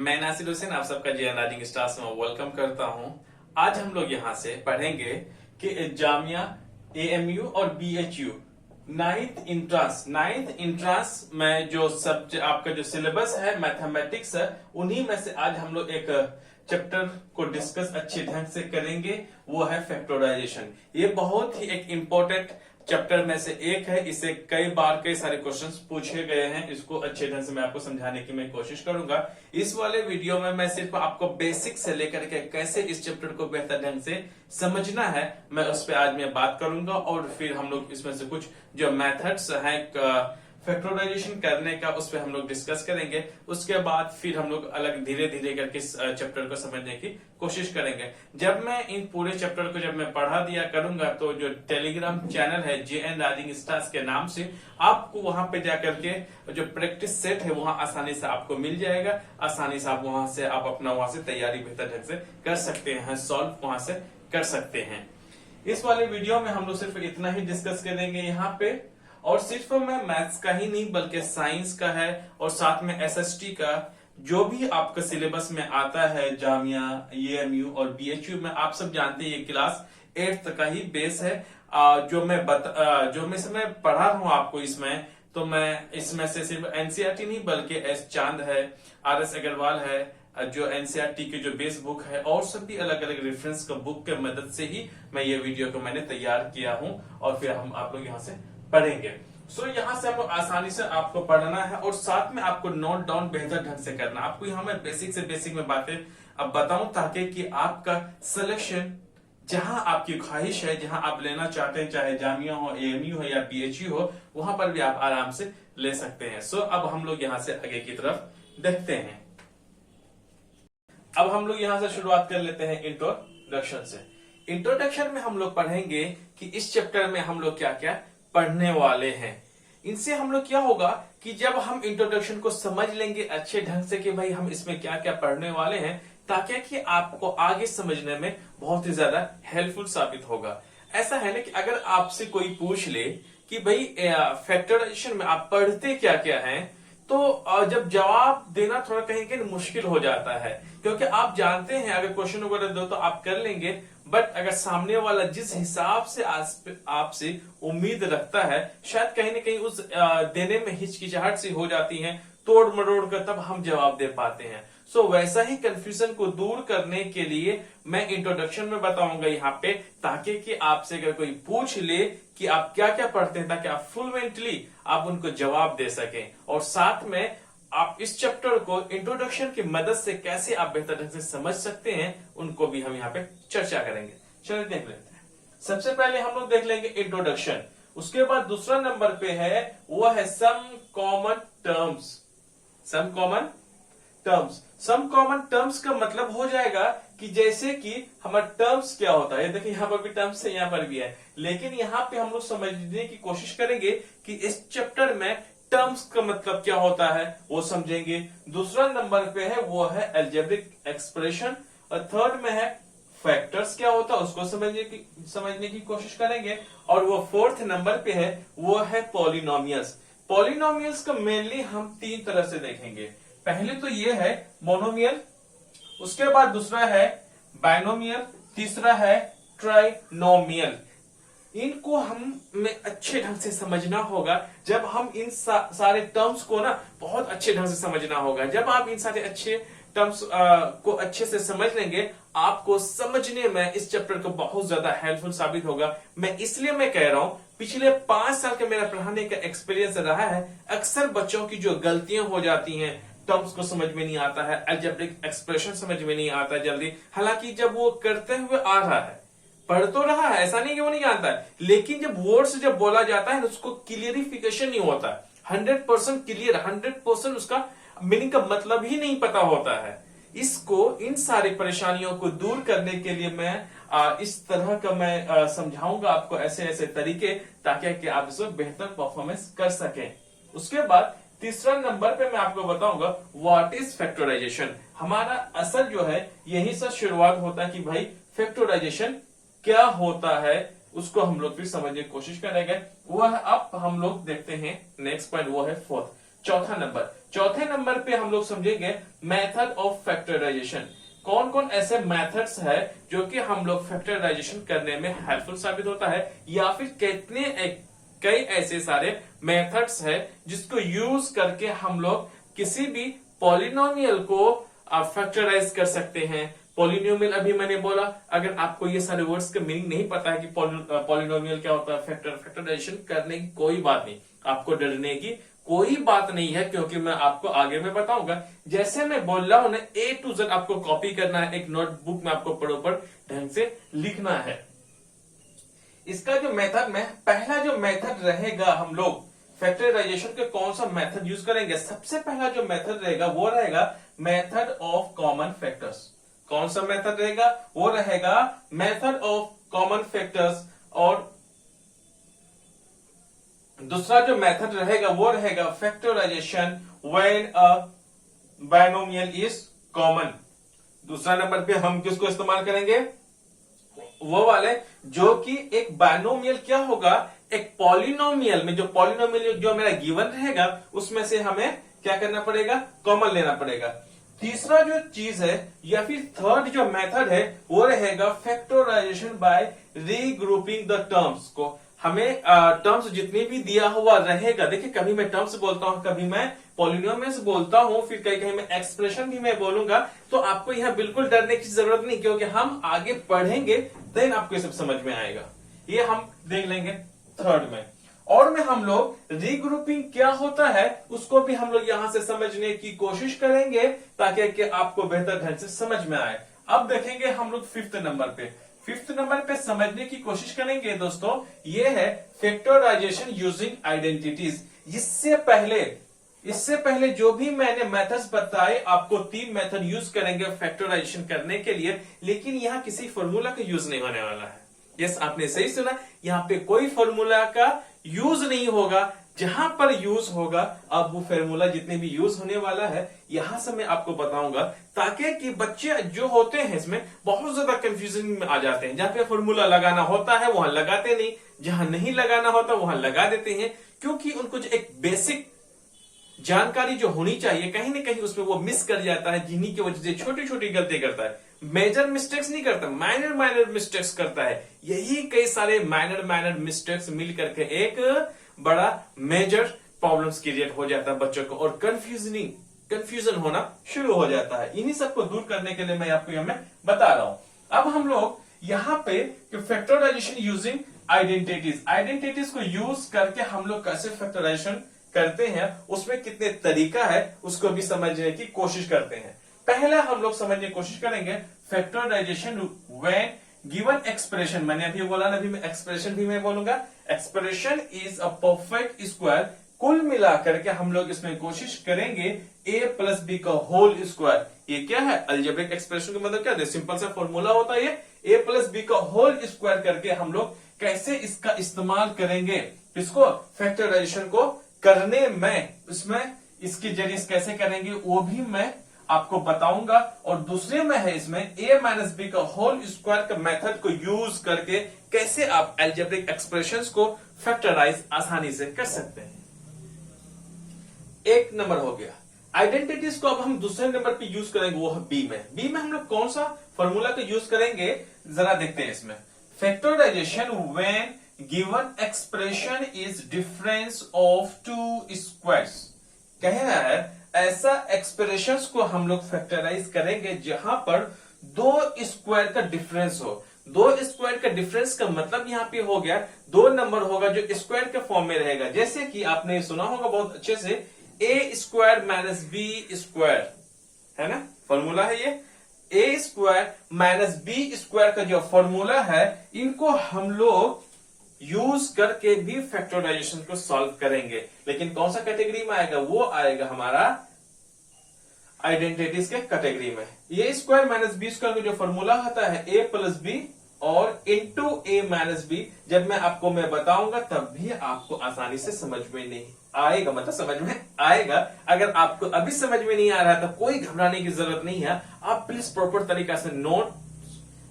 मैं नासिर हुसैन आप सबका जे राइजिंग स्टार्स में वेलकम करता हूं। आज हम लोग यहाँ से पढ़ेंगे कि जामिया एएमयू और बीएचयू नाइन्थ इंट्रांस में जो सब्जेक्ट आपका जो सिलेबस है मैथमेटिक्स है, उन्हीं में से आज हम लोग एक चैप्टर को डिस्कस अच्छे ढंग से करेंगे। वो है फैक्टराइजेशन। ये बहुत ही एक इम्पोर्टेंट चैप्टर में से एक है। इसे कई सारे क्वेश्चंस पूछे गए हैं। इसको अच्छे ढंग से मैं आपको समझाने की मैं कोशिश करूंगा। इस वाले वीडियो में मैं सिर्फ आपको बेसिक से लेकर के कैसे इस चैप्टर को बेहतर ढंग से समझना है, मैं उस पर आज मैं बात करूंगा। और फिर हम लोग इसमें से कुछ जो मेथड्स हैं फैक्टराइजेशन करने का, उस पर हम लोग डिस्कस करेंगे। उसके बाद फिर हम लोग अलग धीरे धीरे करके इस चैप्टर को समझने की कोशिश करेंगे। जब मैं इन पूरे चैप्टर को जब मैं पढ़ा दिया करूंगा, तो जो टेलीग्राम चैनल है JN राइजिंग स्टार्स के नाम से, आपको वहां पे जाकर के जो प्रैक्टिस सेट है वहां आसानी से आपको मिल जाएगा। आसानी से आप वहां से अपना वहां से तैयारी बेहतर ढंग से कर सकते हैं, सॉल्व वहां से कर सकते हैं। इस वाले वीडियो में हम लोग सिर्फ इतना ही डिस्कस करेंगे यहाँ पे। और सिर्फ मैं मैथ्स का ही नहीं बल्कि साइंस का है और साथ में SST का जो भी आपका सिलेबस में आता है, जामिया एएमयू और बीएचयू में, आप सब जानते हैं ये क्लास 8th का ही बेस है। जो मैं पढ़ा रहा हूं आपको इसमें, तो मैं इसमें से सिर्फ एनसीईआरटी नहीं बल्कि एस चांद है, RS अग्रवाल है, जो एनसीईआरटी के जो बेस बुक है, और सभी अलग अलग रेफरेंस का बुक के मदद से ही मैं ये वीडियो को मैंने तैयार किया हूं। और फिर हम आप लोग यहाँ से पढ़ेंगे। सो यहाँ से हम आसानी से आपको पढ़ना है और साथ में आपको नोट डाउन बेहतर ढंग से करना। आपको यहाँ मैं बेसिक से बेसिक में बातें अब बताऊं, ताकि कि आपका सिलेक्शन जहां आपकी ख्वाहिश है, जहां आप लेना चाहते हैं, चाहे जामिया हो, एएमयू हो या बीएचयू हो, वहां पर भी आप आराम से ले सकते हैं। सो अब हम लोग यहाँ से आगे की तरफ देखते हैं। अब हम लोग यहाँ से शुरुआत कर लेते हैं इंट्रोडक्शन से। इंट्रोडक्शन में हम लोग पढ़ेंगे कि इस चैप्टर में हम लोग क्या क्या पढ़ने वाले हैं। इनसे हम लोग क्या होगा कि जब हम इंट्रोडक्शन को समझ लेंगे अच्छे ढंग से कि भाई हम इसमें क्या क्या पढ़ने वाले हैं, ताकि कि आपको आगे समझने में बहुत ही ज्यादा हेल्पफुल साबित होगा। ऐसा है ना कि अगर आपसे कोई पूछ ले कि भाई फैक्टराइजेशन में आप पढ़ते क्या क्या हैं, तो जब जवाब देना थोड़ा कहीं कहीं मुश्किल हो जाता है, क्योंकि आप जानते हैं अगर क्वेश्चन वगैरह दो तो आप कर लेंगे, बट अगर सामने वाला जिस हिसाब से आपसे उम्मीद रखता है, शायद कहीं ना कहीं उस देने में हिचकिचाहट सी हो जाती है, तोड़ मरोड़ कर तब हम जवाब दे पाते हैं। सो वैसा ही कंफ्यूजन को दूर करने के लिए मैं इंट्रोडक्शन में बताऊंगा यहाँ पे, ताकि कि आपसे अगर कोई पूछ ले कि आप क्या क्या पढ़ते हैं, ताकि आप फ्लुएंटली आप उनको जवाब दे सकें। और साथ में आप इस चैप्टर को इंट्रोडक्शन की मदद से कैसे आप बेहतर ढंग से समझ सकते हैं, उनको भी हम यहाँ पे चर्चा करेंगे। चलिए देख लेते हैं। सबसे पहले हम लोग देख लेंगे इंट्रोडक्शन। उसके बाद दूसरा नंबर पे है वो है some common terms. Some common terms का मतलब हो जाएगा कि जैसे कि हमारा टर्म्स क्या होता है। देखिए यहाँ पर भी टर्म्स है, यहाँ पर भी है, लेकिन यहाँ पे हम लोग समझने की कोशिश करेंगे कि इस चैप्टर में टर्म्स का मतलब क्या होता है वो समझेंगे। दूसरा नंबर पे है वो है अलजेब्रिक एक्सप्रेशन, और थर्ड में है फैक्टर्स क्या होता है उसको समझने की कोशिश करेंगे। और वो फोर्थ नंबर पे है वो है पॉलिनोमियल्स। पॉलिनोमियल्स का मेनली हम 3 तरह से देखेंगे। पहले तो ये है मोनोमियल, उसके बाद दूसरा है बाइनोमियल, तीसरा है ट्राइनोमियल। इनको हमें अच्छे ढंग से समझना होगा। जब हम इन सारे टर्म्स को ना बहुत अच्छे ढंग से समझना होगा। जब आप इन सारे अच्छे टर्म्स को अच्छे से समझ लेंगे, आपको समझने में इस चैप्टर को बहुत ज्यादा हेल्पफुल साबित होगा। मैं कह रहा हूं, पिछले 5 साल का मेरा पढ़ाने का एक्सपीरियंस रहा है। अक्सर बच्चों की जो गलतियां हो जाती हैं, टर्म्स को समझ में नहीं आता है, अलजेब्रिक एक्सप्रेशन समझ में नहीं आता जल्दी, हालांकि जब वो करते हुए आ रहा है, पढ़ तो रहा है, ऐसा नहीं कि वो नहीं जानता है, लेकिन जब वर्ड्स जब बोला जाता है उसको क्लियरिफिकेशन नहीं होता है। 100% क्लियर, 100% उसका मीनिंग का मतलब ही नहीं पता होता है। इसको इन सारी परेशानियों को दूर करने के लिए मैं इस तरह का मैं समझाऊंगा आपको ऐसे ऐसे तरीके, ताकि कि आप इसमें बेहतर परफॉर्मेंस कर सकें। उसके बाद तीसरा नंबर पे मैं आपको बताऊंगा व्हाट इज फैक्टराइजेशन। हमारा असल जो है यही से शुरुआत होता है कि भाई फैक्टराइजेशन क्या होता है, उसको हम लोग फिर समझने की कोशिश करेंगे। वह अब हम लोग देखते हैं नेक्स्ट पॉइंट, वो है फोर्थ, चौथा नंबर। चौथे नंबर पे हम लोग समझेंगे मेथड ऑफ फैक्टराइजेशन। कौन कौन ऐसे मेथड्स है जो कि हम लोग फैक्टराइजेशन करने में हेल्पफुल साबित होता है, या फिर कितने कई ऐसे सारे मेथड्स है जिसको यूज करके हम लोग किसी भी पॉलिनोमियल को फैक्टराइज कर सकते हैं। पॉलिनोमियल अभी मैंने बोला, अगर आपको ये सारे वर्ड्स का मीनिंग नहीं पता है कि पॉलिनोमियल क्या होता है, फैक्टराइजेशन करने की कोई बात नहीं, आपको डरने की कोई बात नहीं है, क्योंकि मैं आपको आगे में बताऊंगा। जैसे मैं बोल रहा हूं ना, A to Z आपको कॉपी करना है, एक नोटबुक में आपको प्रॉपर ढंग से लिखना है। इसका जो मेथड में पहला जो मेथड रहेगा, हम लोग फैक्टराइजेशन के कौन सा मेथड यूज करेंगे, सबसे पहला जो मेथड रहेगा वो रहेगा मेथड ऑफ कॉमन फैक्टर्स। कौन सा मेथड रहेगा, वो रहेगा मेथड ऑफ कॉमन फैक्टर्स। और दूसरा जो मेथड रहेगा वो रहेगा factorisation when a binomial is common. दूसरा नंबर पे हम किसको इस्तेमाल करेंगे, वो वाले जो कि एक बायनोमियल क्या होगा, एक पॉलिनोमियल में, जो पॉलिनोमियल जो मेरा गिवन रहेगा उसमें से हमें क्या करना पड़ेगा, कॉमन लेना पड़ेगा। तीसरा जो चीज है या फिर थर्ड जो मेथड है वो रहेगा factorisation by regrouping the terms को। हमें टर्म्स जितने भी दिया हुआ रहेगा, देखिए कभी मैं टर्म्स बोलता हूं, कभी मैं पॉलिनोमियल्स बोलता हूं, फिर कहीं कहीं मैं एक्सप्रेशन भी मैं बोलूंगा, तो आपको यहां बिल्कुल डरने की जरूरत नहीं, क्योंकि हम आगे पढ़ेंगे देन आपको ये सब समझ में आएगा। ये हम देख लेंगे थर्ड में। और में हम लोग रीग्रुपिंग क्या होता है उसको भी हम लोग यहां से समझने की कोशिश करेंगे, ताकि कि आपको बेहतर ढंग से समझ में आए। अब देखेंगे हम लोग फिफ्थ नंबर पे। फिफ्थ नंबर पे समझने की कोशिश करेंगे दोस्तों, ये है फैक्टराइजेशन यूजिंग आइडेंटिटीज। इससे पहले जो भी मैंने मेथड्स बताए, आपको 3 मेथड यूज करेंगे फैक्टराइजेशन करने के लिए, लेकिन यहां किसी फॉर्मूला का यूज नहीं होने वाला है। यस, आपने सही सुना, यहां पे कोई फॉर्मूला का यूज नहीं होगा। जहां पर यूज होगा, अब वो फॉर्मूला जितने भी यूज होने वाला है यहां से मैं आपको बताऊंगा, ताकि कि बच्चे जो होते हैं इसमें बहुत ज्यादा कंफ्यूजन में आ जाते हैं। जहां पे फॉर्मूला लगाना होता है वहां लगाते नहीं, जहां नहीं लगाना होता वहां लगा देते हैं, क्योंकि उनको जो एक बेसिक जानकारी जो होनी चाहिए कहीं ना कहीं उसमें वो मिस कर जाता है, जिन्हीं की वजह से छोटी छोटी गलती करता है। मेजर मिस्टेक्स नहीं करता, माइनर मिस्टेक्स करता है। यही कई सारे माइनर मिस्टेक्स मिल करके एक बड़ा मेजर प्रॉब्लम्स क्रिएट हो जाता है बच्चों को, और कंफ्यूजन होना शुरू हो जाता है। इन्हीं सबको दूर करने के लिए मैं आपको यहां बता रहा हूं। अब हम लोग यहाँ पे फैक्टराइजेशन यूजिंग आइडेंटिटीज को यूज करके हम लोग कैसे फैक्टराइजेशन करते हैं, उसमें कितने तरीका है उसको भी समझने की कोशिश करते हैं। पहला हम लोग समझने की कोशिश करेंगे फैक्टराइजेशन व्हेन गिवन एक्सप्रेशन। मैंने अभी बोला ना, अभी मैं एक्सप्रेशन भी मैं बोलूंगा। Expression is a perfect square. कुल मिलाकर के हम लोग इसमें कोशिश करेंगे a प्लस बी का होल स्क्वायर। ये क्या है, अलजेब्रिक एक्सप्रेशन का मतलब क्या है, सिंपल सा फॉर्मूला होता है ये a प्लस बी का होल स्क्वायर करके हम लोग कैसे इसका इस्तेमाल करेंगे, इसको फैक्टराइजेशन को करने में, इसमें इसके जरिए कैसे करेंगे वो भी मैं आपको बताऊंगा। और दूसरे में है इसमें a माइनस बी का होल स्क्वायर का मेथड को यूज करके कैसे आप अलजेब्रिक एक्सप्रेशंस को फैक्टराइज आसानी से कर सकते हैं। एक नंबर हो गया। आइडेंटिटीज को अब हम दूसरे नंबर पे यूज करेंगे, वो है बी में हम लोग कौन सा फॉर्मूला का यूज करेंगे जरा देखते हैं इसमें। Factorisation when given expression is difference of two squares. कह रहा है ऐसा एक्सप्रेशंस को हम लोग फैक्टराइज करेंगे जहां पर 2 स्क्वायर का डिफरेंस हो। 2 स्क्वायर का डिफरेंस का मतलब यहां पे हो गया 2 नंबर होगा जो स्क्वायर के फॉर्म में रहेगा। जैसे कि आपने सुना होगा बहुत अच्छे से, a square minus B square, है ना, फॉर्मूला है ये। a square minus B square का जो फॉर्मूला है, इनको हम लोग यूज करके भी फैक्टराइजेशन को सॉल्व करेंगे। लेकिन कौन सा कैटेगरी में आएगा, वो आएगा हमारा आइडेंटिटीज के कैटेगरी में। ए स्क्वायर माइनस बी स्क्वायर का जो फॉर्मूला होता है a प्लस बी और इंटू a माइनस बी, जब मैं आपको बताऊंगा तब भी आपको आसानी से समझ में नहीं आएगा, मतलब समझ में आएगा। अगर आपको अभी समझ में नहीं आ रहा है तो कोई घबराने की जरूरत नहीं है। आप प्लीज प्रॉपर तरीका से नोट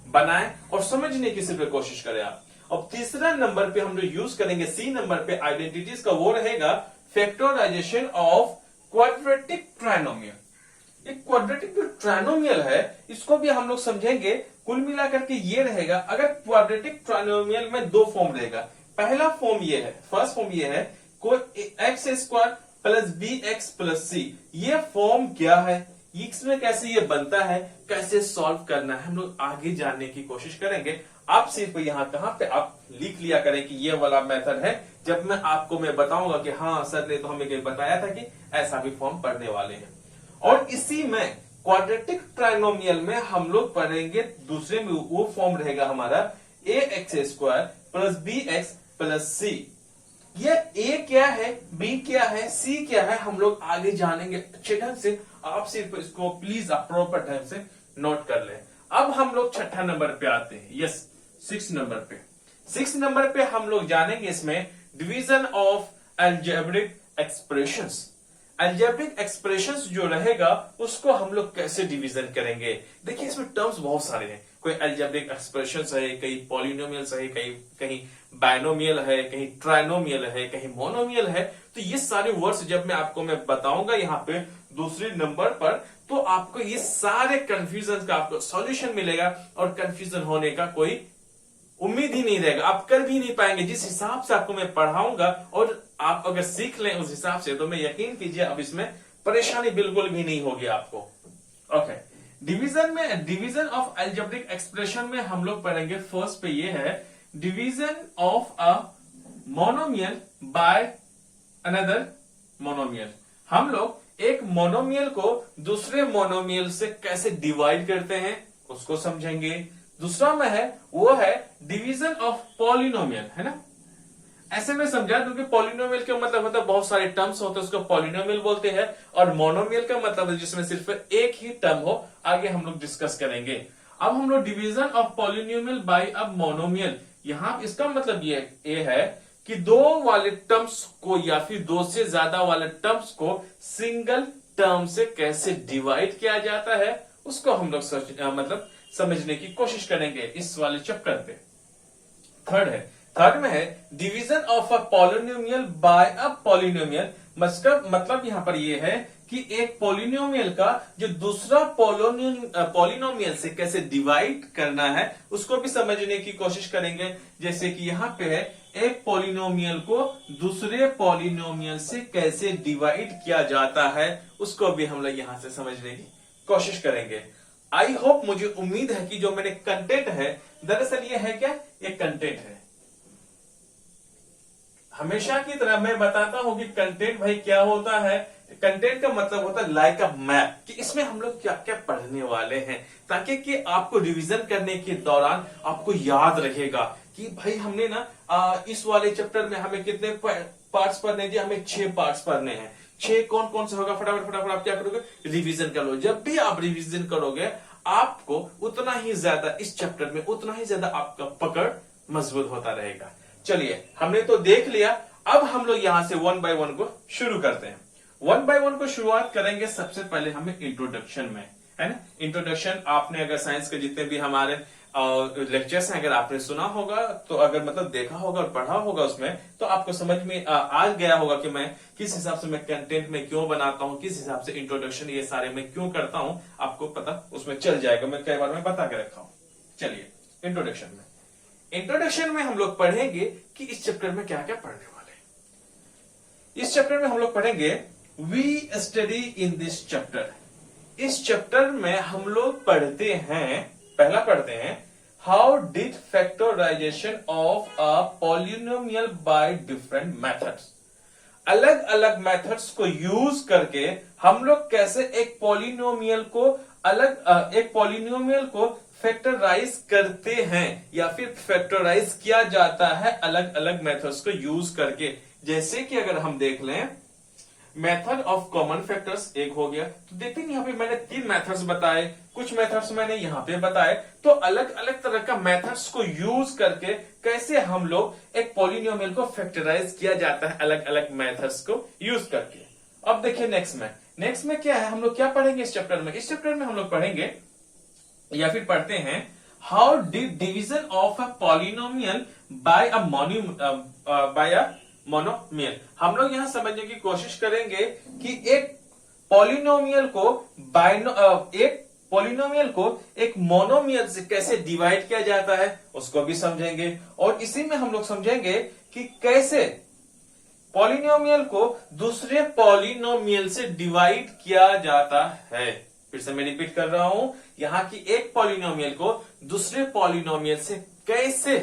बनाएं और समझने की सिर्फ कोशिश करें आप। अब तीसरा नंबर पे हम जो यूज करेंगे सी नंबर पे आइडेंटिटीज का, वो रहेगा फैक्टराइजेशन ऑफ क्वाड्रेटिक ट्राइनोमियल। एक क्वाड्रेटिक जो ट्राइनोमियल है इसको भी हम लोग समझेंगे। कुल मिलाकर के ये रहेगा, अगर क्वाड्रेटिक ट्राइनोमियल में दो फॉर्म रहेगा। पहला फॉर्म ये है, फर्स्ट फॉर्म ये है, कोई x square plus b x plus c. ये फॉर्म क्या है, इसमें कैसे ये बनता है, कैसे सॉल्व करना है, हम लोग आगे जानने की कोशिश करेंगे। आप सिर्फ यहाँ कहां पे आप लिख लिया करें कि ये वाला मेथड है। जब मैं बताऊंगा कि हाँ सर ने तो हमें बताया था कि ऐसा भी फॉर्म पढ़ने वाले हैं। और इसी में क्वाड्रेटिक ट्राइनोमियल में हम लोग पढ़ेंगे, दूसरे में वो फॉर्म रहेगा हमारा a x square plus b x plus c. ये ए क्या है, बी क्या है, सी क्या है, हम लोग आगे जानेंगे अच्छे ढंग से। आप सिर्फ इसको प्लीज आप प्रॉपर ढंग से नोट कर लें। अब हम लोग छठा नंबर पे आते हैं, यस 6 नंबर पे। 6 नंबर पे हम लोग जानेंगे इसमें division of algebraic expressions. Algebraic expressions जो रहेगा उसको हम लोग कैसे डिवीजन करेंगे। देखिए इसमें टर्म्स बहुत सारे हैं, कोई अलजेब्रिक एक्सप्रेशंस है, कहीं पॉलिनोमियल्स है, कहीं बायनोमियल है, कहीं ट्राइनोमियल है, कहीं मोनोमियल है। तो ये सारे वर्ड्स जब मैं बताऊंगा यहाँ पे दूसरे नंबर पर, तो आपको ये सारे कंफ्यूजन का आपको सॉल्यूशन मिलेगा और कंफ्यूजन होने का कोई उम्मीद ही नहीं रहेगा, आप कर भी नहीं पाएंगे। जिस हिसाब से आपको मैं पढ़ाऊंगा और आप अगर सीख लें उस हिसाब से, तो मैं यकीन कीजिए अब इसमें परेशानी बिल्कुल भी नहीं होगी आपको। Okay, division of algebraic expression में हम लोग पढ़ेंगे, फर्स्ट पे ये है division of a monomial by another monomial. हम लोग एक मोनोमियल को दूसरे मोनोमियल से कैसे डिवाइड करते हैं उसको समझेंगे। दूसरा में है वो है डिवीजन ऑफ पॉलिनोमियल, है ना। ऐसे में समझा दूं कि पॉलिनोमियल का मतलब होता है बहुत सारे टर्म्स होते हैं, उसको पॉलिनोमियल बोलते हैं। और मोनोमियल का मतलब है जिसमें सिर्फ एक ही टर्म हो। आगे हम लोग डिस्कस करेंगे। अब हम लोग division of polynomial bye a monomial, यहां इसका मतलब ये है कि दो वाले टर्म्स को या फिर दो से ज्यादा वाले टर्म्स को सिंगल टर्म से कैसे डिवाइड किया जाता है उसको हम लोग समझने की कोशिश करेंगे इस वाले चैप्टर पे। थर्ड में है division of a polynomial bye a polynomial. मतलब यहां पर यह है कि एक पॉलिनोमियल का जो दूसरा पॉलिनोमियल से कैसे डिवाइड करना है उसको भी समझने की कोशिश करेंगे। जैसे कि यहां पे है एक पॉलिनोमियल को दूसरे पॉलिनोमियल से कैसे डिवाइड किया जाता है उसको भी हम लोग यहां से समझने की कोशिश करेंगे। आई होप, मुझे उम्मीद है कि जो मैंने कंटेंट है, दरअसल ये है क्या, ये कंटेंट है। हमेशा की तरह मैं बताता हूं कि कंटेंट भाई क्या होता है। कंटेंट का मतलब होता है लाइक अ मैप, कि इसमें हम लोग क्या क्या पढ़ने वाले हैं, ताकि कि आपको रिवीजन करने के दौरान आपको याद रहेगा कि भाई हमने ना इस वाले चैप्टर में हमें कितने पार्ट्स पढ़ने दिए, हमें 6 पार्ट्स पढ़ने हैं। 6 कौन कौन से होगा, फटाफट आप क्या करोगे, रिवीजन कर लो। जब भी आप रिवीजन करोगे आपको उतना ही ज्यादा इस चैप्टर में उतना ही ज्यादा आपका पकड़ मजबूत होता रहेगा। चलिए, हमने तो देख लिया। अब हम लोग यहां से 1 बाय 1 को शुरू करते हैं। 1 बाय 1 को शुरुआत करेंगे सबसे पहले हमें इंट्रोडक्शन में, है ना। इंट्रोडक्शन आपने अगर साइंस के जितने भी हमारे लेक्चर्स हैं अगर आपने सुना होगा, तो अगर देखा होगा और पढ़ा होगा उसमें, तो आपको समझ में आ गया होगा कि मैं किस हिसाब से मैं कंटेंट में क्यों बनाता हूं, किस हिसाब से इंट्रोडक्शन ये सारे मैं क्यों करता हूं, आपको पता उसमें चल जाएगा। मैं कई बार में बता के रखा हूं। चलिए, इंट्रोडक्शन में हम लोग पढ़ेंगे कि इस चैप्टर में क्या क्या पढ़ने वाले हैं। इस चैप्टर में हम लोग पढ़ेंगे we study in this chapter. इस चैप्टर में हम लोग पढ़ते हैं how did factorisation of a polynomial by different methods. अलग अलग मेथड्स को यूज करके हम लोग कैसे एक पॉलिनोमियल को फैक्टराइज करते हैं या फिर फैक्टराइज किया जाता है अलग अलग मेथड्स को यूज करके। जैसे कि अगर हम देख लें, मेथड ऑफ कॉमन फैक्टर्स एक हो गया। तो देखते हैं यहाँ पे मैंने 3 मेथड्स बताए, कुछ मेथड्स मैंने यहाँ पे बताए। तो अलग अलग तरह का मेथड्स को यूज करके कैसे हम लोग एक पॉलिनोमियल को फैक्टराइज किया जाता है अलग अलग मेथड्स को यूज करके। अब देखिए नेक्स्ट में क्या है, हम लोग क्या पढ़ेंगे इस चैप्टर में। इस चैप्टर में हम लोग पढ़ेंगे या फिर पढ़ते हैं how did division of a polynomial bye a monomial. हम लोग यहां समझने की कोशिश करेंगे कि एक पॉलिनोमियल को एक पॉलिनोमियल को एक मोनोमियल से कैसे डिवाइड किया जाता है उसको भी समझेंगे, और इसी में हम लोग समझेंगे कि कैसे पॉलिनोमियल को दूसरे पॉलिनोमियल से डिवाइड किया जाता है। फिर से मैं रिपीट कर रहा हूं, यहां की एक पॉलिनोमियल को दूसरे पॉलिनोमियल से कैसे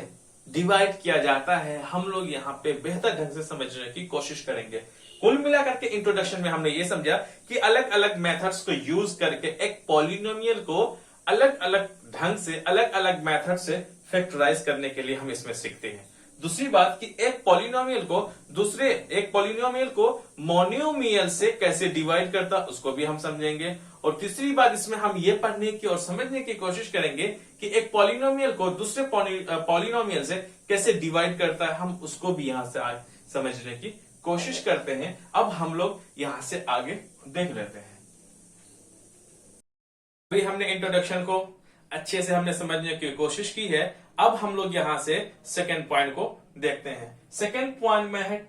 डिवाइड किया जाता है हम लोग यहां पे बेहतर ढंग से समझने की कोशिश करेंगे। कुल मिलाकर के इंट्रोडक्शन में हमने ये समझा कि अलग अलग मेथड्स को यूज करके एक पॉलिनोमियल को अलग अलग ढंग से अलग अलग मेथड से फैक्टराइज करने के लिए हम इसमें सीखते हैं। दूसरी बात कि एक पॉलिनोमियल को मोनोमियल से कैसे डिवाइड करता उसको भी हम समझेंगे। और तीसरी बात इसमें हम ये पढ़ने की और समझने की कोशिश करेंगे कि एक पॉलिनोमियल को दूसरे पॉलिनोमियल से कैसे डिवाइड करता है, हम उसको भी यहां से आज समझने की कोशिश करते हैं। अब हम लोग यहां से आगे देख लेते हैं। अभी हमने इंट्रोडक्शन को अच्छे से हमने समझने की कोशिश की है। अब हम लोग यहां से सेकेंड पॉइंट को देखते हैं। सेकेंड पॉइंट में है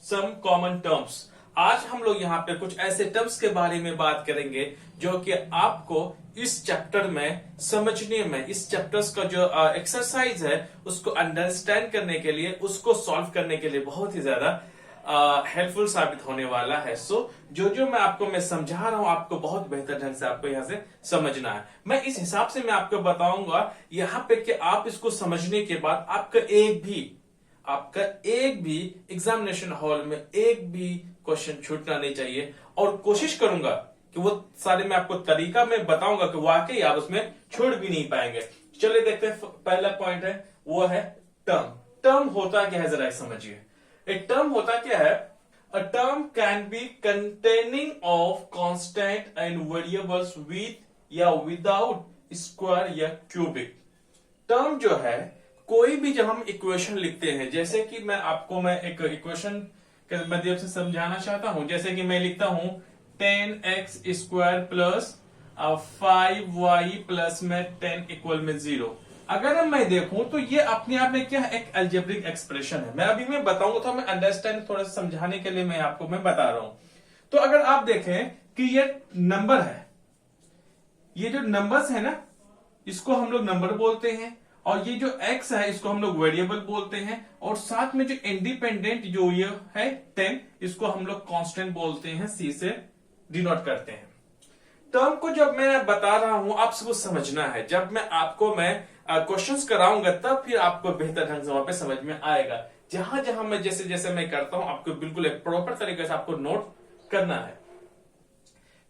सम कॉमन टर्म्स। आज हम लोग यहाँ पे कुछ ऐसे टर्म्स के बारे में बात करेंगे जो कि आपको इस चैप्टर में समझने में, इस चैप्टर्स का जो एक्सरसाइज है उसको अंडरस्टैंड करने के लिए, उसको सॉल्व करने के लिए बहुत ही ज्यादा हेल्पफुल साबित होने वाला है। सो जो मैं समझा रहा हूं आपको बहुत बेहतर ढंग से आपको यहां से समझना है। मैं इस हिसाब से मैं आपको बताऊंगा यहां पे कि आप इसको समझने के बाद आपका एक भी एग्जामिनेशन हॉल में एक भी क्वेश्चन छूटना नहीं चाहिए। और कोशिश करूंगा कि वो सारे मैं आपको तरीका में बताऊंगा कि वाकई आप उसमें छोड़ भी नहीं पाएंगे। चलिए देखते हैं। पहला पॉइंट है वो है टर्म। टर्म होता क्या है जरा समझिए। एक टर्म होता क्या है? A term can be containing of constant and variables with या विदाउट स्क्वायर या क्यूबिक। टर्म जो है कोई भी जब हम इक्वेशन लिखते हैं, जैसे कि मैं एक इक्वेशन के माध्यम से समझाना चाहता हूं। जैसे कि मैं लिखता हूं 10x square plus 5y plus में 10 इक्वल में 0। अगर मैं देखूं तो ये अपने आप में क्या है? एक अलजेब्रिक एक्सप्रेशन है। मैं बताऊंगा तो मैं अंडरस्टैंड थोड़ा सा समझाने के लिए मैं बता रहा हूं। तो अगर आप देखें कि ये नंबर है, ये जो नंबर्स है ना इसको हम लोग नंबर बोलते हैं, और ये जो x है इसको हम लोग वेरिएबल बोलते हैं, और साथ में जो इंडिपेंडेंट जो ये है 10 इसको हम लोग कांस्टेंट बोलते हैं, c से डिनोट करते हैं। टर्म को जब मैं बता रहा हूं आपको समझना है। जब मैं क्वेश्चंस कराऊंगा तब फिर आपको बेहतर ढंग से वहां पे समझ में आएगा। जहां जहां मैं जैसे मैं करता हूं आपको बिल्कुल एक प्रॉपर तरीके से आपको नोट करना है।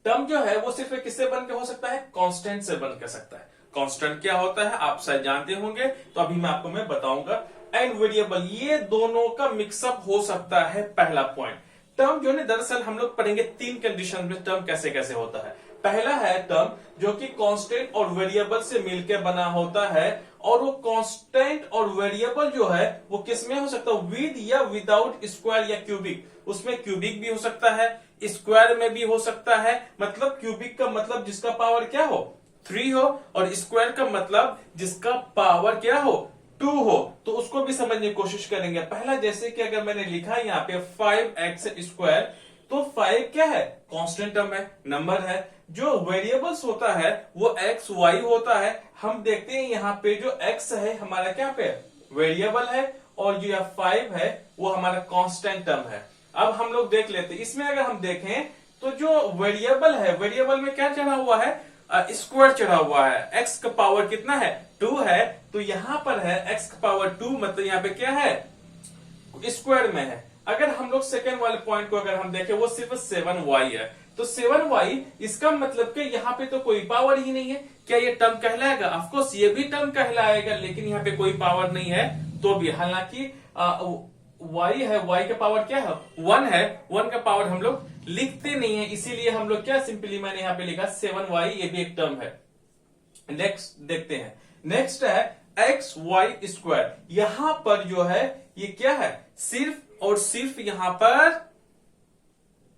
टर्म जो है वो सिर्फ किससे बन के हो सकता है? कांस्टेंट से बन के सकता है। कांस्टेंट क्या होता है आप शायद जानते होंगे, तो अभी मैं बताऊंगा। एंड वेरिएबल, ये दोनों का मिक्सअप हो सकता है। पहला पॉइंट, टर्म जो है दरअसल हम लोग पढ़ेंगे 3 कंडीशन में टर्म कैसे कैसे होता है। पहला है टर्म जो कि कांस्टेंट और वेरिएबल से मिलकर बना होता है, और वो कांस्टेंट और वेरिएबल जो है वो किस में हो सकता है? विद या विदाउट स्क्वायर या क्यूबिक। उसमें क्यूबिक भी हो सकता है, स्क्वायर में भी हो सकता है। मतलब क्यूबिक का मतलब जिसका पावर क्या हो? 3 हो, और स्क्वायर का मतलब जिसका पावर क्या हो? 2 हो। तो उसको भी समझने की कोशिश करेंगे। पहला जैसे कि अगर मैंने लिखा यहाँ पे 5x स्क्वायर, तो 5 क्या है? कांस्टेंट टर्म है, नंबर है। जो वेरिएबल्स होता है वो x y होता है। हम देखते हैं यहाँ पे जो x है हमारा क्या पे वेरिएबल है, और जो 5 है वो हमारा कांस्टेंट टर्म है। अब हम लोग देख लेते हैं इसमें। अगर हम देखें तो जो वेरिएबल है, वेरिएबल में क्या चढ़ा हुआ है? स्क्वायर चढ़ा हुआ है। x का पावर कितना है? 2 है। तो यहां पर है x का पावर 2, मतलब यहां पे क्या है? स्क्वायर में है। अगर हम लोग सेकेंड वाले पॉइंट को अगर हम देखें वो सिर्फ 7y है, तो 7y इसका मतलब कि यहाँ पे तो कोई पावर ही नहीं है। क्या ये टर्म कहलाएगा? ऑफ कोर्स ये भी टर्म कहलाएगा, लेकिन यहाँ पे कोई पावर नहीं है तो भी। हालांकि y है, y का पावर क्या है? 1 है। 1 का पावर हम लोग लिखते नहीं है, इसीलिए हम लोग क्या सिंपली मैंने यहाँ पे लिखा 7y, ये भी एक टर्म है। नेक्स्ट देखते हैं। नेक्स्ट है एक्स वाई स्क्वायर। यहां पर जो है ये क्या है? सिर्फ और सिर्फ यहां पर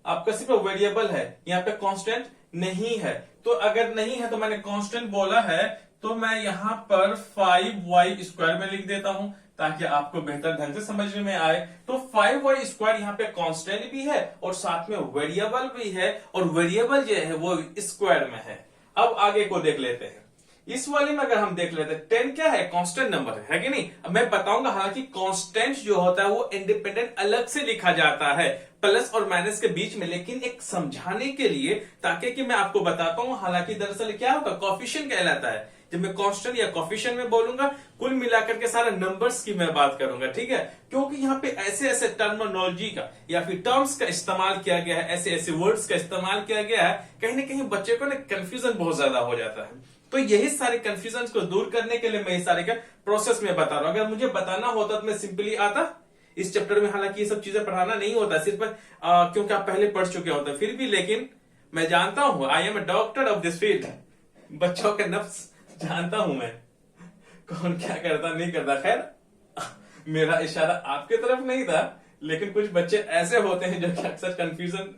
आपका सिर्फ वेरिएबल है, यहां पे कांस्टेंट नहीं है। तो अगर नहीं है तो मैंने कांस्टेंट बोला है, तो मैं यहां पर 5y स्क्वायर में लिख देता हूं। ताकि आपको बेहतर ढंग से समझने में आए। तो 5y² यहाँ पे कांस्टेंट भी है और साथ में वेरिएबल भी है, और वेरिएबल जो है वो स्क्वायर में है। अब आगे को देख लेते हैं। इस वाले में अगर हम देख लेते हैं 10 क्या है, कांस्टेंट नंबर है कि नहीं। अब मैं बताऊंगा, हालांकि कांस्टेंट जो होता है वो इंडिपेंडेंट अलग से लिखा जाता है प्लस और माइनस के बीच में, लेकिन एक समझाने के लिए, ताकि कि मैं आपको बता पाऊं। हालांकि दरअसल क्या होगा, कोफिशिएंट कहलाता है। जब मैं कांस्टेंट या कोफिशिएंट में बोलूंगा, कुल मिलाकर के सारा नंबर्स की मैं बात करूंगा, ठीक है। क्योंकि यहाँ पे ऐसे ऐसे टर्मिनोलॉजी का या फिर टर्म्स का इस्तेमाल किया गया है, ऐसे ऐसे वर्ड्स का इस्तेमाल किया गया है, कहीं ना कहीं बच्चे को ना कंफ्यूजन बहुत ज्यादा हो जाता है। तो यही सारे कंफ्यूजन को दूर करने के लिए मैं ये सारे का प्रोसेस में बता रहा हूं। अगर मुझे बताना होता तो मैं सिंपली आता इस चैप्टर में। हालांकि ये सब चीजें पढ़ाना नहीं होता, सिर्फ क्योंकि आप पहले पढ़ चुके होते, फिर भी लेकिन मैं जानता हूं, I am a doctor of this field. बच्चों के नफ्स जानता हूं मैं, कौन क्या करता नहीं करता। खैर मेरा इशारा आपके तरफ नहीं था, लेकिन कुछ बच्चे ऐसे होते हैं जो कि अक्सर कंफ्यूजन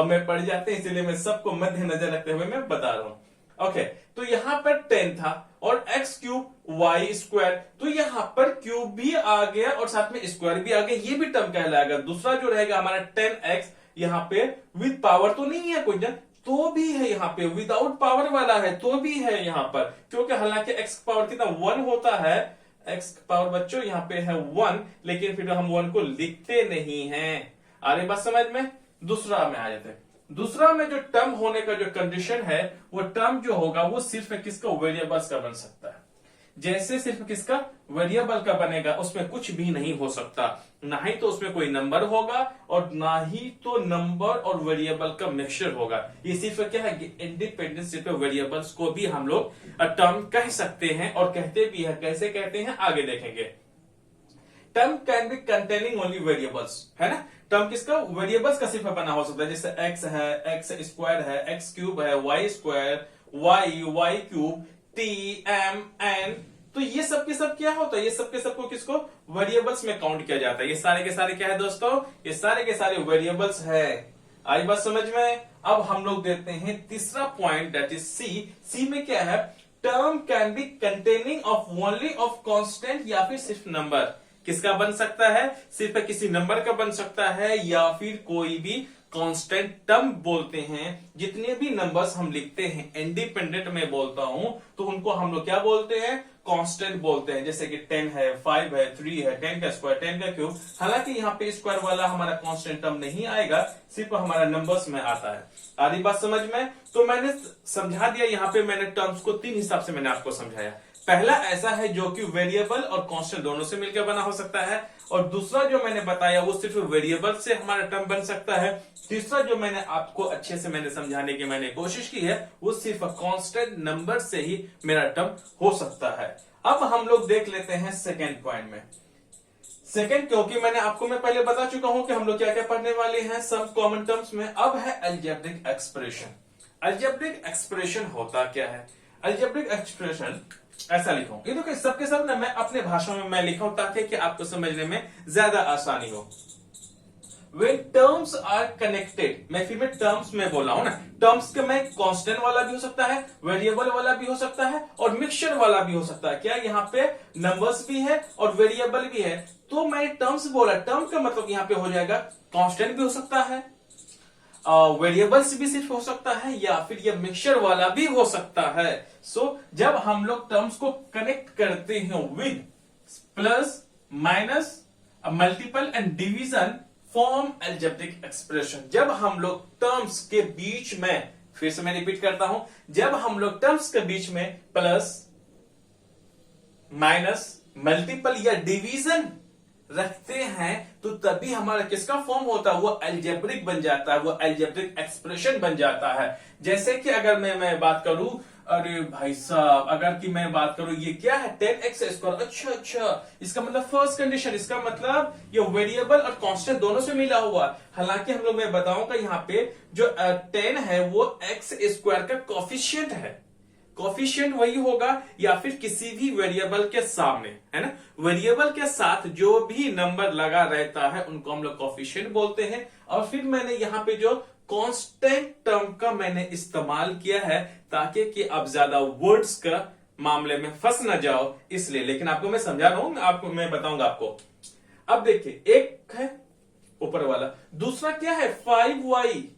में पड़ जाते हैं, इसलिए मैं सबको मद्देनजर रखते हुए मैं बता रहा हूं। ओके, तो यहां पर 10 था और x³ y², तो यहां पर क्यूब भी आ गया और साथ में स्क्वायर भी आ गया, ये भी टर्म कहलाएगा। दूसरा जो रहेगा हमारा 10x, यहां पे विद पावर तो नहीं है कुछ, तो भी है, यहाँ पे विदाउट पावर वाला है तो भी है यहाँ पर, क्योंकि हालांकि x पावर कितना 1 होता है। x पावर बच्चों यहाँ पे है 1, लेकिन फिर हम 1 को लिखते नहीं हैं। आ रही बात समझ में। दूसरा में आ जाते हैं। दूसरा में जो टर्म होने का जो कंडीशन है, वो टर्म जो होगा वो सिर्फ किसका, वेरिएबल्स का बन सकता है। जैसे सिर्फ किसका, वेरिएबल का बनेगा, उसमें कुछ भी नहीं हो सकता। ना ही तो उसमें कोई नंबर होगा और ना ही तो नंबर और वेरिएबल का मिक्सचर होगा। ये सिर्फ क्या है कि इंडिपेंडेंट सिर्फ वेरिएबल्स को भी हम लोग टर्म कह सकते हैं, और कहते भी है। कैसे कहते हैं आगे देखेंगे। Term can be containing only variables, है ना। टर्म किसका, वेरिएबल्स का सिर्फ बना हो सकता है। जैसे x है, x² है, x³ है, y², y3, t, m, n, तो ये सब के सब क्या होता है, ये सब के सब को किसको, वेरिएबल्स में काउंट किया जाता है। ये सारे के सारे क्या है दोस्तों, ये सारे के सारे वेरिएबल्स है। आई बात समझ में। अब हम लोग देखते हैं तीसरा पॉइंट, दैट इज सी में क्या है, term can be containing of only of constant, या फिर सिर्फ नंबर। किसका बन सकता है, सिर्फ किसी नंबर का बन सकता है, या फिर कोई भी कांस्टेंट टर्म बोलते हैं। जितने भी नंबर्स हम लिखते हैं इंडिपेंडेंट में बोलता हूं, तो उनको हम लोग क्या बोलते हैं, कांस्टेंट बोलते हैं। जैसे कि 10 है, 5 है, 3 है, 10 का स्क्वायर, 10 का क्यूब। हालांकि यहाँ पे स्क्वायर वाला हमारा कांस्टेंट टर्म नहीं आएगा, सिर्फ हमारा नंबर्स में आता है। आधी बात समझ में। तो मैंने समझा दिया, यहाँ पे मैंने टर्म्स को 3 हिसाब से मैंने आपको समझाया। पहला ऐसा है जो कि वेरिएबल और कांस्टेंट दोनों से मिलकर बना हो सकता है, और दूसरा जो मैंने बताया वो सिर्फ वेरिएबल से हमारा टर्म बन सकता है। तीसरा जो मैंने आपको अच्छे से मैंने समझाने की मैंने कोशिश की है, वो सिर्फ कांस्टेंट नंबर से ही मेरा टर्म हो सकता है। अब हम लोग देख लेते हैं सेकेंड पॉइंट में। सेकेंड, क्योंकि मैंने आपको मैं पहले बता चुका हूं कि हम लोग क्या क्या पढ़ने वाले हैं सम कॉमन टर्म्स में। अब है अलजेब्रिक एक्सप्रेशन। अलजेब्रिक एक्सप्रेशन होता क्या है, अलजेब्रिक एक्सप्रेशन ऐसा लिखूं, ये देखो सबके सब ना मैं अपने भाषा में मैं लिखा हूं, ताकि कि आपको समझने में ज्यादा आसानी हो। When terms are connected, मैं फिर में टर्म्स में बोला हूं ना, टर्म्स के में कांस्टेंट वाला भी हो सकता है, वेरिएबल वाला भी हो सकता है, और मिक्सचर वाला भी हो सकता है। क्या यहाँ पे नंबर्स भी है और वेरिएबल भी है, तो मैं टर्म्स बोला। टर्म का मतलब यहाँ पे हो जाएगा कांस्टेंट भी हो सकता है, वेरिएबल्स भी सिर्फ हो सकता है, या फिर ये मिक्सचर वाला भी हो सकता है। सो जब हम लोग टर्म्स को कनेक्ट करते हैं with plus, minus, multiple and division, form algebraic expression. जब हम लोग टर्म्स के बीच में, फिर से मैं रिपीट करता हूं, जब हम लोग टर्म्स के बीच में प्लस, माइनस, मल्टीपल या डिवीजन रखते हैं, तो तभी हमारा किसका फॉर्म होता है, वो अलजेब्रिक बन जाता है, वो अलजेब्रिक एक्सप्रेशन बन जाता है। जैसे कि अगर मैं बात करूं, अरे भाई साहब, अगर कि मैं बात करूं, ये क्या है 10x²। अच्छा, इसका मतलब फर्स्ट कंडीशन, इसका मतलब ये वेरिएबल और कांस्टेंट दोनों से मिला हुआ। हालांकि हम लोग मैं बताऊंगा यहाँ पे जो 10 है वो x² का कोफिशिएंट है। कोफिशिएंट वही होगा या फिर किसी भी वेरिएबल के सामने, है ना, वेरिएबल के साथ जो भी नंबर लगा रहता है उनको हम लोग कोफिशिएंट बोलते हैं। और फिर मैंने यहाँ पे जो कांस्टेंट टर्म का मैंने इस्तेमाल किया है, ताकि कि अब ज्यादा वर्ड्स का मामले में फंस ना जाओ इसलिए, लेकिन आपको मैं समझा रहा हूं, आपको मैं बताऊंगा आपको। अब देखिए, एक है ऊपर वाला, दूसरा क्या है 5y,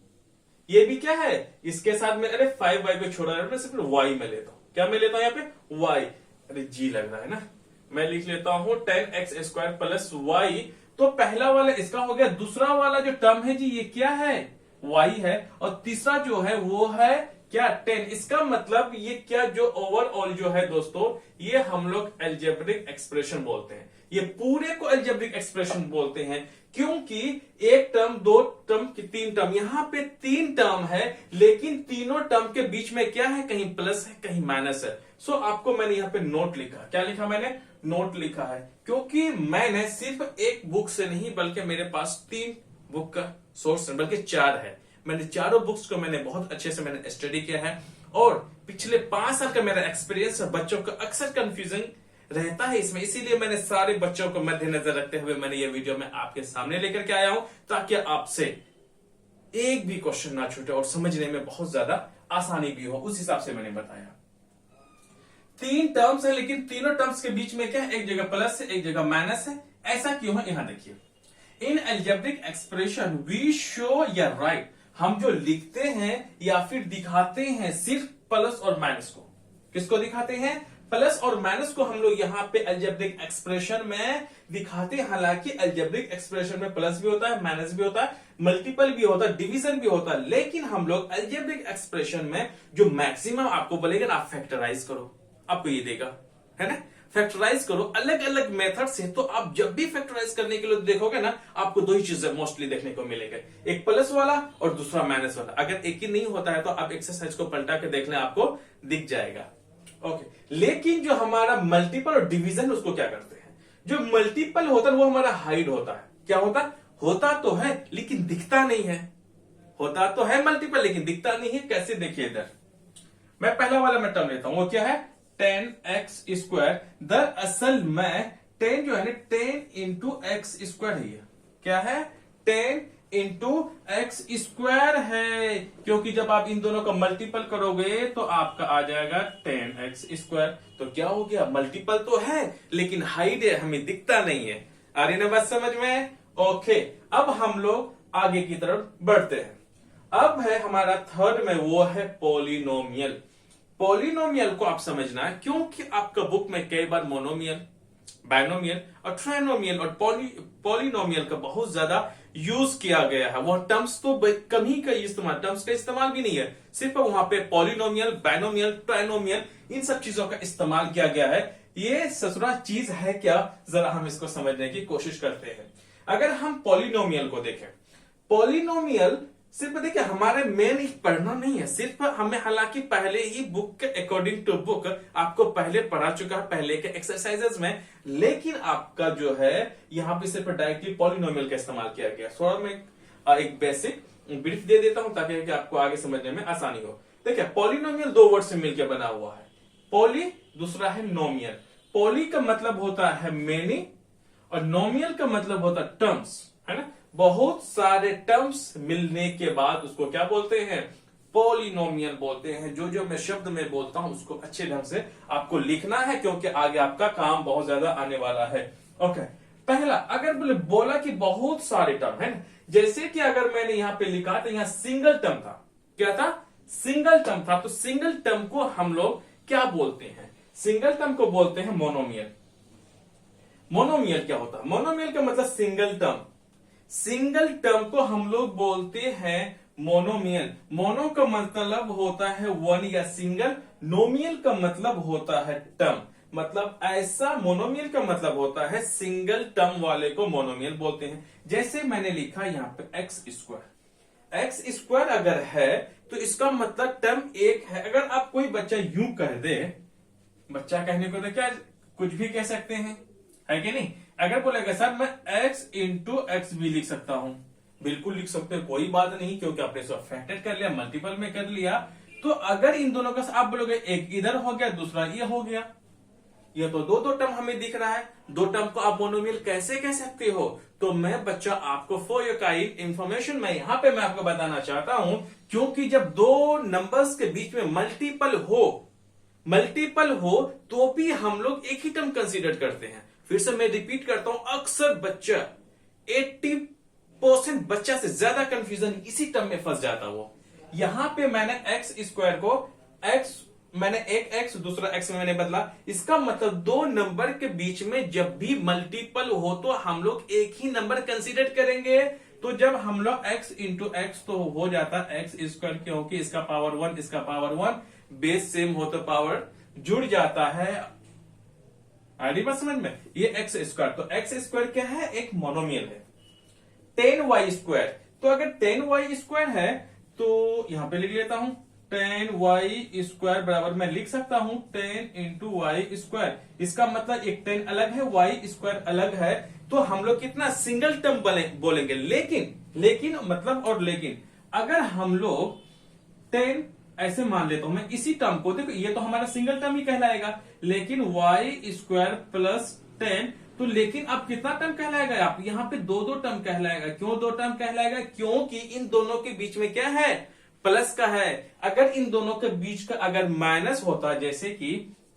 ये भी क्या है इसके साथ में, अरे 5y को छोड़ा मैं सिर्फ y में लेता हूं, क्या मैं लेता हूं यहाँ पे y, अरे g लग रहा है ना, मैं लिख लेता हूं 10x² प्लस y। तो पहला वाला इसका हो गया, दूसरा वाला जो टर्म है जी ये क्या है y है, और तीसरा जो है वो है क्या 10। इसका मतलब ये क्या जो ओवरऑल जो है दोस्तों, ये हम लोग अलजेब्रिक एक्सप्रेशन बोलते हैं, ये पूरे को अलजेब्रिक एक्सप्रेशन बोलते हैं, क्योंकि एक टर्म, दो टर्म की तीन टर्म, यहां पे तीन टर्म है, लेकिन तीनों टर्म के बीच में क्या है, कहीं प्लस है कहीं माइनस है। सो आपको मैंने यहाँ पे नोट लिखा, क्या लिखा मैंने, नोट लिखा है, क्योंकि मैंने सिर्फ एक बुक से नहीं बल्कि मेरे पास 3 बुक का सोर्स है, बल्कि 4 है। मैंने चारों बुक्स को मैंने बहुत अच्छे से मैंने स्टडी किया है, और पिछले 5 साल का मेरा एक्सपीरियंस है, बच्चों का अक्सर कंफ्यूजन रहता है इसमें, इसीलिए मैंने सारे बच्चों को मद्देनजर रखते हुए मैंने ये वीडियो में आपके सामने लेकर के आया हूं, ताकि आपसे एक भी क्वेश्चन ना छूटे और समझने में बहुत ज्यादा आसानी भी हो, उस हिसाब से मैंने बताया। 3 टर्म्स है, लेकिन तीनों टर्म्स के बीच में क्या है, एक जगह प्लस है एक जगह माइनस है। ऐसा क्यों है, यहां देखिए, इन अलजेब्रिक एक्सप्रेशन वी शो या राइट, हम जो लिखते हैं या फिर दिखाते हैं सिर्फ प्लस और माइनस को, किसको दिखाते हैं, प्लस और माइनस को हम लोग यहां पे अलजेब्रिक एक्सप्रेशन में दिखाते हैं। हालांकि अलजेब्रिक एक्सप्रेशन में प्लस भी होता है, माइनस भी होता है, मल्टीपल भी होता है, डिवीजन भी होता है, लेकिन हम लोग अलजेब्रिक एक्सप्रेशन में जो मैक्सिमम आपको बोलेगा ना, आप फैक्टराइज करो, आपको ये देगा, है ना, फैक्टराइज करो अलग अलग मेथड से। तो आप जब भी फैक्टराइज करने के लिए देखोगे ना, आपको 2 ही चीजें मोस्टली देखने को मिलेगा, एक प्लस वाला और दूसरा माइनस वाला। अगर एक ही नहीं होता है तो आप एक्सरसाइज को पलटा के देख लें, आपको दिख जाएगा। ओके, लेकिन जो हमारा मल्टीपल और डिवीजन, उसको क्या करते हैं, जो मल्टीपल होता है वो हमारा हाइड होता है। क्या होता है, होता तो है लेकिन दिखता नहीं है, होता तो है मल्टीपल लेकिन दिखता नहीं है। कैसे, देखिए इधर मैं पहला वाला मैं टर्म लेता हूं, वो क्या है 10x²। दरअसल में 10 जो है ना, 10 इंटू एक्स स्क्वायर है, ये क्या है 10 इंटू एक्स स्क्वायर है, क्योंकि जब आप इन दोनों का मल्टीपल करोगे तो आपका आ जाएगा 10x²। तो क्या हो गया, मल्टीपल तो है लेकिन हाइड है, हमें दिखता नहीं है। आ रही ना बात समझ में। ओके, अब हम लोग आगे की तरफ बढ़ते हैं। अब है हमारा थर्ड में, वो है पॉलिनोमियल। पॉलिनोमियल को आप समझना है, क्योंकि आपका बुक में कई बार मोनोमियल, बाइनोमियल और ट्राइनोमियल और पॉलिनोमियल का बहुत ज्यादा यूज किया गया है। वह टर्म्स तो कम ही का इस्तेमाल, टर्म्स का इस्तेमाल भी नहीं है, सिर्फ वहां पे पॉलिनोमियल, बाइनोमियल, ट्राइनोमियल, इन सब चीजों का इस्तेमाल किया गया है। ये ससुरा चीज है क्या, जरा हम इसको समझने की कोशिश करते हैं। अगर हम पॉलिनोमियल को देखें, पॉलिनोमियल सिर्फ देखिए हमारे मेन पढ़ना नहीं है, सिर्फ हमें, हालांकि पहले ही बुक के अकॉर्डिंग टू बुक आपको पहले पढ़ा चुका है पहले के एक्सरसाइजेस में, लेकिन आपका जो है यहां पे सिर्फ डायरेक्टली पॉलिनोमियल का इस्तेमाल किया गया। थोड़ा मैं एक बेसिक ब्रीफ दे देता हूं ताकि कि आपको आगे समझने में आसानी हो। देखिए पॉलिनोमियल 2 वर्ड से मिलकर बना हुआ है, पॉली दूसरा है नोमियल। पॉली का मतलब होता है मेनी और नोमियल का मतलब होता है टर्म्स, है ना, बहुत सारे टर्म्स मिलने के बाद उसको क्या बोलते हैं, पॉलिनोमियल बोलते हैं। जो जो मैं शब्द में बोलता हूं उसको अच्छे ढंग से आपको लिखना है, क्योंकि आगे आपका काम बहुत ज्यादा आने वाला है। ओके, पहला अगर बोला कि बहुत सारे टर्म है ना, जैसे कि अगर मैंने यहां पे लिखा था, यहां सिंगल टर्म था, क्या था, सिंगल टर्म था, तो सिंगल टर्म को हम लोग क्या बोलते हैं, सिंगल टर्म को बोलते हैं मोनोमियल। मोनोमियल क्या होता है, मोनोमियल का मतलब सिंगल टर्म, सिंगल टर्म को हम लोग बोलते हैं मोनोमियल। मोनो का मतलब होता है वन या सिंगल, नोमियल का मतलब होता है टर्म, मतलब ऐसा मोनोमियल का मतलब होता है सिंगल टर्म वाले को मोनोमियल बोलते हैं। जैसे मैंने लिखा यहां पे x² अगर है तो इसका मतलब टर्म एक है। अगर आप कोई बच्चा यूं कह दे, बच्चा कहने को तो क्या कुछ भी कह सकते हैं, है कि नहीं। अगर बोलेगा सर मैं x इंटू एक्स भी लिख सकता हूं, बिल्कुल लिख सकते हो, कोई बात नहीं, क्योंकि आपने इसको फैक्टर कर लिया, मल्टीपल में कर लिया। तो अगर इन दोनों का आप बोलोगे एक इधर हो गया दूसरा ये हो गया, ये तो दो टर्म हमें दिख रहा है, 2 टर्म को आप मोनोमियल कैसे कह सकते हो। तो मैं बच्चा आपको फॉर योर काइंड इंफॉर्मेशन मैं यहां पे मैं आपको बताना चाहता हूं, क्योंकि जब 2 नंबर्स के बीच में मल्टीपल हो मल्टीपल हो तो भी हम लोग एक ही टर्म कंसीडर करते हैं। फिर से मैं रिपीट करता हूं, अक्सर बच्चा 80% बच्चा से ज्यादा कंफ्यूजन इसी टर्म में फंस जाता वो। यहां पे मैंने एक्स स्क्वायर को मैंने एक एक्स दूसरा एक्स में मैंने बदला। इसका मतलब दो नंबर के बीच में जब भी मल्टीपल हो तो हम लोग एक ही नंबर कंसीडर करेंगे। तो जब हम लोग x इंटू एक्स तो हो जाता एक्स स्क्वायर, क्योंकि इसका पावर 1 इसका पावर 1, बेस सेम हो तो पावर जुड़ जाता है। आईडी बात समझ में? ये एक्स स्क्वायर, तो एक्स स्क्वायर क्या है? एक मोनोमियल है। 10y स्क्वायर, तो अगर 10y स्क्वायर है तो यहां पे लिख लेता हूं 10y स्क्वायर बराबर मैं लिख सकता हूं 10 इंटू वाई स्क्वायर। इसका मतलब एक 10 अलग है, y स्क्वायर अलग है, तो हम लोग कितना सिंगल टर्म बोलेंगे। लेकिन मतलब और लेकिन अगर हम लोग 10 ऐसे मान लेता हूं मैं इसी टर्म को, देखो ये तो हमारा सिंगल टर्म ही कहलाएगा, लेकिन y स्क्वायर प्लस 10, तो लेकिन अब कितना टर्म कहलाएगा? आप यहां पे दो दो टर्म कहलाएगा। क्यों दो टर्म कहलाएगा? क्योंकि इन दोनों के बीच में क्या है? प्लस का है। अगर इन दोनों के बीच का अगर माइनस होता, जैसे कि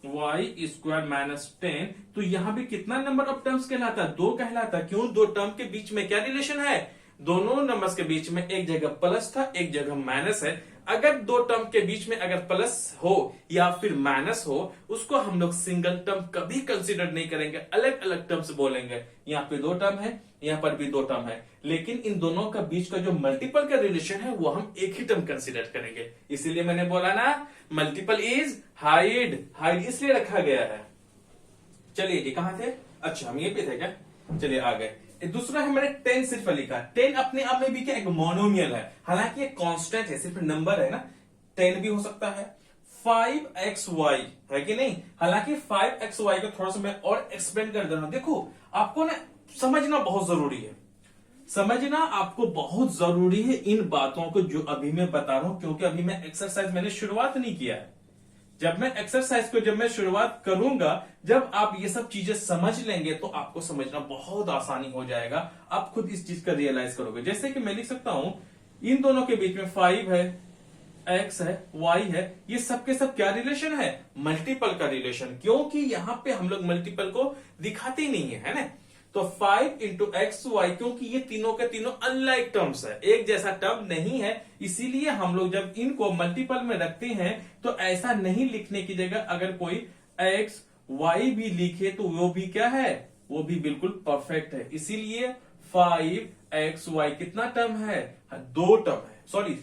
y स्क्वायर माइनस 10, तो यहां भी कितना नंबर ऑफ टर्म्स कहलाता? दो कहलाता। क्यों? दो टर्म के बीच में क्या रिलेशन है? दोनों नंबर्स के बीच में एक जगह प्लस था, एक जगह माइनस है। अगर दो टर्म के बीच में अगर प्लस हो या फिर माइनस हो, उसको हम लोग सिंगल टर्म कभी कंसीडर नहीं करेंगे, अलग अलग टर्म्स बोलेंगे। यहाँ पे दो टर्म है, यहाँ पर भी दो टर्म है, लेकिन इन दोनों का बीच का जो मल्टीपल का रिलेशन है वो हम एक ही टर्म कंसीडर करेंगे। इसीलिए मैंने बोला ना, मल्टीपल इज हाइड। हाइड इसलिए रखा गया है। चलिए जी, कहां थे? अच्छा, हम ये पे थे क्या? चलिए आ गए। दूसरा है मैंने 10 सिर्फ लिखा। 10 अपने आप में भी क्या? एक मोनोमियल है, हालांकि एक कांस्टेंट है, सिर्फ नंबर है ना। 10 भी हो सकता है। 5xy है कि नहीं? हालांकि 5xy को थोड़ा सा मैं और एक्सप्लेन कर दे रहा हूं। देखो, आपको ना समझना बहुत जरूरी है, समझना आपको बहुत जरूरी है इन बातों को जो अभी मैं बता रहा हूं, क्योंकि अभी मैं एक्सरसाइज मैंने शुरुआत नहीं किया है। जब मैं एक्सरसाइज को जब मैं शुरुआत करूंगा, जब आप ये सब चीजें समझ लेंगे तो आपको समझना बहुत आसानी हो जाएगा। आप खुद इस चीज का रियलाइज करोगे। जैसे कि मैं लिख सकता हूं, इन दोनों के बीच में 5 है, x है, y है, ये सब के सब क्या रिलेशन है? मल्टीपल का रिलेशन। क्योंकि यहां पे हम लोग मल्टीपल को दिखाते ही नहीं है ना। तो 5 इंटू एक्स वाई, क्योंकि ये तीनों के तीनों अनलाइक टर्म्स है, एक जैसा टर्म नहीं है, इसीलिए हम लोग जब इनको मल्टीपल में रखते हैं तो ऐसा नहीं लिखने की जगह अगर कोई एक्स वाई भी लिखे तो वो भी क्या है? वो भी बिल्कुल परफेक्ट है। इसीलिए 5xy कितना टर्म है? दो टर्म है। सॉरी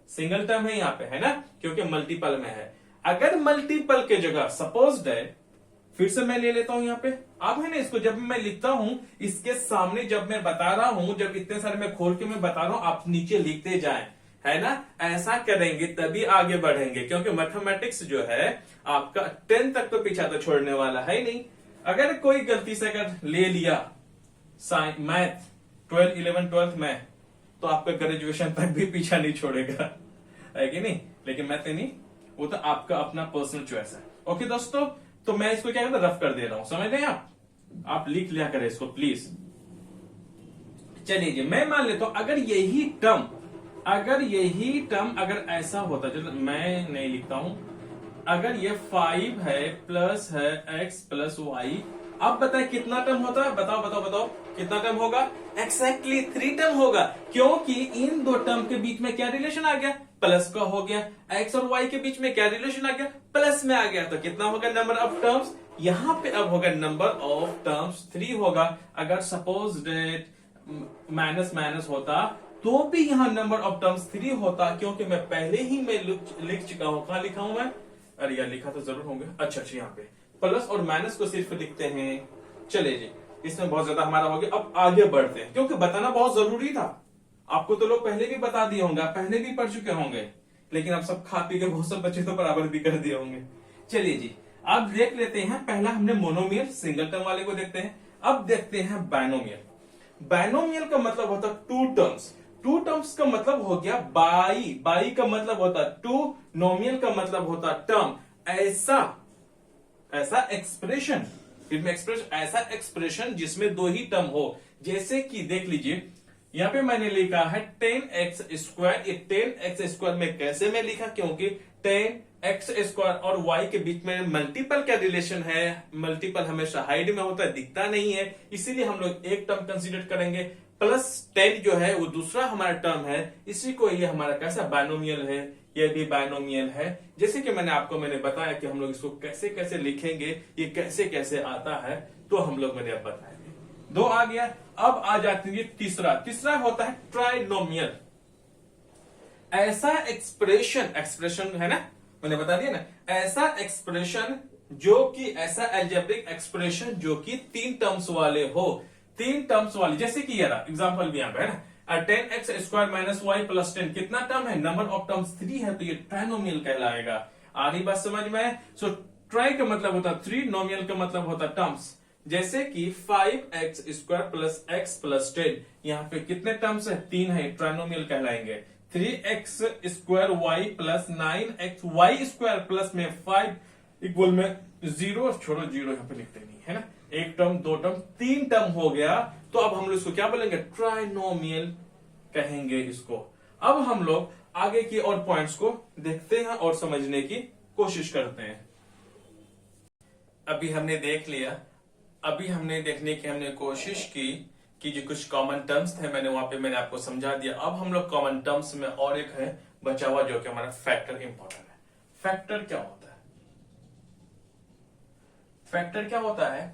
सिंगल टर्म है यहाँ पे, है ना, क्योंकि मल्टीपल में है। अगर मल्टीपल के जगह सपोज्ड है, फिर से मैं ले लेता हूं यहाँ पे, अब है ना, इसको जब मैं लिखता हूं, इसके सामने जब मैं बता रहा हूं, जब इतने सारे मैं खोल के मैं बता रहा हूं, आप नीचे लिखते जाएं, है ना। ऐसा करेंगे तभी आगे बढ़ेंगे, क्योंकि मैथमेटिक्स जो है आपका 10 तक तो पीछा तो छोड़ने वाला है नहीं। अगर कोई गलती से अगर ले लिया मैथ 12, 11, 12 में, तो आपका ग्रेजुएशन तक भी पीछा नहीं छोड़ेगा, है कि नहीं। लेकिन मैथ नहीं, वो तो आपका अपना पर्सनल चॉइस है। ओके दोस्तों, तो मैं इसको क्या करता रफ कर दे रहा हूं, समझ रहे हैं आप लिख लिया करें इसको प्लीज। चलिए जी, मैं मान लेता हूं अगर यही टर्म अगर ऐसा होता, चलो मैं नहीं लिखता हूं, अगर ये 5 है प्लस है x प्लस वाई, अब बताए कितना टर्म होता है? बताओ कितना टर्म होगा? एक्जैक्टली 3 टर्म होगा, क्योंकि इन दो टर्म के बीच में क्या रिलेशन आ गया? प्लस का हो गया। x और y के बीच में क्या रिलेशन आ गया? प्लस में आ गया। तो कितना होगा नंबर ऑफ टर्म्स? यहां पे अब होगा नंबर ऑफ टर्म्स 3 होगा। अगर सपोज डेट माइनस होता तो भी यहां नंबर ऑफ टर्म्स 3 होता, क्योंकि मैं पहले ही मैं लिख चुका हूं। कहां लिखा हूं मैं? अरे यार, लिखा तो जरूर होंगे। अच्छा, यहाँ पे प्लस और माइनस को सिर्फ लिखते हैं। चले जी, इसमें बहुत ज्यादा हमारा हो गया। अब आगे बढ़ते हैं, क्योंकि बताना बहुत जरूरी था। आपको तो लोग पहले भी बता दिए होंगे, पहले भी पढ़ चुके होंगे, लेकिन अब सब खा पी के बहुत सब बच्चे तो बराबर भी कर दिए होंगे। चलिए जी, अब देख लेते हैं। पहला हमने मोनोमियल सिंगल टर्म वाले को देखते हैं। अब देखते हैं बायनोमियल। बायनोमियल का मतलब होता है टू टर्म्स। टू टर्म्स का मतलब हो गया बाई का मतलब होता टू, नोमियल का मतलब होता टर्म। ऐसा एक्सप्रेशन, फिर में एक्सप्रेशन, ऐसा एक्सप्रेशन जिसमें दो ही टर्म हो। जैसे कि देख लीजिए, यहां पे मैंने लिखा है 10x स्क्वायर। ये 10x स्क्वायर में कैसे मैं लिखा? क्योंकि 10 एक्स स्क्वायर और वाई के बीच में मल्टीपल का रिलेशन है। मल्टीपल हमेशा हाइड में होता है, दिखता नहीं है, इसीलिए हम लोग एक टर्म कंसीडर करेंगे। प्लस 10 जो है वो दूसरा हमारा टर्म है, इसी को ये हमारा कैसा बायनोमियल है, ये भी बायनोमियल है। जैसे कि मैंने बताया कि हम लोग इसको कैसे कैसे लिखेंगे, ये कैसे कैसे आता है, तो हम लोग मैंने अब बताएंगे। 2 आ गया। अब आ जाती है तीसरा होता है ट्राइनोमियल। ऐसा एक्सप्रेशन है ना, मैंने बता दिया ना, ऐसा एक्सप्रेशन जो कि ऐसा अलजेब्रिक एक्सप्रेशन जो कि 3 टर्म्स वाले हो, 3 टर्म्स वाले, जैसे कि ये रहा एग्जांपल भी यहां पे है ना, 10x square minus Y plus 10 कितना टर्म है, नंबर ऑफ टर्म्स 3 है, तो ये ट्राइनोमियल कहलाएगा। आ रही बात समझ में? सो ट्राई का मतलब होता है 3, नोमियल का मतलब होता है टर्म्स। जैसे कि 5x square plus x plus 10, यहाँ पे कितने टर्म्स है, 3 है, ट्राइनोमियल कहलाएंगे। 3x square y plus 9x y square plus में 5 इक्वल में 0, छोड़ो 0 यहाँ पे लिखते नहीं है ना, 1 टर्म 2 टर्म 3 टर्म हो गया, तो अब हम लोग इसको क्या बोलेंगे, ट्राइनोमियल कहेंगे इसको। अब हम लोग आगे की और पॉइंट्स को देखते हैं और समझने की कोशिश करते हैं। अभी हमने देख लिया, अभी हमने देखने की हमने कोशिश की कि जो कुछ कॉमन टर्म्स थे मैंने आपको समझा दिया। अब हम लोग कॉमन टर्म्स में और एक है बचा हुआ, जो कि हमारा फैक्टर इंपॉर्टेंट है। फैक्टर क्या होता है? फैक्टर क्या होता है?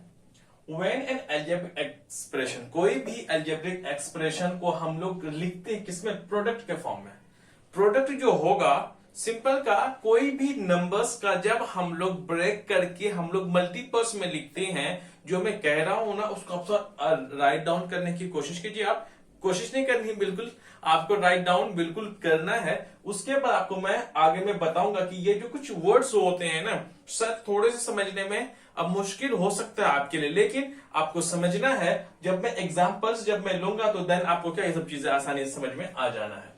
When an algebraic expression, कोई भी algebraic expression को हम लोग लिखते हैं किसमें, प्रोडक्ट के फॉर्म में। प्रोडक्ट जो होगा सिंपल का, कोई भी नंबर्स का जब हम लोग ब्रेक करके हम लोग मल्टीपल्स में लिखते हैं, जो मैं कह रहा हूं ना उसको आप राइट डाउन करने की कोशिश कीजिए। आप कोशिश नहीं करनी, बिल्कुल आपको राइट डाउन बिल्कुल करना है। उसके बाद आपको मैं आगे में बताऊंगा कि ये जो कुछ वर्ड्स होते हैं ना, शायद थोड़े से समझने में अब मुश्किल हो सकता है आपके लिए, लेकिन आपको समझना है। जब मैं एग्जांपल्स जब मैं लूंगा तो देन आपको क्या ये सब चीजें आसानी से समझ में आ जाना है।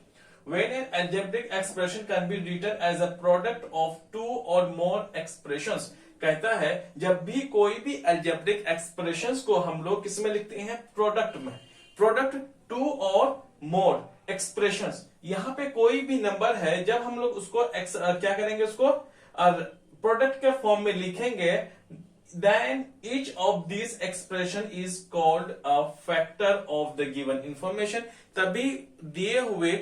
When an algebraic expression can be written as a product of 2 or more expressions, कहता है जब भी कोई भी algebraic expressions को हम लोग किसमें लिखते हैं, प्रोडक्ट में। प्रोडक्ट 2 और more expressions, यहां पे कोई भी नंबर है, जब हम लोग उसको क्या करेंगे, उसको प्रोडक्ट के फॉर्म में लिखेंगे, then each of these expression is called a factor of the given information। तभी दिए हुए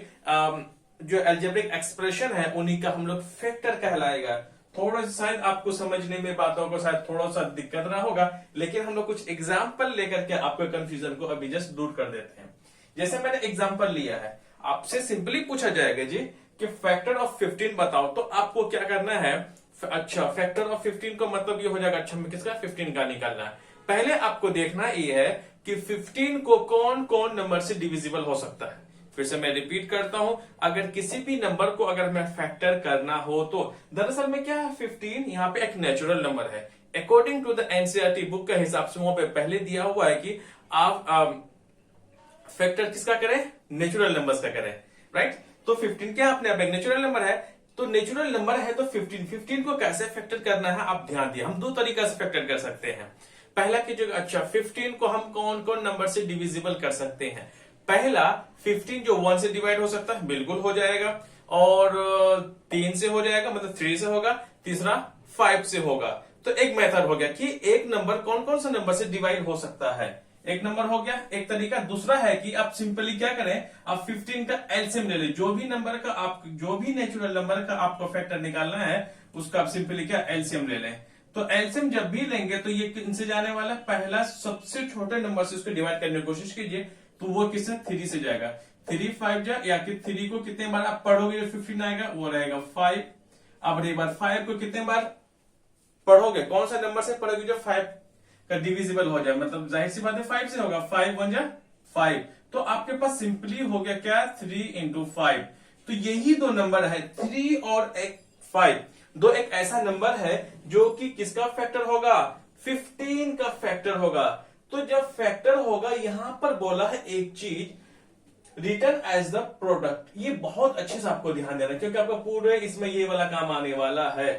जो algebraic expression है उन्हीं का हम लोग फैक्टर कहलाएगा। थोड़ा सा शायद आपको समझने में बातों को शायद थोड़ा सा दिक्कत रहा होगा, लेकिन हम लोग कुछ एग्जाम्पल लेकर के आपके कंफ्यूजन को अभी जस्ट दूर कर देते हैं। जैसे मैंने एग्जाम्पल लिया है, आपसे सिंपली पूछा जाएगा जी कि फैक्टर ऑफ 15 बताओ, तो आपको क्या करना है, अच्छा फैक्टर ऑफ 15 का मतलब ये हो जाएगा, अच्छा हमें किसका 15 का निकालना है। पहले आपको देखना ये है कि 15 को कौन कौन नंबर से डिविजिबल हो सकता है। फिर से मैं रिपीट करता हूं, अगर किसी भी नंबर को अगर मैं फैक्टर करना हो तो दरअसल में क्या है, 15 यहाँ पे एक नेचुरल नंबर है। According to the NCERT book के हिसाब से वहां पे पहले दिया हुआ है कि आप फैक्टर किसका करें, नेचुरल नंबर्स का करें, राइट। तो 15 क्या अपने आप एक नेचुरल नंबर है, तो नेचुरल नंबर है तो 15 को कैसे फैक्टर करना है आप ध्यान दिए। हम 2 तरीका से फैक्टर कर सकते हैं। पहला कीजिएगा, अच्छा 15 को हम कौन कौन नंबर से डिविजिबल कर सकते हैं। पहला 15 जो 1 से डिवाइड हो सकता है, बिल्कुल हो जाएगा, और 3 से हो जाएगा, मतलब 3 से होगा, तीसरा 5 से होगा। तो एक मेथड हो गया कि एक नंबर कौन कौन सा नंबर से डिवाइड हो सकता है, एक नंबर हो गया एक तरीका। दूसरा है कि आप सिंपली क्या करें, आप 15 का एलसीएम ले लें, जो भी नंबर का आप जो भी नेचुरल नंबर का आपको फैक्टर निकालना है उसका आप सिंपली क्या एलसीएम ले लें। तो एलसीएम जब भी लेंगे तो ये इनसे जाने वाला, पहला सबसे छोटे नंबर से उसको डिवाइड करने की कोशिश कीजिए, तो वो किससे 3 से जाएगा। 3 5 जा, या कि 3 को कितने बार आप पढ़ोगे 15 आएगा, वो रहेगा 5। अब रही बात 5 को कितने बार पढ़ोगे, कौन सा नंबर से पढ़ोगे जो 5 का डिविजिबल हो जाए, मतलब जाहिर सी बात है 5 से होगा, 5 1 जा 5। तो आपके पास सिंपली हो गया क्या, 3 into 5। तो यही 2 नंबर है, 3 और 5, दो एक ऐसा नंबर है जो कि किसका फैक्टर होगा, 15 का फैक्टर होगा। तो जब फैक्टर होगा, यहां पर बोला है एक चीज, रिटर्न एज द प्रोडक्ट। ये बहुत अच्छे से आपको ध्यान देना, क्योंकि आपका पूरे इसमें ये वाला काम आने वाला है,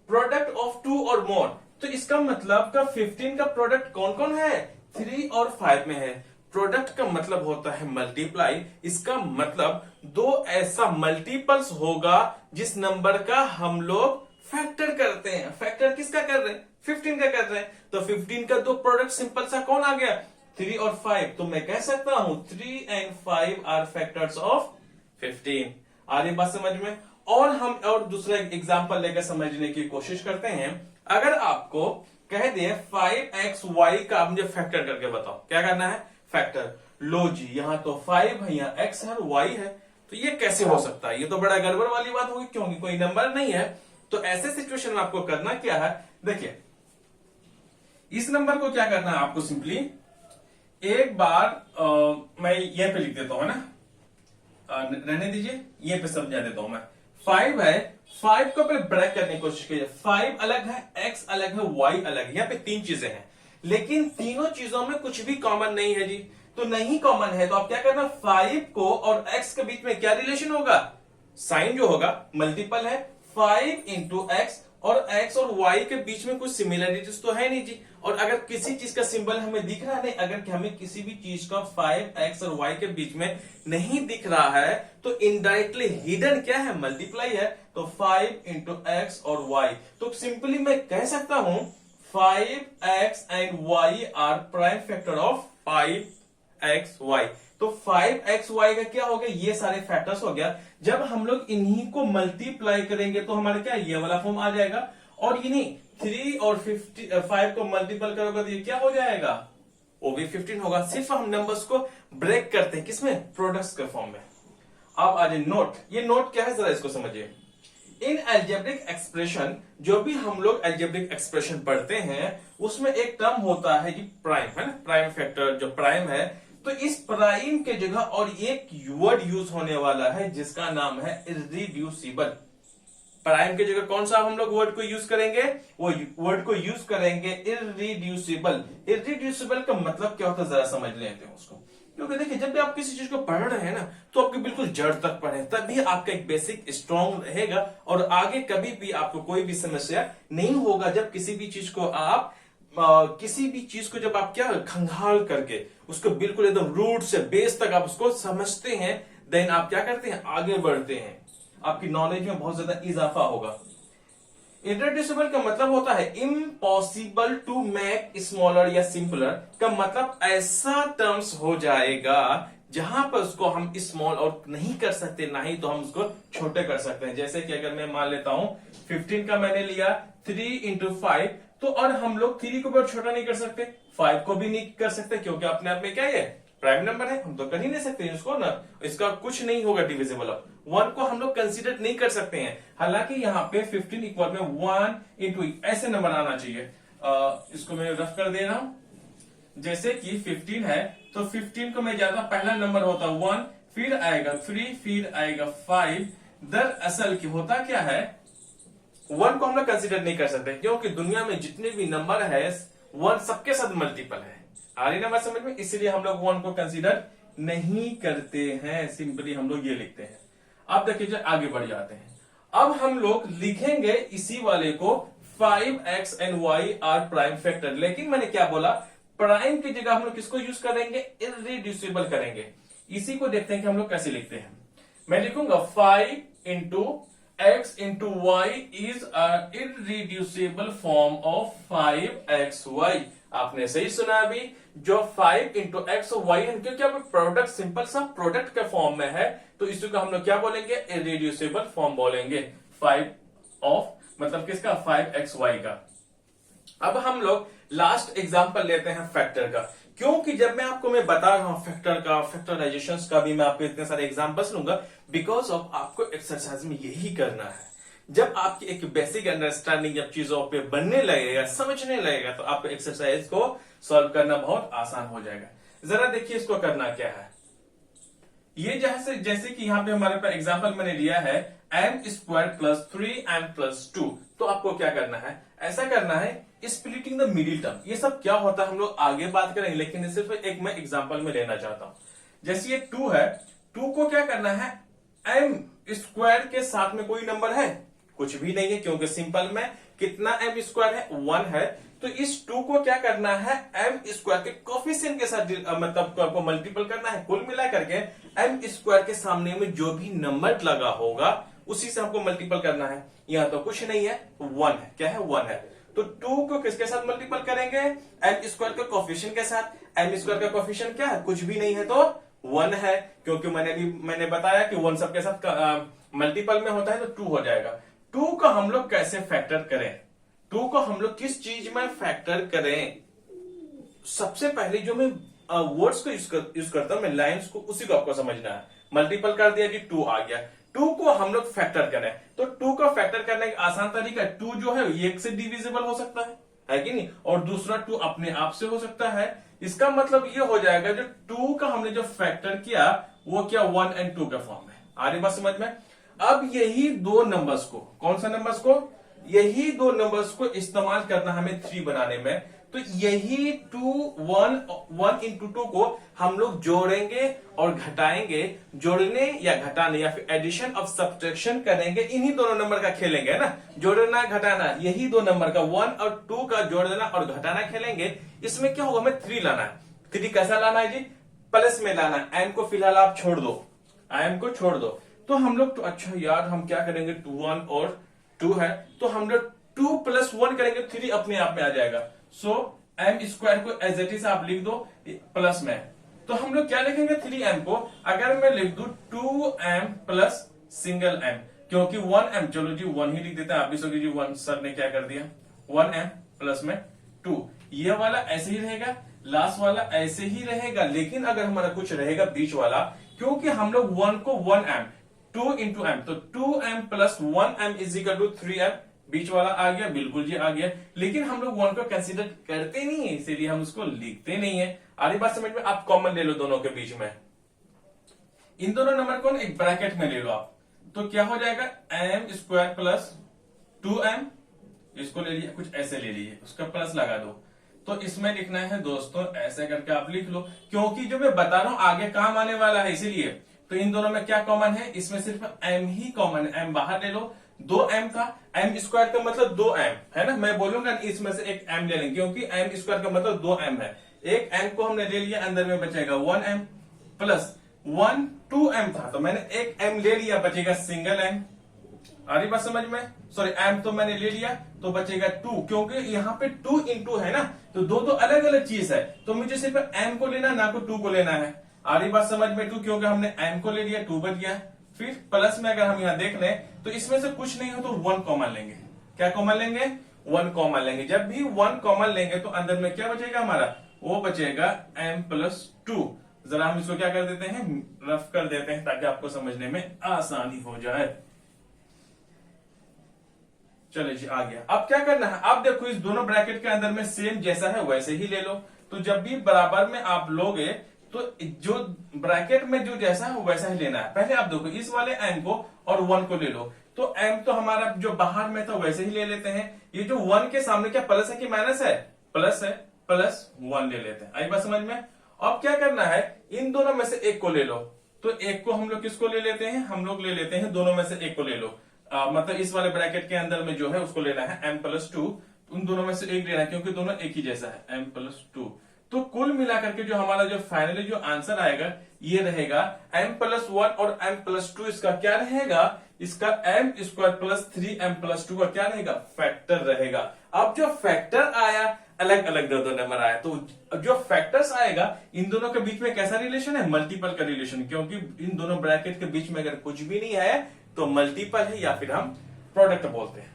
प्रोडक्ट ऑफ 2 और मोर। तो इसका मतलब का 15 का प्रोडक्ट कौन कौन है, 3 और 5 में है। प्रोडक्ट का मतलब होता है मल्टीप्लाई। इसका मतलब दो ऐसा मल्टीपल्स होगा जिस नंबर का हम लोग फैक्टर करते हैं। फैक्टर किसका कर रहे हैं? 15 का कर रहे हैं। तो 15 का दो प्रोडक्ट सिंपल सा कौन आ गया? 3 और 5। तो मैं कह सकता हूं 3 and 5 आर फैक्टर्स ऑफ 15। आ रही बात समझ में? और हम और दूसरा एग्जांपल लेकर समझने की कोशिश करते हैं। अगर आपको कह दे 5xy का आप मुझे फैक्टर करके बताओ, क्या करना है? फैक्टर। लो जी, यहां तो 5 है, यहां x है और y है, तो ये कैसे हो सकता है? ये तो बड़ा गड़बड़ वाली बात होगी, क्योंकि कोई नंबर नहीं है। तो ऐसे सिचुएशन में आपको करना क्या है? देखिए, इस नंबर को क्या करना है आपको? सिंपली एक बार मैं ये पे लिख देता हूं ना, रहने दीजिए, ये पे समझा देता हूं मैं। 5 है, 5 को पहले ब्रेक करने की कोशिश कीजिए। 5 अलग है, x अलग है, y अलग है। यहाँ पे 3 चीजें हैं, लेकिन तीनों चीजों में कुछ भी कॉमन नहीं है जी। तो नहीं कॉमन है तो आप क्या करना? 5 को और x के बीच में क्या रिलेशन होगा? साइन जो होगा मल्टीपल है। 5 इंटू एक्स, और x और y के बीच में कुछ सिमिलरिटीज तो है नहीं जी। और अगर किसी चीज का सिंबल हमें दिख रहा नहीं, अगर हमें किसी भी चीज का 5x और y के बीच में नहीं दिख रहा है, तो इनडायरेक्टली हिडन क्या है? मल्टीप्लाई है। तो 5 इंटू एक्स और y, तो सिंपली मैं कह सकता हूं 5x and y are prime factor of 5xy। तो 5xy का क्या हो गया? ये सारे फैक्टर्स हो गया। जब हम लोग इन्हीं को मल्टीप्लाई करेंगे तो हमारा क्या, ये वाला फॉर्म आ जाएगा। और इन्हीं 3 और 5 को मल्टीपल करोगे तो ये क्या हो जाएगा? वो भी 15 होगा। सिर्फ हम नंबर्स को ब्रेक करते हैं, किसमें? प्रोडक्ट्स के फॉर्म में। अब आज नोट, ये नोट क्या है जरा इसको समझिए। इन एल्जेब्रिक एक्सप्रेशन, जो भी हम लोग एल्जेब्रिक एक्सप्रेशन पढ़ते हैं, उसमें एक टर्म होता है जी प्राइम, है ना? प्राइम फैक्टर जो प्राइम है, तो इस प्राइम के जगह और एक वर्ड यूज होने वाला है जिसका नाम है इररिड्यूसिबल। प्राइम की जगह कौन सा हम लोग वर्ड को यूज करेंगे? वो वर्ड को यूज करेंगे इररिड्यूसिबल। इररिड्यूसिबल का मतलब क्या होता है जरा समझ लेते हैं उसको। क्योंकि देखिए, जब भी आप किसी चीज को पढ़ रहे हैं ना, तो आपके बिल्कुल जड़ तक पढ़े, तभी आपका एक बेसिक स्ट्रांग रहेगा और आगे कभी भी आपको कोई भी समस्या नहीं होगा। जब किसी भी चीज को आप जब आप क्या खंगाल करके उसको बिल्कुल एकदम रूट से बेस तक आप उसको समझते हैं, देन आप क्या करते हैं? आगे बढ़ते हैं, आपकी नॉलेज में बहुत ज्यादा इजाफा होगा। इररिड्यूसिबल का मतलब होता है इम्पॉसिबल टू मेक स्मॉलर या सिंपलर। का मतलब ऐसा टर्म्स हो जाएगा जहां पर उसको हम स्मॉल और नहीं कर सकते, ना ही तो हम उसको छोटे कर सकते हैं। जैसे कि अगर मैं मान लेता हूं 15 का मैंने लिया 3 इंटू 5, तो और हम लोग 3 को बहुत छोटा नहीं कर सकते, 5 को भी नहीं कर सकते, क्योंकि अपने आप में क्या है? प्राइम नंबर है, हम तो कर ही नहीं सकते इसको ना। इसका कुछ नहीं होगा डिविजिबल। 1 को हम लोग कंसीडर नहीं कर सकते हैं। हालांकि यहाँ पे 15 इक्वल में 1 इंटू ऐसे नंबर आना चाहिए। इसको मैं रफ कर दे रहा हूं। जैसे कि 15 है, तो 15 को मैं ज्यादा पहला नंबर होता 1, फिर आएगा 3, फिर आएगा 5। दरअसल की होता क्या है, 1 को हम लोग कंसीडर नहीं कर सकते, क्योंकि दुनिया में जितने भी नंबर है 1 सबके साथ मल्टीपल है। आ रही नंबर समझ में? इसलिए हम लोग 1 को कंसीडर नहीं करते हैं, सिंपली हम लोग ये लिखते हैं। अब देखिए, आगे बढ़ जाते हैं। अब हम लोग लिखेंगे इसी वाले को 5x and y are prime factor. लेकिन मैंने क्या बोला? प्राइम की जगह हम लोग किसको यूज करेंगे? इररिड्यूसिबल करेंगे। इसी को देखते हैं कि हम लोग कैसे लिखते हैं। मैं लिखूंगा 5 into x into y is a irreducible form of 5xy। आपने सही सुना अभी, जो 5 इंटू एक्स और वाई है, क्योंकि अब प्रोडक्ट सिंपल सा प्रोडक्ट के फॉर्म में है, तो इसी को हम लोग क्या बोलेंगे? इररिड्यूसिबल फॉर्म बोलेंगे। 5 ऑफ मतलब किसका? 5xy का। अब हम लोग लास्ट एग्जांपल लेते हैं फैक्टर का, क्योंकि जब मैं बता रहा हूं फैक्टर का, फैक्टराइजेशन का भी मैं आपको इतने सारे एग्जांपल्स लूंगा, बिकॉज ऑफ आपको एक्सरसाइज में यही करना है। जब आपकी एक बेसिक अंडरस्टैंडिंग जब चीजों पे बनने लगेगा, समझने लगेगा, तो आपको एक्सरसाइज को सॉल्व करना बहुत आसान हो जाएगा। जरा देखिए इसको करना क्या है। ये जैसे कि यहाँ पे हमारे पास एग्जांपल मैंने लिया है m² प्लस 3m प्लस 2। तो आपको क्या करना है? ऐसा करना है स्प्लिटिंग द मिडिल टर्म। ये सब क्या होता है हम लोग आगे बात करेंगे, लेकिन सिर्फ एक मैं एग्जांपल में लेना चाहता हूं। जैसे ये 2 है, 2 को क्या करना है? m² के साथ में कोई नंबर है? कुछ भी नहीं है, क्योंकि सिंपल में कितना m² है? 1 है। तो इस 2 को क्या करना है, एम स्क्वायर के कोफिशिएंट के साथ मतलब आपको मल्टीपल करना है। कुल मिला करके एम स्क्वायर के सामने में जो भी नंबर लगा होगा उसी से हमको मल्टीपल करना है। यहां तो कुछ नहीं है, 1 है। क्या है, 1 है। तो 2 को किसके साथ मल्टीपल करेंगे, एम स्क्वायर के कोफिशिएंट के साथ। एम स्क्वायर का कोफिशिएंट क्या है, कुछ भी नहीं है तो 1 है, क्योंकि मैंने बताया कि 1 सबके साथ मल्टीपल में होता है तो 2 हो जाएगा। 2 को हम लोग कैसे फैक्टर करें, 2 को हम लोग किस चीज में फैक्टर करें। सबसे पहले जो मैं वर्ड्स को यूज करता हूं, मैं लाइंस को, उसी को आपको समझना है। मल्टीपल कर दिया जी, 2 आ गया। 2 को हम लोग फैक्टर करें, तो 2 को फैक्टर करने का आसान तरीका, 2 जो है 1 से डिविजिबल हो सकता है कि नहीं, और दूसरा 2 अपने आप से हो सकता है। इसका मतलब ये हो जाएगा जो 2 का हमने जो फैक्टर किया वो क्या 1 और 2 का फॉर्म में। आ रही बात समझ में। अब यही दो नंबर्स को, कौन सा नंबर्स को, यही दो नंबर्स को इस्तेमाल करना हमें 3 बनाने में। तो यही 1 into 2 को हम लोग जोड़ेंगे और घटाएंगे, जोड़ने या घटाने या फिर एडिशन ऑफ सब्ट्रैक्शन करेंगे। इन्हीं दोनों नंबर का खेलेंगे, है ना, जोड़ना घटाना, यही दो नंबर का 1 और 2 का जोड़ देना और घटाना खेलेंगे। इसमें क्या होगा, हमें 3 लाना है। 3 कैसा लाना है जी, प्लस में लाना है। एम को फिलहाल आप छोड़ दो, एम को छोड़ दो। तो हम लोग, तो अच्छा यार हम क्या करेंगे, 1 और 2 है तो हम लोग 2 + 1 करेंगे, 3 अपने आप में आ जाएगा। सो एम स्क्वायर को एज इट इज आप लिख दो प्लस में, तो हम लोग क्या लिखेंगे 3m को। अगर मैं लिख दूं 2m प्लस सिंगल m, क्योंकि 1m, चलो जी 1 ही लिख देते हैं, आप भी सोचिए जी 1 सर ने क्या कर दिया, 1m प्लस में 2। ये वाला ऐसे ही रहेगा, लास्ट वाला ऐसे ही रहेगा, लेकिन अगर हमारा कुछ रहेगा बीच वाला, क्योंकि हम लोग 1 को 1m 2 into m, तो 2m plus 1m is equal to 3m, बीच वाला आ गया, बिल्कुल जी आ गया। लेकिन हम लोग 1 को कंसीडर करते नहीं है, इसीलिए हम उसको लिखते नहीं है। आरी बात समझ में। आप कॉमन ले लो दोनों के बीच में, इन दोनों नंबर को एक ब्रैकेट में ले लो आप, तो क्या हो जाएगा, m स्क्वायर प्लस 2m, इसको ले लिया, कुछ ऐसे ले लीजिए, उसका प्लस लगा दो। तो इसमें लिखना है दोस्तों, ऐसे करके आप लिख लो, क्योंकि जो मैं बता रहा हूं आगे काम आने वाला है, इसीलिए। तो इन दोनों में क्या कॉमन है, इसमें सिर्फ m ही कॉमन है, m बाहर ले लो। 2m था, m स्क्वायर का मतलब 2m है ना, मैं बोलूंगा इसमें से एक m ले लेंगे, क्योंकि m स्क्वायर का मतलब 2m है। एक m को हमने ले लिया, अंदर में बचेगा 1m प्लस 1 2m था, तो मैंने एक m ले लिया, बचेगा सिंगल m। आ रही बात समझ में। सॉरी, m तो मैंने ले लिया तो बचेगा 2, क्योंकि यहाँ पे 2 into है ना, तो दो अलग अलग चीज है, तो मुझे सिर्फ m को लेना, ना को 2 को लेना है। आ रही बात समझ में। 2 क्योंकि हमने m को ले लिया, 2 बच गया। फिर प्लस में अगर हम यहाँ देख लें तो इसमें से कुछ नहीं हो तो 1 कॉमन लेंगे। क्या कॉमन लेंगे, 1 कॉमन लेंगे। जब भी 1 कॉमन लेंगे तो अंदर में क्या बचेगा हमारा, वो बचेगा m प्लस 2। जरा हम इसको क्या कर देते हैं, रफ कर देते हैं, ताकि आपको समझने में आसानी हो जाए। चलिए जी, आ गया। अब क्या करना है, आप देखो इस दोनों ब्रैकेट के अंदर में सेम जैसा है वैसे ही ले लो। तो जब भी बराबर में आप लोगे तो जो ब्रैकेट में जो जैसा है वैसा ही लेना है। पहले आप देखो इस वाले m को और 1 को ले लो, तो m तो हमारा जो बाहर में था वैसे ही ले लेते हैं। ये जो 1 के सामने क्या प्लस है कि माइनस है, प्लस है, प्लस 1 ले लेते हैं। आई बात समझ में। अब क्या करना है, इन दोनों में से एक को ले लो, तो एक को हम लोग किसको ले लेते हैं, हम लोग ले लेते हैं दोनों में से एक को ले लो। मतलब इस वाले ब्रैकेट के अंदर में जो है उसको लेना है m प्लस 2, उन दोनों में से एक लेना है, क्योंकि दोनों एक ही जैसा है, m प्लस 2। तो कुल मिलाकर के जो हमारा जो फाइनली जो आंसर आएगा ये रहेगा m प्लस 1 और m प्लस 2, इसका क्या रहेगा, इसका m square plus 3m plus 2 का क्या रहेगा, फैक्टर रहेगा। अब जो फैक्टर आया, अलग अलग दो नंबर आया, तो जो फैक्टर्स आएगा इन दोनों के बीच में कैसा रिलेशन है, मल्टीपल का रिलेशन, क्योंकि इन दोनों ब्रैकेट के बीच में अगर कुछ भी नहीं है तो मल्टीपल है या फिर हम प्रोडक्ट बोलते हैं।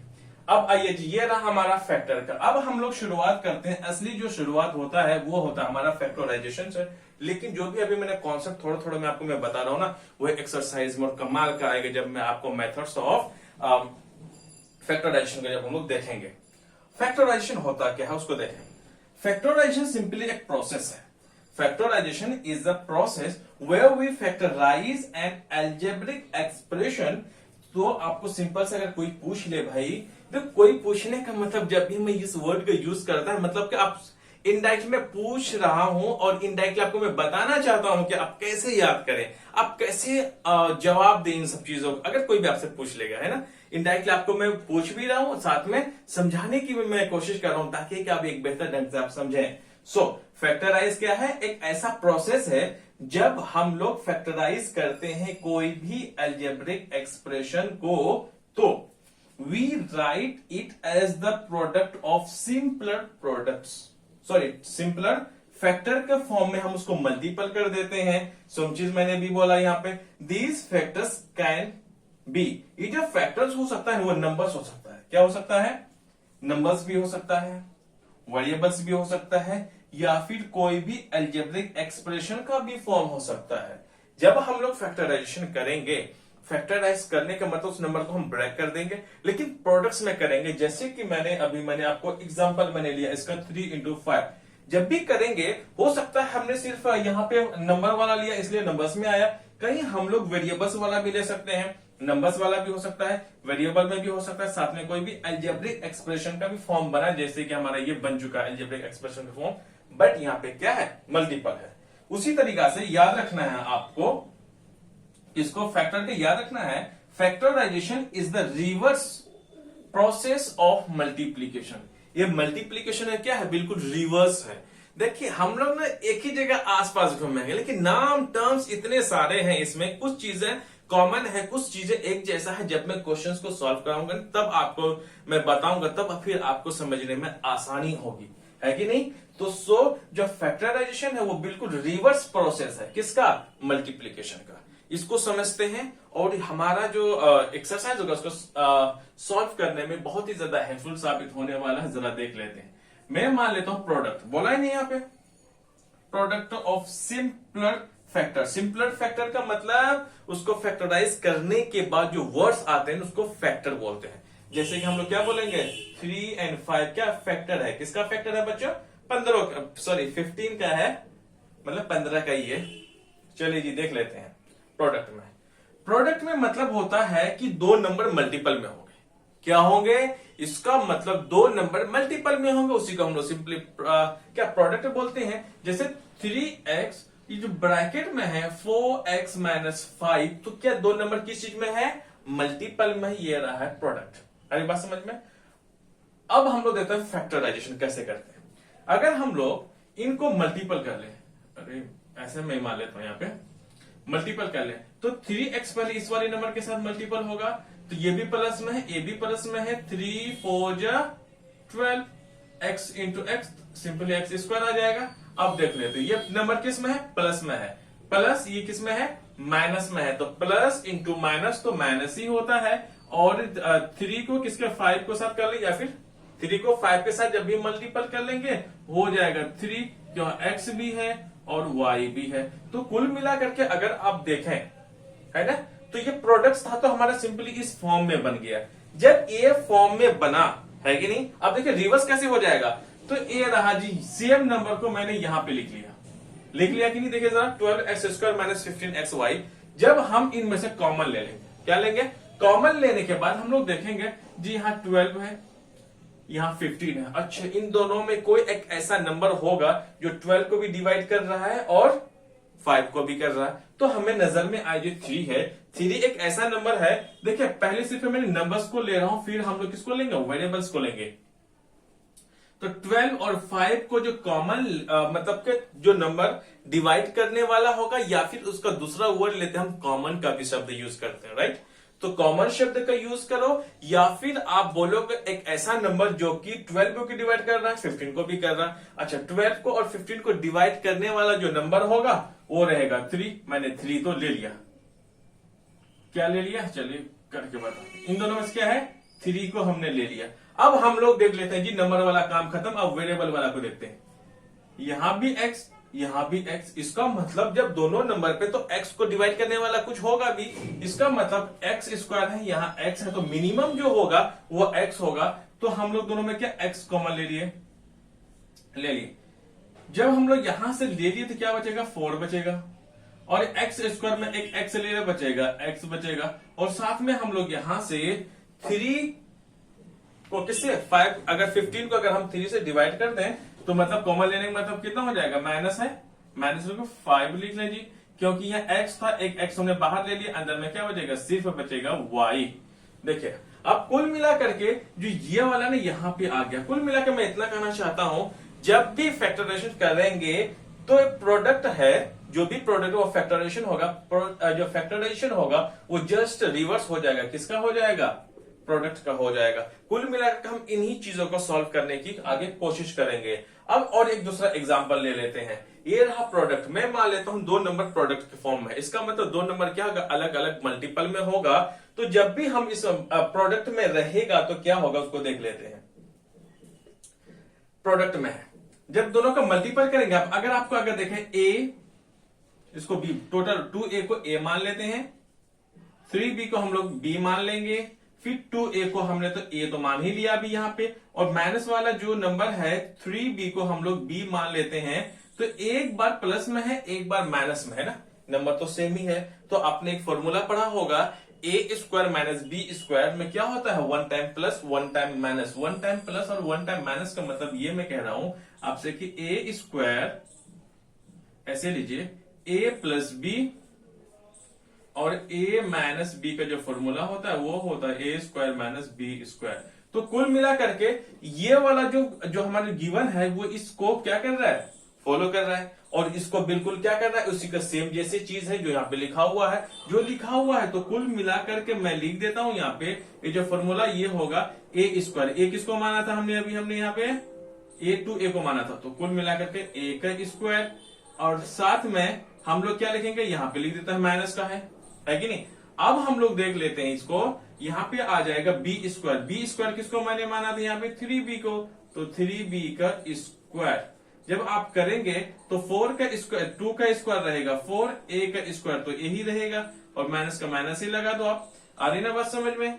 अब आइए जी, ये रहा हमारा फैक्टर का। अब हम लोग शुरुआत करते हैं, असली जो शुरुआत होता है वो होता है हमारा फैक्टराइजेशन से। लेकिन जो भी अभी मैंने कॉन्सेप्ट थोड़ा थोड़ा मैं आपको मैं बता रहा हूं ना, वो एक्सरसाइज में और कमाल का आएगा जब मैं आपको मेथड्स ऑफ फैक्टराइजेशन का जब हम लोग देखेंगे। फैक्टराइजेशन होता क्या है उसको देखें। फैक्टराइजेशन सिंपली एक प्रोसेस है। Factorization is the process where we factorize an algebraic expression। तो आपको सिंपल से अगर कोई पूछ ले भाई, तो कोई पूछने का मतलब जब भी मैं इस वर्ड का यूज करता है, मतलब कि आप इनडायरेक्टली मैं पूछ रहा हूं और इनडायरेक्टली आपको मैं बताना चाहता हूं कि आप कैसे याद करें, आप कैसे जवाब दें इन सब चीजों को, अगर कोई भी आपसे पूछ लेगा, है ना। इनडायरेक्टली आपको मैं पूछ भी रहा हूं, साथ में समझाने की भी मैं कोशिश कर रहा हूं ताकि कि आप एक बेहतर ढंग से आप समझें। सो फैक्टराइज क्या है? एक ऐसा प्रोसेस है जब हम लोग फैक्टराइज करते हैं कोई भी अलजेब्रिक एक्सप्रेशन को, तो we write it as the product of simpler products, sorry simpler factor के फॉर्म में हम उसको मल्टीपल कर देते हैं। सो चीज मैंने भी बोला यहां पे, दीज फैक्टर्स कैन बी, ये जो फैक्टर्स हो सकता है वो नंबर्स हो सकता है। क्या हो सकता है? नंबर्स भी हो सकता है, वेरिएबल्स भी हो सकता है, या फिर कोई भी अलजेब्रिक एक्सप्रेशन का भी फॉर्म हो सकता है। जब हम लोग फैक्टराइजेशन करेंगे, फैक्टराइज करने का मतलब उस नंबर को हम ब्रेक कर देंगे, लेकिन प्रोडक्ट्स में करेंगे। जैसे कि मैंने आपको एग्जांपल मैंने लिया इसका 3 into 5, जब भी करेंगे हो सकता है हमने सिर्फ यहाँ पे नंबर वाला लिया इसलिए नंबर्स में आया, कहीं हम लोग वेरिएबल्स वाला भी ले सकते हैं, नंबर्स वाला भी हो सकता है, वेरिएबल में भी हो सकता है, साथ में कोई भी अलजेब्रिक एक्सप्रेशन का भी फॉर्म बना, जैसे कि हमारा ये बन चुका है अलजेब्रिक एक्सप्रेशन का फॉर्म, बट यहाँ पे क्या है? मल्टीपल है। उसी तरीका से याद रखना है आपको, इसको फैक्टर के याद रखना है, factorisation is the reverse process of multiplication. ये मल्टीप्लीकेशन है क्या है? बिल्कुल रिवर्स है। देखिए हम लोग ना एक ही जगह आसपास घूमेंगे, लेकिन नाम टर्म्स इतने सारे हैं इसमें, कुछ चीजें कॉमन है, कुछ चीजें एक जैसा है। जब मैं क्वेश्चंस को सॉल्व कराऊंगा तब आपको मैं बताऊंगा, तब फिर आपको समझने में आसानी होगी, है कि नहीं। तो जो फैक्टराइजेशन है वो बिल्कुल रिवर्स प्रोसेस है, किसका? मल्टीप्लीकेशन का। इसको समझते हैं और हमारा जो एक्सरसाइज होगा उसको सॉल्व करने में बहुत ही ज्यादा हेल्पफुल साबित होने वाला है। जरा देख लेते हैं। मैं मान लेता हूं प्रोडक्ट, बोला है नहीं यहाँ पे, product of simpler factor. Simpler factor का मतलब उसको फैक्टराइज करने के बाद जो वर्ड्स आते हैं उसको फैक्टर बोलते हैं। जैसे कि हम लोग क्या बोलेंगे, 3 and 5 क्या फैक्टर है? किसका फैक्टर है बच्चों? 15 का है, मतलब 15 का ही है। चलिए जी देख लेते हैं। प्रोडक्ट में मतलब होता है कि दो नंबर मल्टीपल में होंगे। क्या होंगे? इसका मतलब दो नंबर मल्टीपल में होंगे, उसी को हम लोग सिंपली क्या प्रोडक्ट बोलते हैं। जैसे 3x, ये जो ब्रैकेट में है 4x - 5, तो क्या दो नंबर किस चीज में है? मल्टीपल में। ये रहा है प्रोडक्ट। अरे बात समझ में। अब हम लोग देखते हैं फैक्टराइजेशन कैसे करते हैं। अगर हम लोग इनको मल्टीपल कर ले, अरे ऐसे मैं मान लेता हूं, यहाँ पे मल्टीपल कर ले, तो 3x पहले इस वाले नंबर के साथ मल्टीपल होगा, तो ये भी प्लस में है, ये भी प्लस में है। 3 4 12, x into x, simply x square आ जाएगा। अब देख लेते हैं ये नंबर किस में है? प्लस में है। प्लस ये किस में है? माइनस में है। तो प्लस इंटू माइनस तो माइनस ही होता है। और 3 को किसके 5 को साथ कर ले, या फिर 3 को 5 के साथ जब भी मल्टीपल कर लेंगे हो जाएगा 3, क्यों x भी है और y भी है। तो कुल मिलाकर के अगर आप देखें, है ना, तो ये प्रोडक्ट्स था तो हमारा सिंपली इस फॉर्म में बन गया। जब ये फॉर्म में बना, है कि नहीं। अब देखिए रिवर्स कैसे हो जाएगा, तो ये रहा जी, सेम नंबर को मैंने यहां पे लिख लिया कि नहीं। देखिए जरा, 12x² - 15xy, जब हम इनमें से कॉमन ले लेंगे, क्या लेंगे? कॉमन लेने के बाद हम लोग देखेंगे जी यहाँ 12 है, यहाँ 15 है। अच्छा, इन दोनों में कोई एक ऐसा नंबर होगा जो 12 को भी डिवाइड कर रहा है और 5 को भी कर रहा है, तो हमें नजर में आए जो 3 है। 3 एक ऐसा नंबर है, देखिए पहले सिर्फ मैंने नंबर्स को ले रहा हूं, फिर हम लोग किसको लेंगे? वेरिएबल्स को लेंगे। तो 12 और 5 को जो कॉमन मतलब के जो नंबर डिवाइड करने वाला होगा, या फिर उसका दूसरा वर्ड लेते हैं हम, कॉमन का भी शब्द यूज करते हैं, राइट। तो कॉमन शब्द का यूज करो, या फिर आप बोलोगे एक ऐसा नंबर जो कि 12 को डिवाइड कर रहा है, 15 को भी कर रहा है। अच्छा, 12 को और 15 को डिवाइड करने वाला जो नंबर होगा वो रहेगा 3। मैंने 3 तो ले लिया, क्या ले लिया, चलिए करके बताओ। इन दोनों में से क्या है? 3 को हमने ले लिया। अब हम लोग देख लेते हैं जी, नंबर वाला काम खत्म। अब वेरिएबल वाला को देखते हैं। यहां भी x, यहां भी x, इसका मतलब जब दोनों नंबर पे तो x को डिवाइड करने वाला कुछ होगा भी, इसका मतलब x² है, यहाँ x है, तो मिनिमम जो होगा वो x होगा। तो हम लोग दोनों में क्या x कॉमन ले लिए। जब हम लोग यहां से ले लिए तो क्या बचेगा? 4 बचेगा, और x² में एक x ले रहे बचेगा, x बचेगा। और साथ में हम लोग यहां से 3 को किससे 5, अगर 15 को अगर हम 3 से डिवाइड कर दें तो मतलब कॉमन लेने का मतलब कितना हो जाएगा, माइनस है, माइनस को 5 लिख लीजिए, क्योंकि यहाँ x था, एक x हमने बाहर ले लिया, अंदर में क्या बचेगा, सिर्फ बचेगा y। देखिए अब कुल मिला करके जो ये वाला ना यहाँ पे आ गया, कुल मिलाकर मैं इतना कहना चाहता हूं, जब भी फैक्टराइजेशन करेंगे तो एक प्रोडक्ट है, जो भी प्रोडक्ट वो फैक्टराइजेशन होगा, जो फैक्टराइजेशन होगा वो जस्ट रिवर्स हो जाएगा, किसका हो जाएगा, प्रोडक्ट का हो जाएगा। कुल मिलाकर हम इन्हीं चीजों को सॉल्व करने की आगे कोशिश करेंगे। अब और एक दूसरा एग्जांपल ले लेते हैं। ये रहा प्रोडक्ट, मैं मान लेता हूं 2 नंबर प्रोडक्ट के फॉर्म में, इसका मतलब 2 नंबर क्या होगा, अलग अलग मल्टीपल में होगा। तो जब भी हम इस प्रोडक्ट में रहेगा तो क्या होगा उसको देख लेते हैं। प्रोडक्ट में है, जब दोनों का मल्टीपल करेंगे आप, अगर आपको अगर देखें ए इसको बी, टोटल 2a को a मान लेते हैं, 3b को हम लोग b मान लेंगे, फिर 2a को हमने तो a तो मान ही लिया अभी यहाँ पे, और माइनस वाला जो नंबर है 3b को हम लोग b मान लेते हैं। तो एक बार प्लस में है, एक बार माइनस में है ना, नंबर तो सेम ही है। तो आपने एक फॉर्मूला पढ़ा होगा, a square minus B square में क्या होता है, 1 time plus 1 time minus, 1 time plus और 1 टाइम माइनस का मतलब ये मैं कह रहा हूं आपसे कि a स्क्वायर, ऐसे लीजिए a प्लस बी और a माइनस बी का जो फॉर्मूला होता है वो होता है a square minus B square. तो कुल मिला करके ये वाला जो हमारे गिवन है वो इसको क्या कर रहा है, फॉलो कर रहा है, और इसको बिल्कुल क्या कर रहा है, उसी का सेम जैसी चीज है जो यहाँ पे लिखा हुआ है, जो लिखा हुआ है। तो कुल मिला करके मैं लिख देता हूं यहाँ पे, ये जो फॉर्मूला ये होगा a स्क्वायर, a किसको माना था हमने अभी, हमने यहाँ पे a को माना था, तो कुल मिला करके a का स्क्वायर, और साथ में हम लोग क्या लिखेंगे, यहाँ पे लिख देता है माइनस का है कि नहीं। अब हम लोग देख लेते हैं इसको, यहाँ पे आ जाएगा बी स्क्वायर किसको मैंने माना था यहाँ पे 3b को, तो 3b का स्क्वायर जब आप करेंगे तो 4 का स्क्वायर 2 का स्क्वायर रहेगा 4a का स्क्वायर तो यही रहेगा, और माइनस का माइनस ही लगा दो आप। आ रही ना बात समझ में।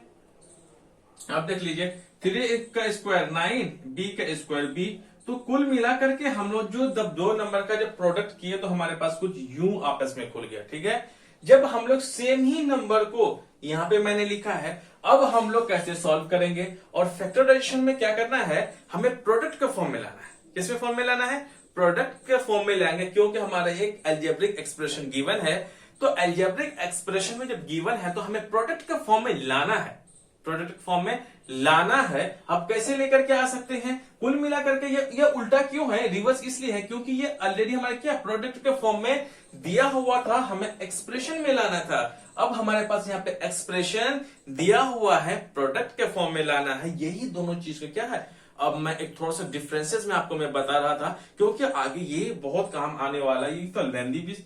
आप देख लीजिए 3a का स्क्वायर 9, b का स्क्वायर b। तो कुल मिला करके हम लोग जो जब 2 नंबर का जब प्रोडक्ट किए तो हमारे पास कुछ यूं आपस में खुल गया, ठीक है। जब हम लोग सेम ही नंबर को यहाँ पे मैंने लिखा है, अब हम लोग कैसे सॉल्व करेंगे, और फैक्टराइजेशन में क्या करना है, हमें प्रोडक्ट का फॉर्म में लाना है। किसमें फॉर्म में लाना है, प्रोडक्ट के फॉर्म में लाएंगे, क्योंकि हमारा एक अलजेब्रिक एक्सप्रेशन गिवन है। तो अलजेब्रिक एक्सप्रेशन में जब गिवन है तो हमें प्रोडक्ट के फॉर्म में लाना है, प्रोडक्ट फॉर्म में लाना है। अब कैसे लेकर के आ सकते हैं, कुल मिला करके ये उल्टा क्यों है, रिवर्स इसलिए है क्योंकि ये ऑलरेडी हमारे क्या प्रोडक्ट के फॉर्म में दिया हुआ था, हमें एक्सप्रेशन में लाना था। अब हमारे पास यहाँ पे एक्सप्रेशन दिया हुआ है, प्रोडक्ट के फॉर्म में लाना है, यही दोनों चीज का क्या है। अब मैं एक थोड़ा सा डिफरेंसेस में आपको मैं बता रहा था, क्योंकि आगे ये बहुत काम आने वाला है, ये तो लेंथी भी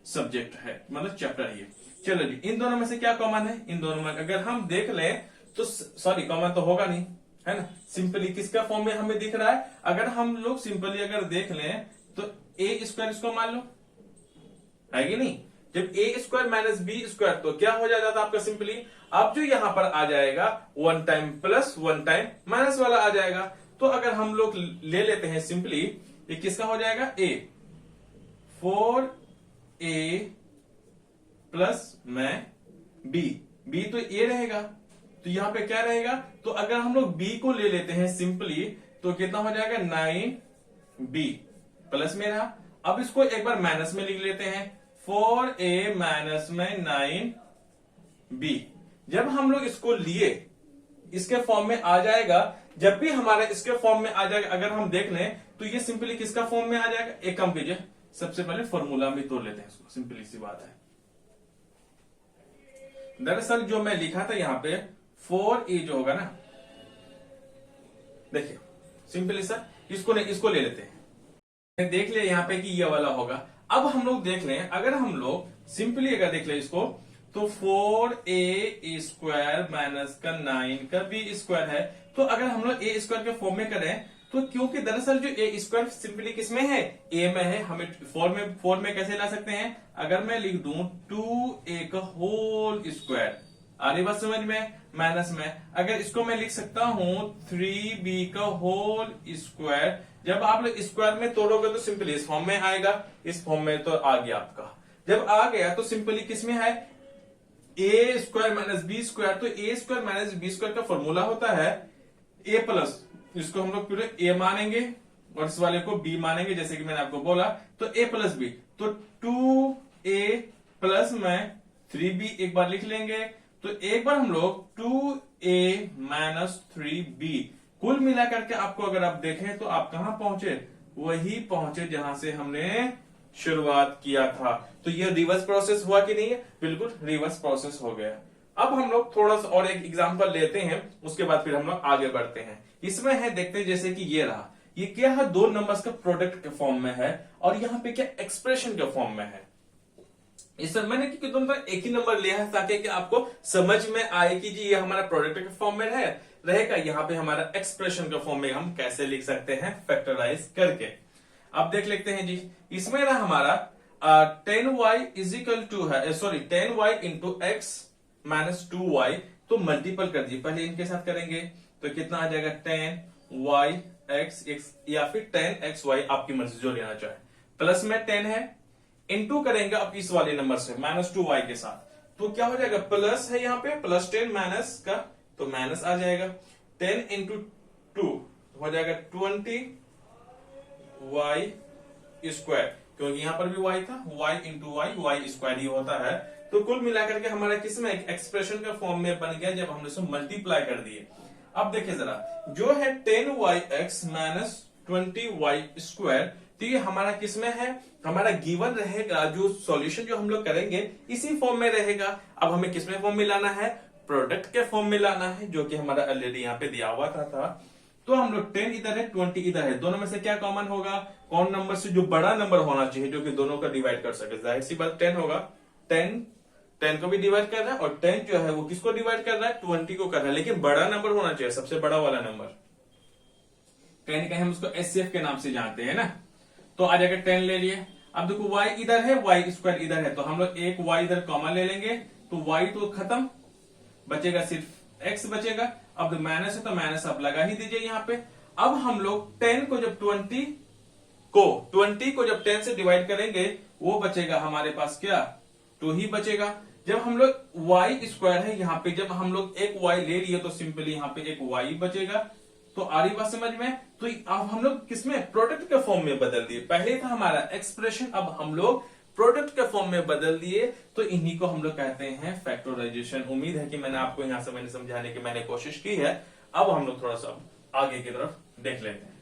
सब्जेक्ट है, मतलब चैप्टर है ये। चलो जी, इन दोनों में से क्या कॉमन है, इन दोनों में अगर हम देख लें तो सॉरी कॉमन तो होगा नहीं, है ना। सिंपली किसका फॉर्म में हमें दिख रहा है, अगर हम लोग सिंपली अगर देख लें तो a स्क्वायर इसको मान लो, है कि नहीं। जब a square minus B square तो क्या हो जाता था आपका सिंपली, अब जो यहां पर आ जाएगा 1 टाइम प्लस 1 टाइम माइनस वाला आ जाएगा। तो अगर हम लोग ले लेते हैं सिंपली, ये किसका हो जाएगा, a 4a प्लस में b तो a रहेगा, तो यहां पे क्या रहेगा, तो अगर हम लोग b को ले लेते हैं सिंपली तो कितना हो जाएगा 9b प्लस में रहा। अब इसको एक बार माइनस में लिख लेते हैं, 4a माइनस में 9b। जब हम लोग इसको लिए इसके फॉर्म में आ जाएगा, जब भी हमारा इसके फॉर्म में आ जाएगा, अगर हम देख लें तो ये सिंपली किसका फॉर्म में आ जाएगा, एक काम कीजिए सबसे पहले फॉर्मूला में तोड़ लेते हैं इसको, सिंपली सी बात है। दरअसल जो मैं लिखा था यहाँ पे 4a जो होगा ना, देखिए सिंपली सर इसको ले लेते हैं, देख लिया यहाँ पे कि ये वाला होगा। अब हम लोग देख लें, अगर हम लोग सिंपली अगर देख लें इसको तो 4a स्क्वायर माइनस का 9 का b स्क्वायर है। तो अगर हम लोग a स्क्वायर के फॉर्म में करें तो क्योंकि दरअसल जो a स्क्वायर सिंपली किसमें है, a में है, हमें 4 में कैसे ला सकते हैं, अगर मैं लिख दूं 2a का होल स्क्वायर, आ रही बात समझ में, माइनस में अगर इसको मैं लिख सकता हूं 3b का होल स्क्वायर। जब आप लोग स्क्वायर में तोड़ोगे तो सिंपली इस फॉर्म में आएगा, इस फॉर्म में तो आ गया आपका। जब आ गया तो सिंपली किसमें है, a square minus B square. तो a square minus B square का फॉर्मूला होता है a प्लस, इसको हम लोग पूरे a मानेंगे और इस वाले को b मानेंगे, जैसे कि मैंने आपको बोला। तो a प्लस बी, तो 2a प्लस में 3b एक बार लिख लेंगे। तो एक बार हम लोग 2a माइनस 3b कुल मिला करके आपको अगर आप देखें तो आप कहां पहुंचे, वही पहुंचे जहां से हमने शुरुआत किया था। तो ये रिवर्स प्रोसेस हुआ कि नहीं है? बिल्कुल रिवर्स प्रोसेस हो गया। अब हम लोग थोड़ा सा और एक एग्जांपल लेते हैं, उसके बाद फिर हम लोग आगे बढ़ते हैं। इसमें है, देखते हैं, जैसे कि ये रहा, ये क्या है, दो नंबर्स का प्रोडक्ट के फॉर्म में है और यहाँ पे क्या एक्सप्रेशन के फॉर्म में है। इस मैंने कि दोनों एक ही नंबर लिया है ताकि कि आपको समझ में आए कि जी ये हमारा प्रोडक्ट के फॉर्म में है रहेगा, यहाँ पे हमारा एक्सप्रेशन के फॉर्म में हम कैसे लिख सकते हैं फैक्टराइज करके। अब देख लेते हैं जी, इसमें ना हमारा 10y इज इक्वल टू है, sorry 10y into x minus 2y, तो मल्टीपल कर दिए, पहले इनके साथ करेंगे तो कितना आ जाएगा 10y x या फिर 10xy, आपकी मर्जी जो लेना चाहे। प्लस में 10 है, इनटू करेंगे अब इस वाले नंबर से माइनस 2y के साथ, तो क्या हो जाएगा, प्लस है यहाँ पे प्लस 10 माइनस का, तो माइनस आ जाएगा। 10 इंटू 2 हो जाएगा 20y स्क्वायर, क्योंकि यहां पर भी y था, y इंटू y स्क्वायर ही होता है। तो कुल मिलाकर के हमारा किसमें एक्सप्रेशन का फॉर्म में बन गया जब हमने इसको मल्टीप्लाई कर दिए। अब देखिए जरा, जो है 10yx माइनस 20y स्क्वायर, तो ये हमारा किसमें है, हमारा गिवन रहेगा, जो सॉल्यूशन जो हम लोग करेंगे इसी फॉर्म में रहेगा। अब हमें किसमें फॉर्म में लाना है, प्रोडक्ट के फॉर्म में लाना है, जो कि हमारा ऑलरेडी यहाँ पे दिया हुआ था। तो हम लोग 10 इधर है 20 इधर है, दोनों में से क्या कॉमन होगा, कौन नंबर से जो बड़ा नंबर होना चाहिए जो कि दोनों का डिवाइड कर सके, जाहिर सी बात 10 होगा। 10 को भी डिवाइड कर रहा है और 10 जो है वो किसको डिवाइड कर रहा है, 20 को कर रहा है, लेकिन बड़ा नंबर होना चाहिए, सबसे बड़ा वाला नंबर। कहीं ना कहीं हम उसको एचसीएफ के नाम से जानते हैं ना। तो आ जाएगा 10 ले लिए। अब देखो y इधर है, y स्क्वायर इधर है, तो हम लोग एक y इधर कॉमन ले लेंगे, तो y तो खत्म, बचेगा सिर्फ x बचेगा। अब माइनस है तो माइनस आप लगा ही दीजिए यहाँ पे। अब हम लोग 10 को जब 20 को जब 10 से डिवाइड करेंगे, वो बचेगा हमारे पास क्या, 2 ही बचेगा। जब हम लोग y स्क्वायर है यहाँ पे, जब हम लोग एक y ले लिए तो सिंपली यहाँ पे एक y बचेगा। तो आ रही बात समझ में। तो अब हम लोग किसमें, प्रोडक्ट के फॉर्म में बदल दिए। पहले था हमारा एक्सप्रेशन, अब हम लोग प्रोडक्ट के फॉर्म में बदल दिए, तो इन्हीं को हम लोग कहते हैं फैक्टराइजेशन। उम्मीद है कि मैंने आपको यहां से मैंने समझाने की मैंने कोशिश की है। अब हम लोग थोड़ा सा आगे की तरफ देख लेते हैं।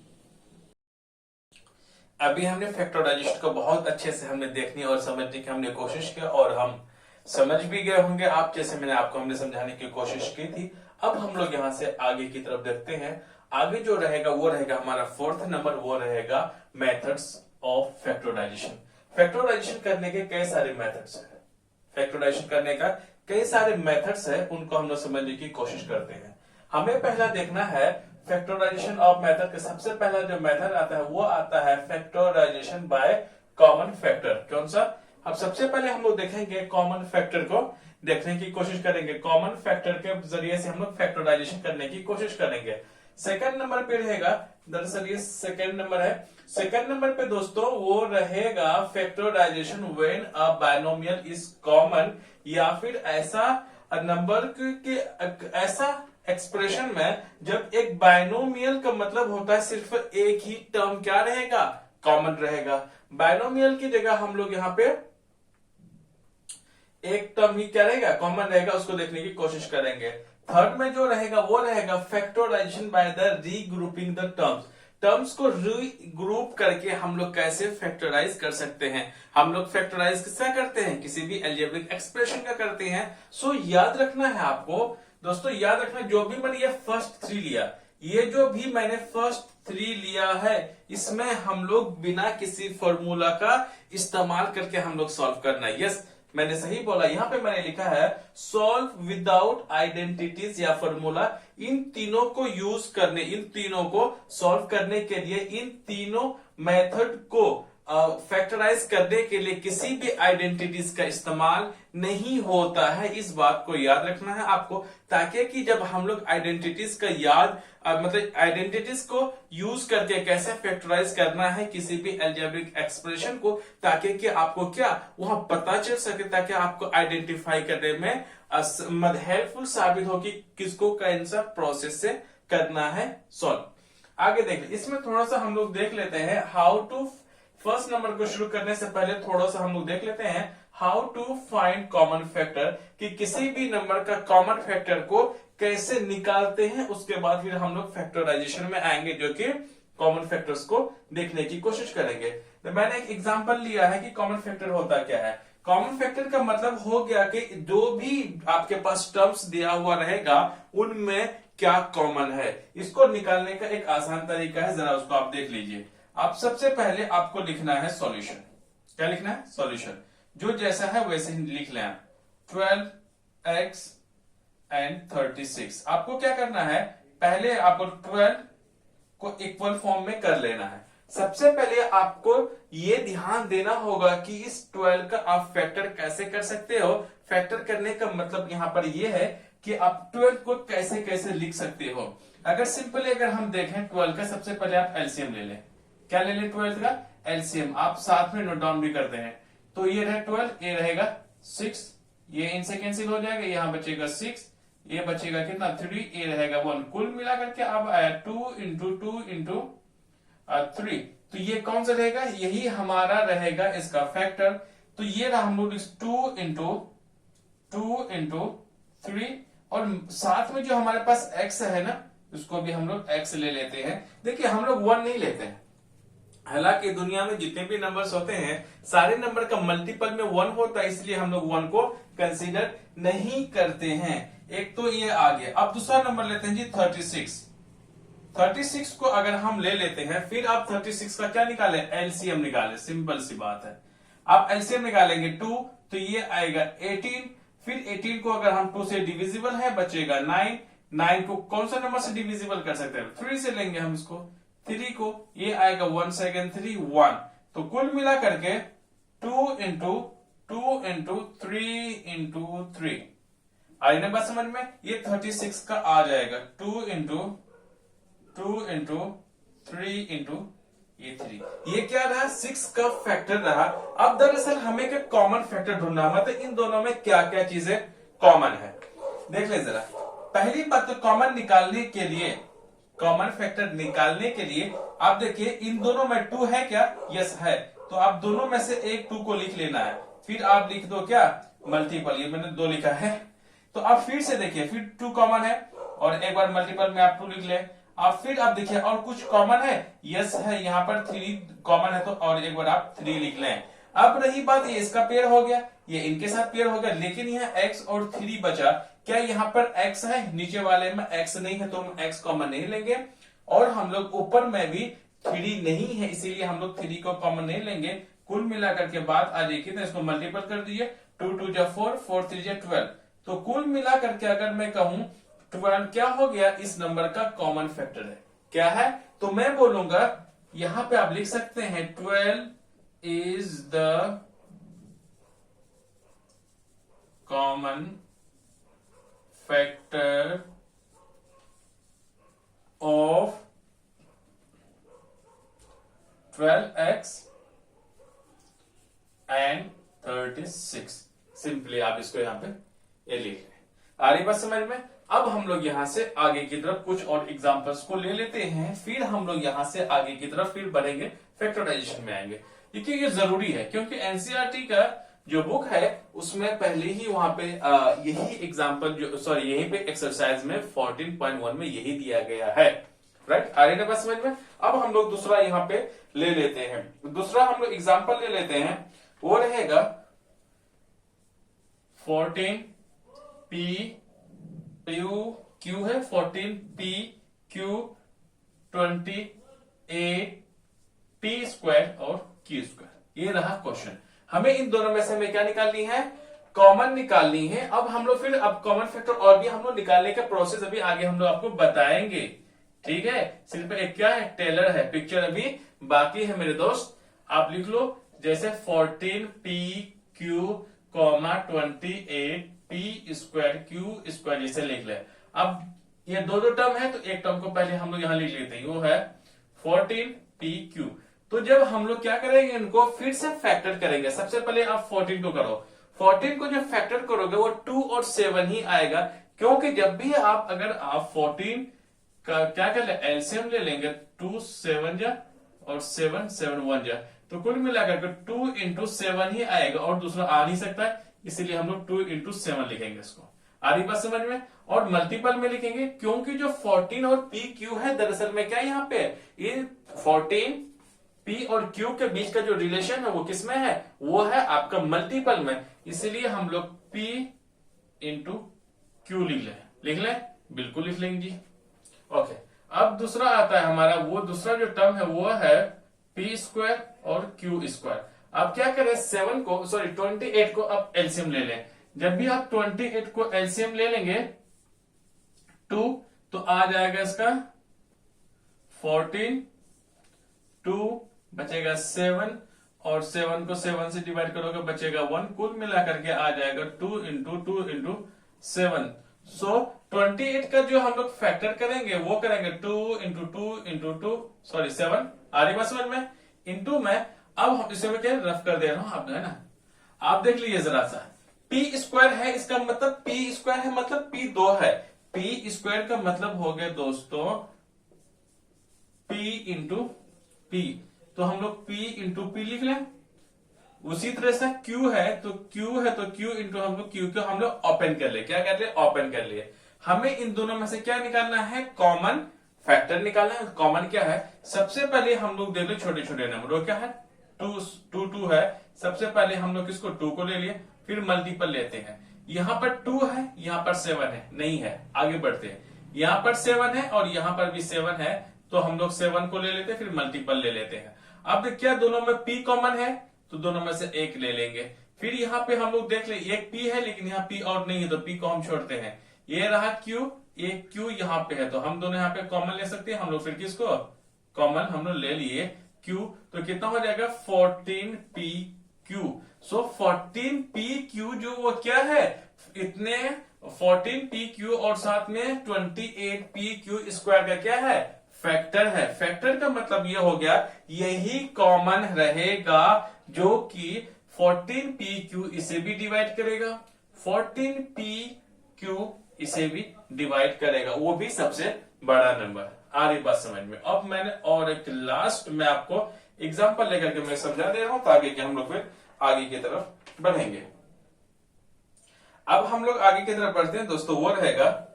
अभी हमने फैक्टराइजेशन को बहुत अच्छे से हमने देखने और समझने की हमने कोशिश की, और हम समझ भी गए होंगे आप जैसे मैंने आपको हमने समझाने की कोशिश की थी। अब हम लोग यहाँ से आगे की तरफ देखते हैं। आगे जो रहेगा वो रहेगा हमारा 4th नंबर, वो रहेगा मेथड्स ऑफ फैक्टराइजेशन। फैक्टराइजेशन करने के कई सारे मेथड्स हैं, फैक्टराइजेशन करने का कई सारे मेथड्स है, उनको हम लोग समझने की कोशिश करते हैं। हमें पहला देखना है फैक्टराइजेशन ऑफ मेथड के। सबसे पहला जो मेथड आता है वो आता है फैक्टराइजेशन बाय कॉमन फैक्टर। कौन सा, अब सबसे पहले हम लोग देखेंगे कॉमन फैक्टर को देखने की कोशिश करेंगे। कॉमन फैक्टर के जरिए से हम लोग फैक्टराइजेशन करने की कोशिश करेंगे। सेकंड नंबर पे रहेगा, दरअसल ये सेकंड नंबर है। सेकंड नंबर पे दोस्तों वो रहेगा factorisation when a binomial is common, या फिर ऐसा नंबर के ऐसा एक्सप्रेशन में जब एक बायनोमियल का मतलब होता है सिर्फ एक ही टर्म क्या रहेगा, कॉमन रहेगा। बायनोमियल की जगह हम लोग यहाँ पे एक टर्म ही क्या रहेगा, कॉमन रहेगा, उसको देखने की कोशिश करेंगे। थर्ड में जो रहेगा वो रहेगा factorisation by the regrouping the terms. Terms को रीग्रुप करके हम लोग कैसे फैक्टराइज कर सकते हैं। हम लोग फैक्टराइज किसका करते हैं, किसी भी अलजेब्रिक एक्सप्रेशन का करते हैं। सो याद रखना है आपको दोस्तों, याद रखना जो भी मैंने ये फर्स्ट 3 लिया, ये जो भी मैंने फर्स्ट 3 लिया है, इसमें हम लोग बिना किसी फॉर्मूला का इस्तेमाल करके हम लोग सॉल्व करना है। यस, मैंने सही बोला, यहां पे मैंने लिखा है सॉल्व विदाउट आइडेंटिटीज या फॉर्मूला। इन तीनों को यूज करने, इन तीनों को सॉल्व करने के लिए, इन तीनों मेथड को फैक्टराइज करने के लिए किसी भी आइडेंटिटीज का इस्तेमाल नहीं होता है। इस बात को याद रखना है आपको, ताकि कि जब हम लोग आइडेंटिटीज का मतलब आइडेंटिटीज को यूज करके कैसे फैक्टराइज करना है किसी भी अलजेब्रिक एक्सप्रेशन को, ताकि कि आपको क्या वहां पता चल सके, ताकि आपको आइडेंटिफाई करने में हेल्पफुल साबित हो कि किसको कौन सा प्रोसेस से करना है सॉल्व। आगे देख ले, इसमें थोड़ा सा हम लोग देख लेते हैं हाउ टू, फर्स्ट नंबर को शुरू करने से पहले थोड़ा सा हम लोग देख लेते हैं how to find common factor, कि किसी भी नंबर का कॉमन फैक्टर को कैसे निकालते हैं। उसके बाद फिर हम लोग फैक्टराइजेशन में आएंगे, जो कि कॉमन फैक्टर्स को देखने की कोशिश करेंगे। तो मैंने एक एग्जांपल लिया है कि कॉमन फैक्टर होता क्या है। कॉमन फैक्टर का मतलब हो गया कि जो भी आपके पास टर्म्स दिया हुआ रहेगा उनमें क्या कॉमन है। इसको निकालने का एक आसान तरीका है, जरा उसको आप देख लीजिए। आप सबसे पहले आपको लिखना है सॉल्यूशन। क्या लिखना है? सॉल्यूशन। जो जैसा है वैसे ही लिख लें। 12x and 36। आपको क्या करना है, पहले आपको 12 को इक्वल फॉर्म में कर लेना है। सबसे पहले आपको ये ध्यान देना होगा कि इस 12 का आप फैक्टर कैसे कर सकते हो। फैक्टर करने का मतलब यहां पर ये है कि आप 12 को कैसे कैसे लिख सकते हो। अगर सिंपली अगर हम देखें 12 का, सबसे पहले आप एलसीएम ले लें। क्या ले लें? 12 का एलसीएम। आप साथ में नोट डाउन भी करते हैं। तो ये रहे 12, ये रहेगा 6, ये इनसे कैंसिल हो जाएगा, यहां बचेगा 6, ये बचेगा कितना 3, ये रहेगा 1। कुल मिला करके अब आया 2 इंटू 2 इंटू 3। तो ये कौन सा रहेगा? यही हमारा रहेगा इसका फैक्टर। तो ये रहा हम लोग 2 इंटू 3, और साथ में जो हमारे पास x है ना, उसको भी हम लोग x ले लेते हैं। देखिए हम लोग 1 नहीं लेते हैं। हालांकि दुनिया में जितने भी नंबर्स होते हैं सारे नंबर का मल्टीपल में 1 होता है, इसलिए हम लोग 1 को कंसीडर नहीं करते हैं। एक तो ये आ गया। अब दूसरा नंबर लेते हैं जी 36। 36 को अगर हम ले लेते हैं, फिर आप 36 का क्या निकाले? एलसीएम निकाले। सिंपल सी बात है। आप एलसीएम निकालेंगे 2, तो ये आएगा 18। फिर 18 को अगर हम 2 से डिविजिबल है बचेगा 9। 9 को कौन सा नंबर से डिविजिबल कर सकते हैं? 3 से लेंगे हम इसको। 3 को ये आएगा 1 सेकेंड 3 1। तो कुल मिला करके 2 इंटू 3 इंटू 3 आई ना बात समझ में? ये 36 का आ जाएगा 2 इंटू 3 इंटू ये 3। ये क्या रहा? 6 का फैक्टर रहा। अब दरअसल हमें क्या कॉमन फैक्टर ढूंढना, मतलब इन दोनों में क्या क्या चीजें कॉमन है। देख ले जरा। पहली बात तो कॉमन निकालने के लिए, कॉमन फैक्टर निकालने के लिए आप देखिए इन दोनों में 2 है क्या? यस है। तो आप दोनों में से एक 2 को लिख लेना है। फिर आप लिख दो क्या? मल्टीपल। ये मैंने 2 लिखा है। तो आप फिर से देखिए, फिर 2 कॉमन है और एक बार मल्टीपल में आप 2 लिख ले। आप फिर आप देखिए और कुछ कॉमन है? यस है। यहाँ पर 3 कॉमन है, तो और एक बार आप 3 लिख लें। अब रही बात, ये इसका पेयर हो गया, ये इनके साथ पेयर हो गया, लेकिन यहाँ x और 3 बचा। क्या यहाँ पर x है? नीचे वाले में x नहीं है, तो हम x कॉमन नहीं लेंगे। और हम लोग ऊपर में भी 3 नहीं है, इसीलिए हम लोग 3 को कॉमन नहीं लेंगे। कुल मिलाकर के बात आ जाएगी, तो इसको मल्टीपल कर दीजिए। 2 2 जा 4, 4 3 जा 12। तो कुल मिलाकर के अगर मैं कहूं 12 क्या हो गया? इस नंबर का कॉमन फैक्टर है। क्या है? तो मैं बोलूंगा, यहां पे आप लिख सकते हैं 12 is the common factor of 12x and 36। Simply आप इसको यहां पे ये लिख लें। आ रही बात समझ में? अब हम लोग यहां से आगे की तरफ कुछ और एग्जांपल्स को ले लेते हैं, फिर हम लोग यहां से आगे की तरफ फिर बढ़ेंगे, फैक्टराइजेशन में आएंगे। क्योंकि ये जरूरी है, क्योंकि एनसीईआरटी का जो बुक है उसमें पहले ही वहां पे यही एग्जांपल जो यहीं पे एक्सरसाइज में 14.1 में यही दिया गया है। राइट? आ रही ना बात समझ में? अब हम लोग दूसरा यहाँ पे ले लेते हैं। दूसरा हम लोग एग्जांपल ले लेते हैं, वो रहेगा 14p क्यू है 14p क्यू 28 p स्क्वायर और q स्क्वायर। ये रहा क्वेश्चन। हमें इन दोनों में से हमें क्या निकालनी है? कॉमन निकालनी है। अब हम लोग फिर अब कॉमन फैक्टर और भी हम लोग निकालने का प्रोसेस अभी आगे हम लोग आपको बताएंगे। ठीक है? सिर्फ एक क्या है? टेलर है, पिक्चर अभी बाकी है मेरे दोस्त। आप लिख लो जैसे 14p Q 28 p square Q square जैसे लिख ले। अब ये दो टर्म है, तो एक टर्म को पहले हम लोग यहां लिख लेते हैं, वो है 14p क्यू। तो जब हम लोग क्या करेंगे, इनको फिर से फैक्टर करेंगे। सबसे पहले आप 14 को करो। 14 को जब फैक्टर करोगे वो 2 और 7 ही आएगा, क्योंकि जब भी आप अगर आप 14 क्या कर ले, एलसीएम ले लेंगे, 2 7 जा और 7 7 1 जा, तो कुल मिलाकर के 2 इंटू 7 ही आएगा और दूसरा आ नहीं सकता है, इसीलिए हम लोग 2 इंटू 7 लिखेंगे इसको। आ रही बात समझ में? और मल्टीपल में लिखेंगे क्योंकि जो 14 और पी क्यू है दरअसल में क्या यहाँ पे, इन 14 पी और क्यू के बीच का जो रिलेशन है वो किसमें है, वो है आपका मल्टीपल में, इसलिए हम लोग पी इंटू क्यू लिख ले, बिल्कुल लिख लेंगे जी। ओके, अब दूसरा आता है हमारा, वो दूसरा जो टर्म है वो है पी स्क्वायर और क्यू स्क्वायर। अब क्या करें, 28 को अब एलसीएम ले लें। जब भी आप 28 को एलसीएम ले लेंगे 2, तो आ जाएगा इसका 14, 2 बचेगा 7 और 7 को 7 से डिवाइड करोगे बचेगा 1, कुल मिलाकर के आ जाएगा 2 इंटू 7। सो 28 का जो हम लोग फैक्टर करेंगे वो करेंगे 2 इंटू 2 सॉरी 7, आ रही बात समझ में, इंटू में। अब हम इसे मैं क्या रफ कर दे रहा हूं, आप है ना, आप देख लीजिए जरा सा, पी स्क्वायर है, इसका मतलब पी स्क्वायर है मतलब पी 2 है, पी स्क्वायर का मतलब हो गया दोस्तों पी इंटू पी, तो हम लोग पी इंटू पी लिख लें। उसी तरह से क्यू है तो क्यू इंटू हम लोग क्यू को हम लोग ओपन कर ले, क्या कहते हैं, ओपन कर लिए। हमें इन दोनों में से क्या निकालना है, कॉमन फैक्टर निकालना है। कॉमन क्या है, सबसे पहले हम लोग देख लो छोटे छोटे नंबर, क्या है 2 है, सबसे पहले हम लोग किसको 2 को ले लिए, फिर मल्टीपल लेते हैं। यहां पर 2 है, यहां पर 7 है, नहीं है, आगे बढ़ते हैं। यहां पर 7 है और यहां पर भी 7 है, तो हम लोग 7 को ले लेते हैं, फिर मल्टीपल ले लेते हैं। अब क्या दोनों में p कॉमन है, तो दोनों में से एक ले लेंगे। फिर यहाँ पे हम लोग देख ले, एक p है लेकिन यहाँ p और नहीं है, तो p को हम छोड़ते हैं। ये रहा q, एक q यहाँ पे है, तो हम दोनों यहाँ पे कॉमन ले सकते हैं हम लोग। फिर किसको कॉमन हम लोग ले लिए q, तो कितना हो जाएगा 14pq। सो 14pq जो वो क्या है, इतने 14pq और साथ में 28pq स्क्वायर का क्या है, फैक्टर है। फैक्टर का मतलब ये हो गया यही कॉमन रहेगा जो कि 14pq इसे भी डिवाइड करेगा, 14pq इसे भी डिवाइड करेगा, वो भी सबसे बड़ा नंबर। आ रही बात समझ में? अब मैंने और एक लास्ट में आपको एग्जांपल लेकर के मैं समझा दे रहा हूं ताकि कि हम लोग फिर आगे की तरफ बढ़ेंगे। अब हम लोग आगे की तरफ बढ़ते हैं दोस्तों, वो रहेगा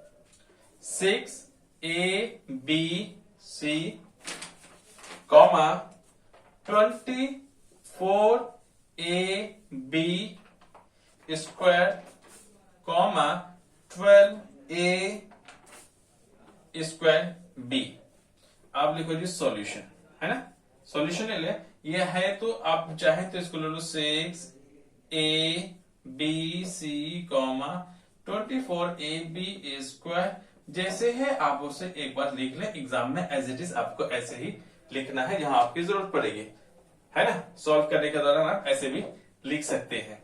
6abc comma 24ab square comma 12a square b। आप लिखो जी सॉल्यूशन, है ना, सॉल्यूशन ले ले। ये है तो आप चाहे तो इसको ले लो 6abc कॉमा 24ab स्क्वायर, जैसे है आप उसे एक बार लिख लें, एग्जाम में एज इट इज आपको ऐसे ही लिखना है जहां आपकी जरूरत पड़ेगी, है ना। सॉल्व करने के दौरान आप ऐसे भी लिख सकते हैं।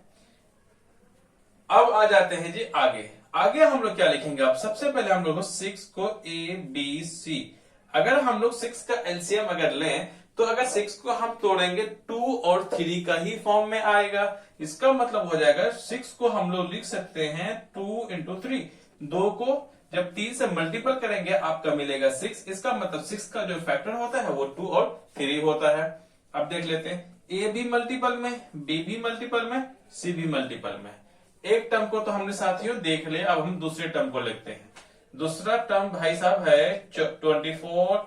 अब आ जाते हैं जी आगे। आगे हम लोग क्या लिखेंगे, अब सबसे पहले हम लोग 6 को ए बी सी, अगर हम लोग 6 का एलसीएम अगर लें तो अगर 6 को हम तोड़ेंगे 2 और 3 का ही फॉर्म में आएगा। इसका मतलब हो जाएगा 6 को हम लोग लिख सकते हैं 2 इंटू 3, 2 को जब 3 से मल्टीपल करेंगे आपका मिलेगा 6। इसका मतलब 6 का जो फैक्टर होता है वो 2 और 3 होता है। अब देख लेते हैं, ए भी मल्टीपल में, बी भी मल्टीपल में, सी भी मल्टीपल में। एक टर्म को तो हमने साथियों देख लिया, अब हम दूसरे टर्म को लिखते हैं। दूसरा टर्म भाई साहब है 24ab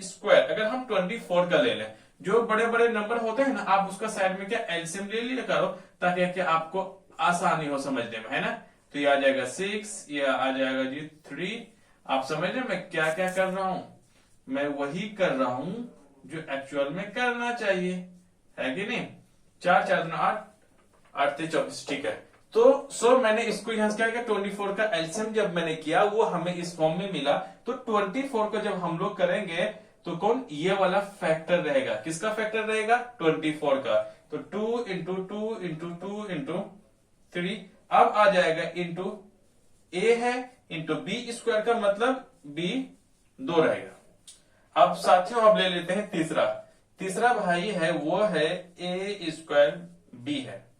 स्क्वायर। अगर हम 24 का ले लें, जो बड़े बड़े नंबर होते हैं ना, आप उसका साइड में क्या एलसीएम ले लिया करो ताकि आपको आसानी हो समझने में, है ना। तो ये आ जाएगा 6, ये आ जाएगा जी 3। आप समझ रहे मैं क्या क्या कर रहा हूं, मैं वही कर रहा हूं जो एक्चुअल में करना चाहिए, है कि नहीं। 4 4 8 8 24, ठीक है। तो मैंने इसको यहां से क्या किया, 24 का एलसीएम जब मैंने किया वो हमें इस फॉर्म में मिला। तो 24 को जब हम लोग करेंगे तो कौन, ये वाला फैक्टर रहेगा, किसका फैक्टर रहेगा, 24 का। तो 2 इंटू 2 इंटू 2 इंटू 3, अब आ जाएगा इंटू ए है इंटू बी स्क्वायर का मतलब बी 2 रहेगा। अब साथियों अब ले लेते हैं तीसरा भाई है वो है ए स्क्वायर बी है।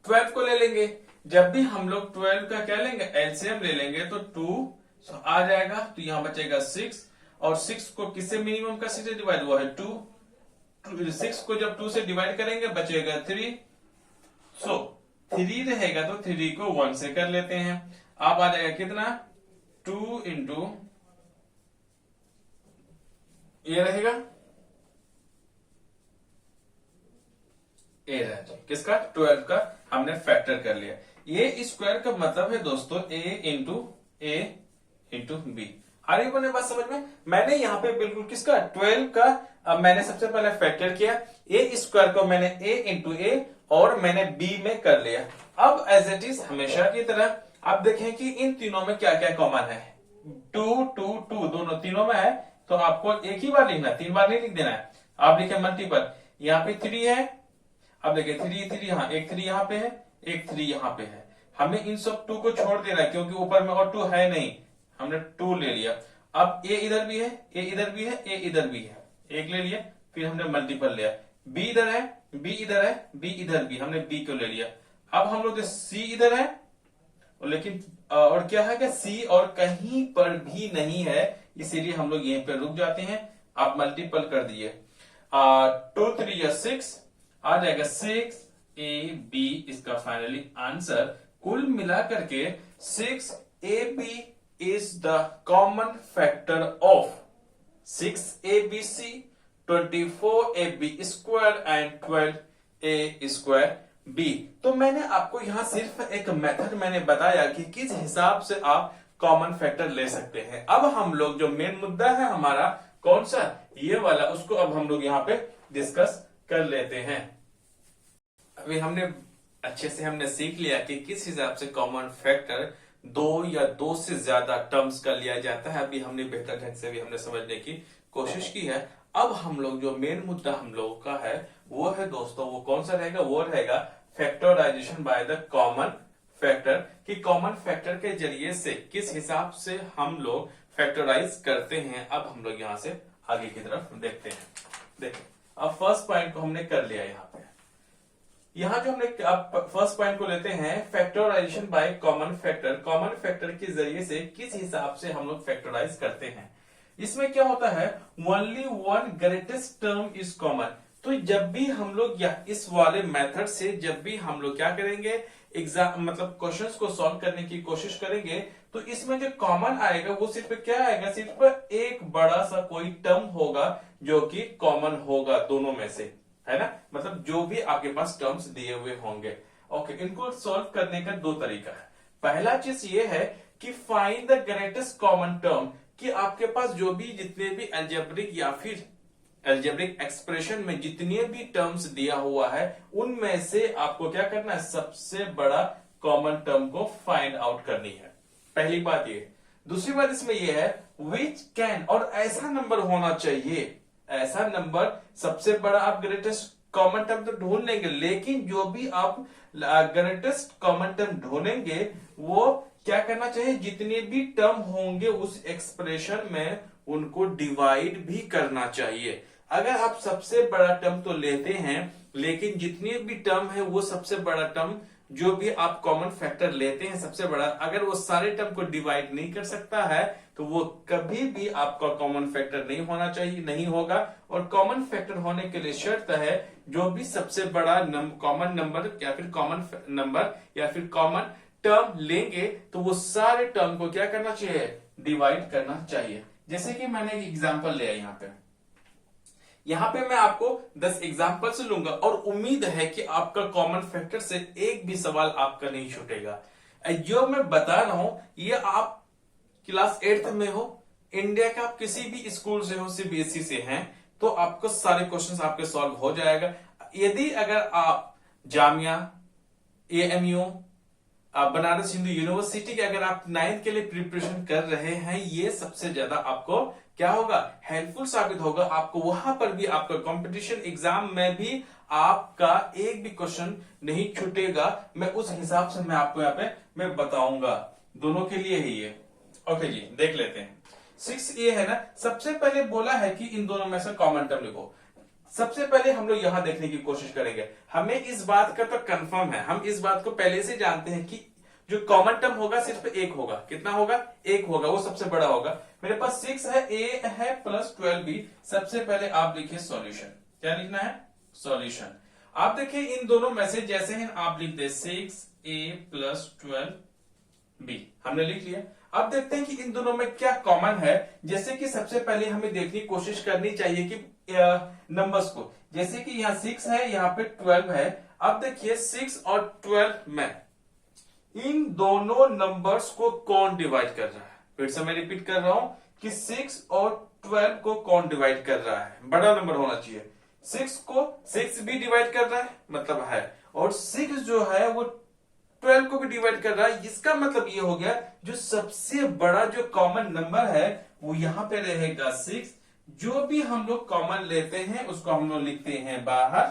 12 को ले लेंगे, जब भी हम लोग 12 का क्या लेंगे एलसीएम ले लेंगे तो 2 आ जाएगा, तो यहां बचेगा 6, और 6 को किससे मिनिमम का से डिवाइड हुआ है 2, 6 को जब 2 से डिवाइड करेंगे बचेगा 3, सो 3 रहेगा तो 3 को 1 से कर लेते हैं। अब आ जाएगा कितना 2 इंटू ये रहेगा ए रहेगा किसका 12 का हमने फैक्टर कर लिया। ए स्क्वायर का मतलब है दोस्तों ए इंटू बी। आ रही बने बात समझ में। मैंने यहाँ पे बिल्कुल किसका 12 का मैंने सबसे पहले फैक्टर किया, ए स्क्वायर को मैंने ए इंटू ए और मैंने बी में कर लिया। अब एज इट इज हमेशा की तरह आप देखें कि इन तीनों में क्या क्या कॉमन है, 2 2 2 दोनों तीनों में है, तो आपको एक ही बार लिखना है, 3 बार नहीं लिख देना है। आप लिखे मल्टीपल, यहाँ पे 3 है, अब देखिए 3 यहाँ, एक 3 यहाँ पे है, एक 3 यहाँ पे है। हमें इन सब 2 को छोड़ देना है क्योंकि ऊपर में और 2 है नहीं, हमने 2 ले लिया। अब ए इधर भी है, ए इधर भी है, ए इधर भी है, एक ले लिया, फिर हमने मल्टीपल लिया। बी इधर है, बी इधर है, बी इधर भी, हमने बी को ले लिया। अब हम लोग सी इधर है, लेकिन और क्या है कि सी और कहीं पर भी नहीं है, इसीलिए हम लोग यहीं पे रुक जाते हैं। आप मल्टीपल कर दिए, 2 3 या 6 आ जाएगा 6 ए बी इसका फाइनली आंसर। कुल मिलाकर के 6 A B is the common factor of 6 A B C, 24 A B square and 12 A square B. तो मैंने आपको यहां सिर्फ एक मेथड मैंने बताया कि किस हिसाब से आप कॉमन फैक्टर ले सकते हैं। अब हम लोग जो मेन मुद्दा है हमारा कौन सा ये वाला, उसको अब हम लोग यहाँ पे डिस्कस कर लेते हैं। अभी हमने अच्छे से हमने सीख लिया कि किस हिसाब से कॉमन फैक्टर 2 या 2 से ज्यादा टर्म्स का लिया जाता है। अभी हमने बेहतर ढंग से भी हमने समझने की कोशिश की है। अब हम लोग जो मेन मुद्दा हम लोगों का है वो है दोस्तों, वो कौन सा रहेगा, वो रहेगा factorisation by the common factor, कि कॉमन फैक्टर के जरिए से किस हिसाब से हम लोग फैक्टराइज करते हैं। अब हम लोग यहां से आगे की तरफ देखते हैं। देखिए अब फर्स्ट पॉइंट को हमने कर लिया, यहाँ पे यहां जो हमने अब फर्स्ट पॉइंट को लेते हैं factorisation by common factor. Common factor के जरिए से किस हिसाब से हम लोग फैक्टराइज करते हैं। इसमें क्या होता है, only one greatest term is common. तो जब भी हम लोग या इस वाले मेथड से जब भी हम लोग क्या करेंगे, एग्जाम मतलब क्वेश्चंस को सॉल्व करने की कोशिश करेंगे, तो इसमें जो कॉमन आएगा वो सिर्फ क्या आएगा, सिर्फ एक बड़ा सा कोई टर्म होगा जो कि कॉमन होगा दोनों में से, है ना। मतलब जो भी आपके पास टर्म्स दिए हुए होंगे। ओके, इनको सॉल्व करने का 2 तरीका है। पहला चीज ये है कि find the greatest common term, कि आपके पास जो भी जितने भी अलजेब्रिक या फिर अलजेब्रिक एक्सप्रेशन में जितने भी टर्म्स दिया हुआ है उनमें से आपको क्या करना है, सबसे बड़ा कॉमन टर्म को फाइंड आउट करनी है। पहली बात ये। दूसरी बात इसमें यह है विच कैन, और ऐसा नंबर होना चाहिए, ऐसा नंबर सबसे बड़ा आप ग्रेटेस्ट कॉमन टर्म तो ढूंढ लेंगे, लेकिन जो भी आप ग्रेटेस्ट कॉमन टर्म ढूंढेंगे वो क्या करना चाहिए, जितने भी टर्म होंगे उस एक्सप्रेशन में उनको डिवाइड भी करना चाहिए। अगर आप सबसे बड़ा टर्म तो लेते हैं लेकिन जितने भी टर्म है वो सबसे बड़ा टर्म जो भी आप कॉमन फैक्टर लेते हैं सबसे बड़ा, अगर वो सारे टर्म को डिवाइड नहीं कर सकता है तो वो कभी भी आपका कॉमन फैक्टर नहीं होना चाहिए, नहीं होगा। और कॉमन फैक्टर होने के लिए शर्त है जो भी सबसे बड़ा कॉमन नंबर या फिर कॉमन नंबर या फिर कॉमन टर्म लेंगे तो वो सारे टर्म को क्या करना चाहिए, डिवाइड करना चाहिए। जैसे कि मैंने एक एग्जांपल लिया यहाँ पे मैं आपको 10 एग्जांपल्स लूंगा और उम्मीद है कि आपका कॉमन फैक्टर से एक भी सवाल आपका नहीं छूटेगा। जो मैं बता रहा हूं ये आप क्लास 8th में हो, इंडिया का आप किसी भी स्कूल से हो, सीबीएसई से हैं, तो आपको सारे क्वेश्चंस आपके सॉल्व हो जाएगा। यदि अगर आप जामिया, एएमयू, बनारस हिंदू यूनिवर्सिटी के अगर आप 9th के लिए प्रिपरेशन कर रहे हैं, ये सबसे ज्यादा आपको क्या होगा, हेल्पफुल साबित होगा। आपको वहां पर भी आपका कंपटीशन एग्जाम में भी आपका एक भी क्वेश्चन नहीं छूटेगा। मैं उस हिसाब से मैं आपको यहाँ पे मैं बताऊंगा, दोनों के लिए ही ये। ओके जी, देख लेते हैं। 6 ये है ना, सबसे पहले बोला है कि इन दोनों में से कॉमन टर्म लिखो। सबसे पहले हम लोग यहां देखने की कोशिश करेंगे। हमें इस बात का तो कंफर्म है, हम इस बात को पहले से जानते हैं कि जो कॉमन टर्म होगा सिर्फ एक होगा। कितना होगा? एक होगा, वो सबसे बड़ा होगा। मेरे पास 6 है, a है प्लस 12b। सबसे पहले आप लिखिए सॉल्यूशन। क्या लिखना है? सॉल्यूशन। आप देखिए इन दोनों में से जैसे हैं आप लिख दे 6a प्लस 12b, हमने लिख लिया। अब देखते हैं कि इन दोनों में क्या कॉमन है। जैसे कि सबसे पहले हमें देखने की कोशिश करनी चाहिए कि नंबर्स को, जैसे कि यहाँ 6 है, यहाँ पे 12 है। अब देखिए 6 और 12 में इन दोनों नंबर्स को कौन डिवाइड कर रहा है? फिर से मैं रिपीट कर रहा हूं कि 6 और 12 को कौन डिवाइड कर रहा है? बड़ा नंबर होना चाहिए। 6 को 6 भी डिवाइड कर रहा है, मतलब है, और 6 जो है वो 12 को भी डिवाइड कर रहा है। इसका मतलब ये हो गया जो सबसे बड़ा जो कॉमन नंबर है वो यहां पे रहेगा 6। जो भी हम लोग कॉमन लेते हैं उसको हम लोग लिखते हैं बाहर,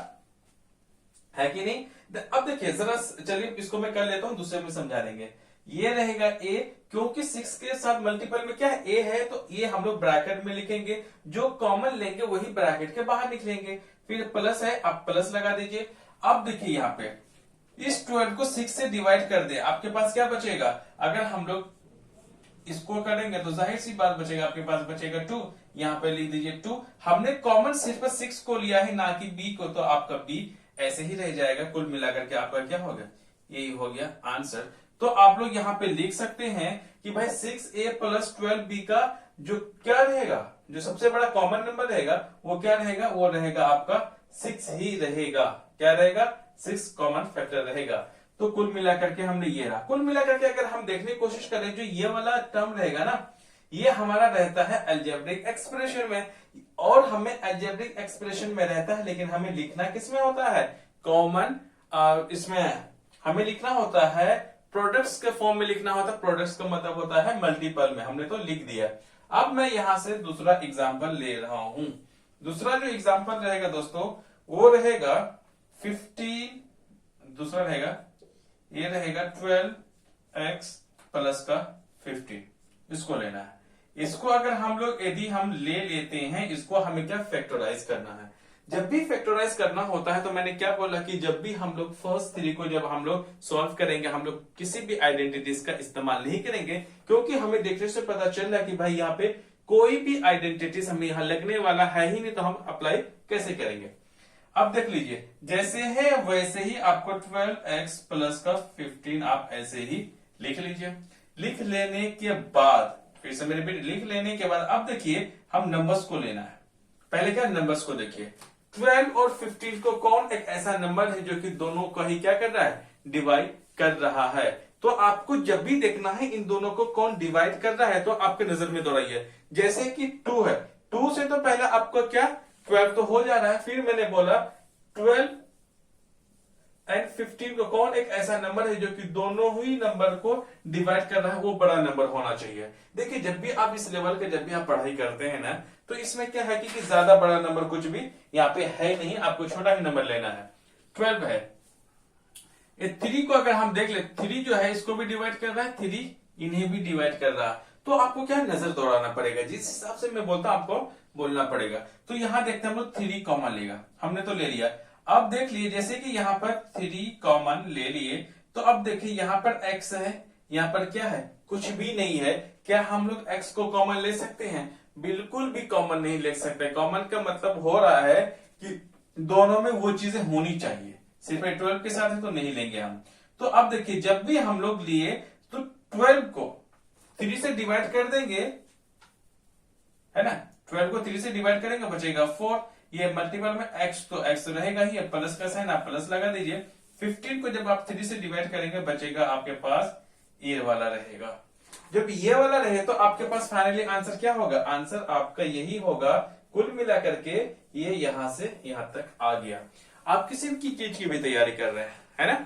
है कि नहीं? अब देखिए जरा, चलिए इसको मैं कर लेता हूं, दूसरे में समझा देंगे। ये रहेगा a, क्योंकि 6 के साथ मल्टीपल में क्या है? a है, तो ये हम लोग ब्रैकेट में लिखेंगे। जो कॉमन लेंगे वही ब्रैकेट के बाहर लिखेंगे। फिर प्लस है, आप प्लस लगा दीजिए। अब देखिए यहाँ पे इस 12 को 6 से डिवाइड कर दे, आपके पास क्या बचेगा? अगर हम लोग इसको करेंगे तो जाहिर सी बात बचेगा, आपके पास बचेगा 2। यहाँ पे लिख दीजिए 2। हमने कॉमन सिर्फ 6 को लिया है, ना कि b को, तो आपका b ऐसे ही रह जाएगा। कुल मिलाकर के आपका क्या होगा? यही हो गया आंसर। तो आप लोग यहाँ पे लिख सकते हैं कि भाई 6a प्लस 12b का जो क्या रहेगा, जो सबसे बड़ा कॉमन नंबर रहेगा वो क्या रहेगा? वो रहेगा आपका 6 ही रहेगा। क्या रहेगा? 6 कॉमन फैक्टर रहेगा। तो कुल मिलाकर के हमने ये रहा। कुल मिलाकर के अगर हम देखने की कोशिश करें, जो ये वाला टर्म रहेगा ना, ये हमारा रहता है अलजेब्रिक एक्सप्रेशन में, और हमें अलजेब्रिक एक्सप्रेशन में रहता है, लेकिन हमें लिखना किस में होता है? कॉमन, इसमें हमें लिखना होता है प्रोडक्ट्स के फॉर्म में लिखना होता है। प्रोडक्ट्स का मतलब होता है मल्टीपल में। हमने तो लिख दिया। अब मैं यहां से दूसरा एग्जांपल ले रहा हूं। दूसरा जो एग्जांपल रहेगा दोस्तों वो रहेगा 15, दूसरा रहेगा, ये रहेगा 12x प्लस का 15। इसको लेना है। इसको अगर हम लोग यदि हम ले लेते हैं, इसको हमें क्या फैक्टराइज करना है। जब भी फैक्टराइज करना होता है तो मैंने क्या बोला कि जब भी हम लोग फर्स्ट 3 को जब हम लोग सॉल्व करेंगे, हम लोग किसी भी आइडेंटिटीज का इस्तेमाल नहीं करेंगे, क्योंकि हमें देखने से पता चल रहा है कि भाई यहाँ पे कोई भी आइडेंटिटीज हमें यहाँ लगने वाला है ही नहीं, तो हम अप्लाई कैसे करेंगे? अब देख लीजिए, जैसे है वैसे ही आपको 12x प्लस का 15 आप ऐसे ही लिख लीजिए। लिख लेने के बाद, फिर से मेरे बेटे, लिख लेने के बाद अब देखिए हम नंबर्स को लेना है। पहले क्या नंबर्स को देखिए, 12 और 15 को कौन एक ऐसा नंबर है जो कि दोनों को ही क्या कर रहा है? डिवाइड कर रहा है। तो आपको जब भी देखना है इन दोनों को कौन डिवाइड कर रहा है, तो आपके नजर में दौड़ाइए। जैसे कि 2 है, 2 से तो पहले आपको क्या 12 तो हो जा रहा है, फिर मैंने बोला 12 एंड 15 को कौन एक ऐसा नंबर है जो कि दोनों ही नंबर को डिवाइड कर रहा है, वो बड़ा नंबर होना चाहिए। देखिए जब भी आप इस लेवल के जब भी आप पढ़ाई करते हैं ना, तो इसमें क्या है कि ज्यादा बड़ा नंबर कुछ भी यहाँ पे है नहीं, आपको छोटा ही नंबर लेना है। 12 है, ये 3 को अगर हम देख ले, 3 जो है इसको भी डिवाइड कर रहा है, 3 इन्हें भी डिवाइड कर रहा है। तो आपको क्या नजर दौड़ाना पड़ेगा, जिस हिसाब से मैं बोलता हूं आपको बोलना पड़ेगा। तो यहां देखते हैं हम लोग 3 कॉमन लेगा, हमने तो ले लिया। अब देख लिए जैसे कि यहां पर 3 कॉमन ले लिए, तो अब देखिए यहां पर x है, यहां पर क्या है? कुछ भी नहीं है। क्या हम लोग x को कॉमन ले सकते हैं? बिल्कुल भी कॉमन नहीं ले सकते। कॉमन का मतलब हो रहा है कि दोनों में वो चीजें होनी चाहिए, सिर्फ 12 के साथ है तो नहीं लेंगे हम। तो अब देखिए जब भी हम लोग लिए तो 12 को 3 से डिवाइड कर देंगे, है ना? 12 को 3 से डिवाइड करेंगे, बचेगा 4। ये मल्टीपल में x तो x रहेगा ही, प्लस का साइन आप प्लस लगा दीजिए। 15 को जब आप 3 से डिवाइड करेंगे, बचेगा आपके पास ये वाला रहेगा। जब ये वाला रहे तो आपके पास फाइनली आंसर क्या होगा? आंसर आपका यही होगा। कुल मिलाकर के ये यहां से यहां तक आ गया। आप किसी की चीज की भी तैयारी कर रहे हैं, है ना?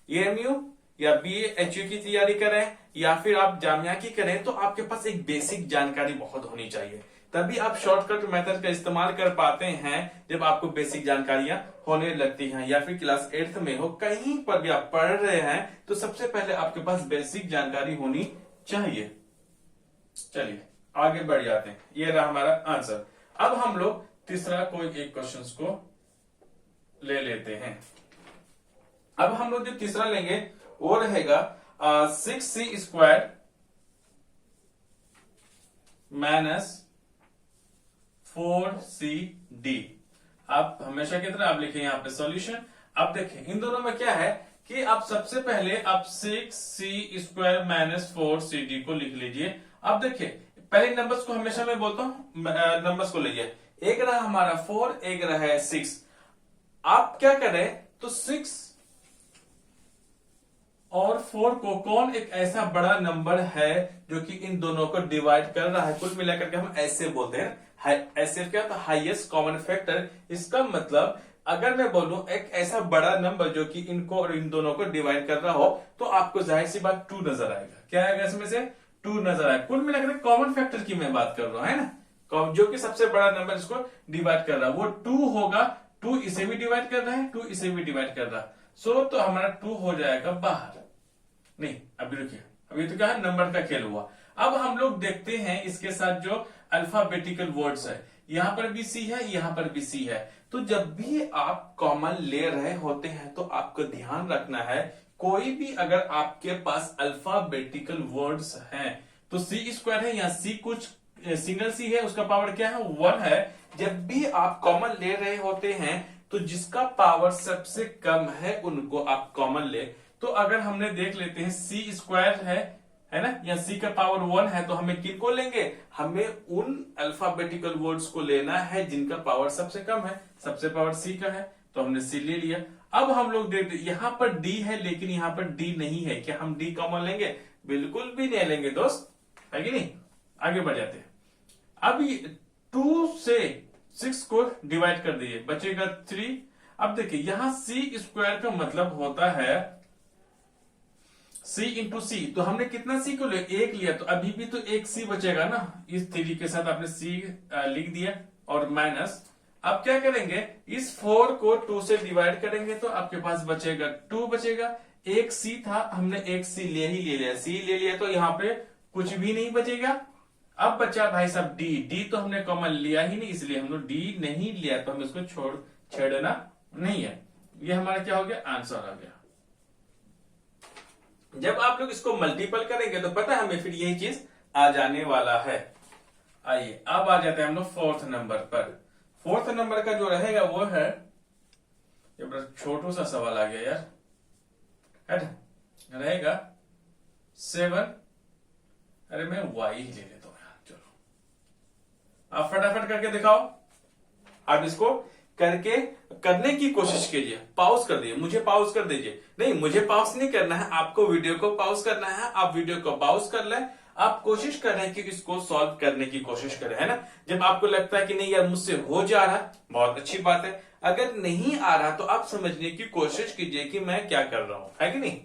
एएमयू या BAHU की तैयारी करें या फिर आप जामिया की करें, तो आपके पास एक बेसिक जानकारी बहुत होनी चाहिए। तभी आप शॉर्टकट मेथड का इस्तेमाल कर पाते हैं, जब आपको बेसिक जानकारियां होने लगती हैं। या फिर क्लास 8th में हो, कहीं पर भी आप पढ़ रहे हैं, तो सबसे पहले आपके पास बेसिक जानकारी होनी चाहिए। चलिए आगे बढ़ जाते हैं। ये रहा हमारा आंसर। अब हम लोग तीसरा कोई एक क्वेश्चन को ले लेते हैं। अब हम लोग जो तीसरा लेंगे वो रहेगा, 6c² माइनस 4cd। आप हमेशा की तरह आप लिखें यहां पे सॉल्यूशन। अब देखें इन दोनों में क्या है कि आप सबसे पहले आप 6c² माइनस 4cd को लिख लीजिए। अब देखिए पहले नंबर्स को हमेशा मैं बोलता हूं नंबर्स को लीजिए। एक रहा हमारा 4, एक रहा है 6। आप क्या करें तो 6 और 4 को कौन एक ऐसा बड़ा नंबर है जो कि इन दोनों को डिवाइड कर रहा है, कुल मिलाकर के हम ऐसे बोलते हैं ऐसे क्या था, हाईएस्ट कॉमन फैक्टर। इसका मतलब अगर मैं बोलूं एक ऐसा बड़ा नंबर जो कि इनको और इन दोनों को डिवाइड कर रहा हो तो आपको जाहिर सी बात 2 नजर आएगा। क्या आएगा इसमें से? 2 नजर आएगा। कुल मिलाकर कॉमन फैक्टर की मैं बात कर रहा हूं, है ना, जो कि सबसे बड़ा नंबर इसको डिवाइड कर रहा है वो 2 होगा। 2 इसे भी डिवाइड कर रहा है, 2 इसे भी डिवाइड कर रहा है। सो तो हमारा 2 हो जाएगा बाहर। नहीं अभी रुकिए, अभी तो क्या है, नंबर का खेल हुआ। अब हम लोग देखते हैं इसके साथ जो अल्फाबेटिकल वर्ड्स है, यहां पर भी सी है, यहां पर भी सी है। तो जब भी आप कॉमन ले रहे होते हैं तो आपको ध्यान रखना है कोई भी अगर आपके पास अल्फाबेटिकल वर्ड्स हैं तो c² है या सी कुछ सिंगल सी है, उसका पावर क्या है? 1 है। जब भी आप कॉमन ले रहे होते हैं तो जिसका पावर सबसे कम है उनको आप कॉमन ले। तो अगर हमने देख लेते हैं c² है ना, या c का पावर 1 है तो हमें किनको लेंगे? हमें उन अल्फाबेटिकल वर्ड्स को लेना है जिनका पावर सबसे कम है। सबसे पावर c का है तो हमने c ले लिया। अब हम लोग देखते यहां पर d है लेकिन यहां पर d नहीं है। क्या हम d कॉमन लेंगे? बिल्कुल भी नहीं लेंगे दोस्त, है कि नहीं। आगे बढ़ जाते हैं। अब 2 से 6 को डिवाइड कर दिए, बचेगा 3। अब देखिए यहां c² का मतलब होता है c इंटू सी। तो हमने कितना c को लिया? 1 लिया, तो अभी भी तो 1 c बचेगा ना। इस 3 के साथ आपने c लिख दिया और माइनस। अब क्या करेंगे, इस 4 को 2 से डिवाइड करेंगे तो आपके पास बचेगा 2 बचेगा। 1 c था, हमने 1 c ले लिया, c ले लिया तो यहाँ पे कुछ भी नहीं बचेगा। अब बचा भाई साहब d तो हमने कॉमन लिया ही नहीं, इसलिए हम लोग d नहीं लिया तो हम इसको छेड़ना नहीं है। ये हमारा क्या हो गया? आंसर आ गया। जब आप लोग इसको मल्टीपल करेंगे तो पता है हमें फिर यही चीज आ जाने वाला है। आइए अब आ जाते हैं हम लोग 4th नंबर पर। 4th नंबर का जो रहेगा वो है, ये बड़ा छोटू सा सवाल आ गया यार, है रहेगा 7। अरे मैं y ही ले लेता हूं यार, चलो आप फटाफट करके दिखाओ। आप इसको करने की कोशिश कीजिए। पॉज कर दीजिए, मुझे पॉज कर दीजिए। नहीं, मुझे पॉज नहीं करना है, आपको वीडियो को पॉज करना है। आप वीडियो को पॉज कर लें, आप कोशिश कर रहे हैं कि इसको सॉल्व करने की कोशिश करें, है ना। जब आपको लगता है कि नहीं यार मुझसे हो जा रहा, बहुत अच्छी बात है। अगर नहीं आ रहा तो आप समझने की कोशिश कीजिए कि मैं क्या कर रहा हूं, है कि नहीं।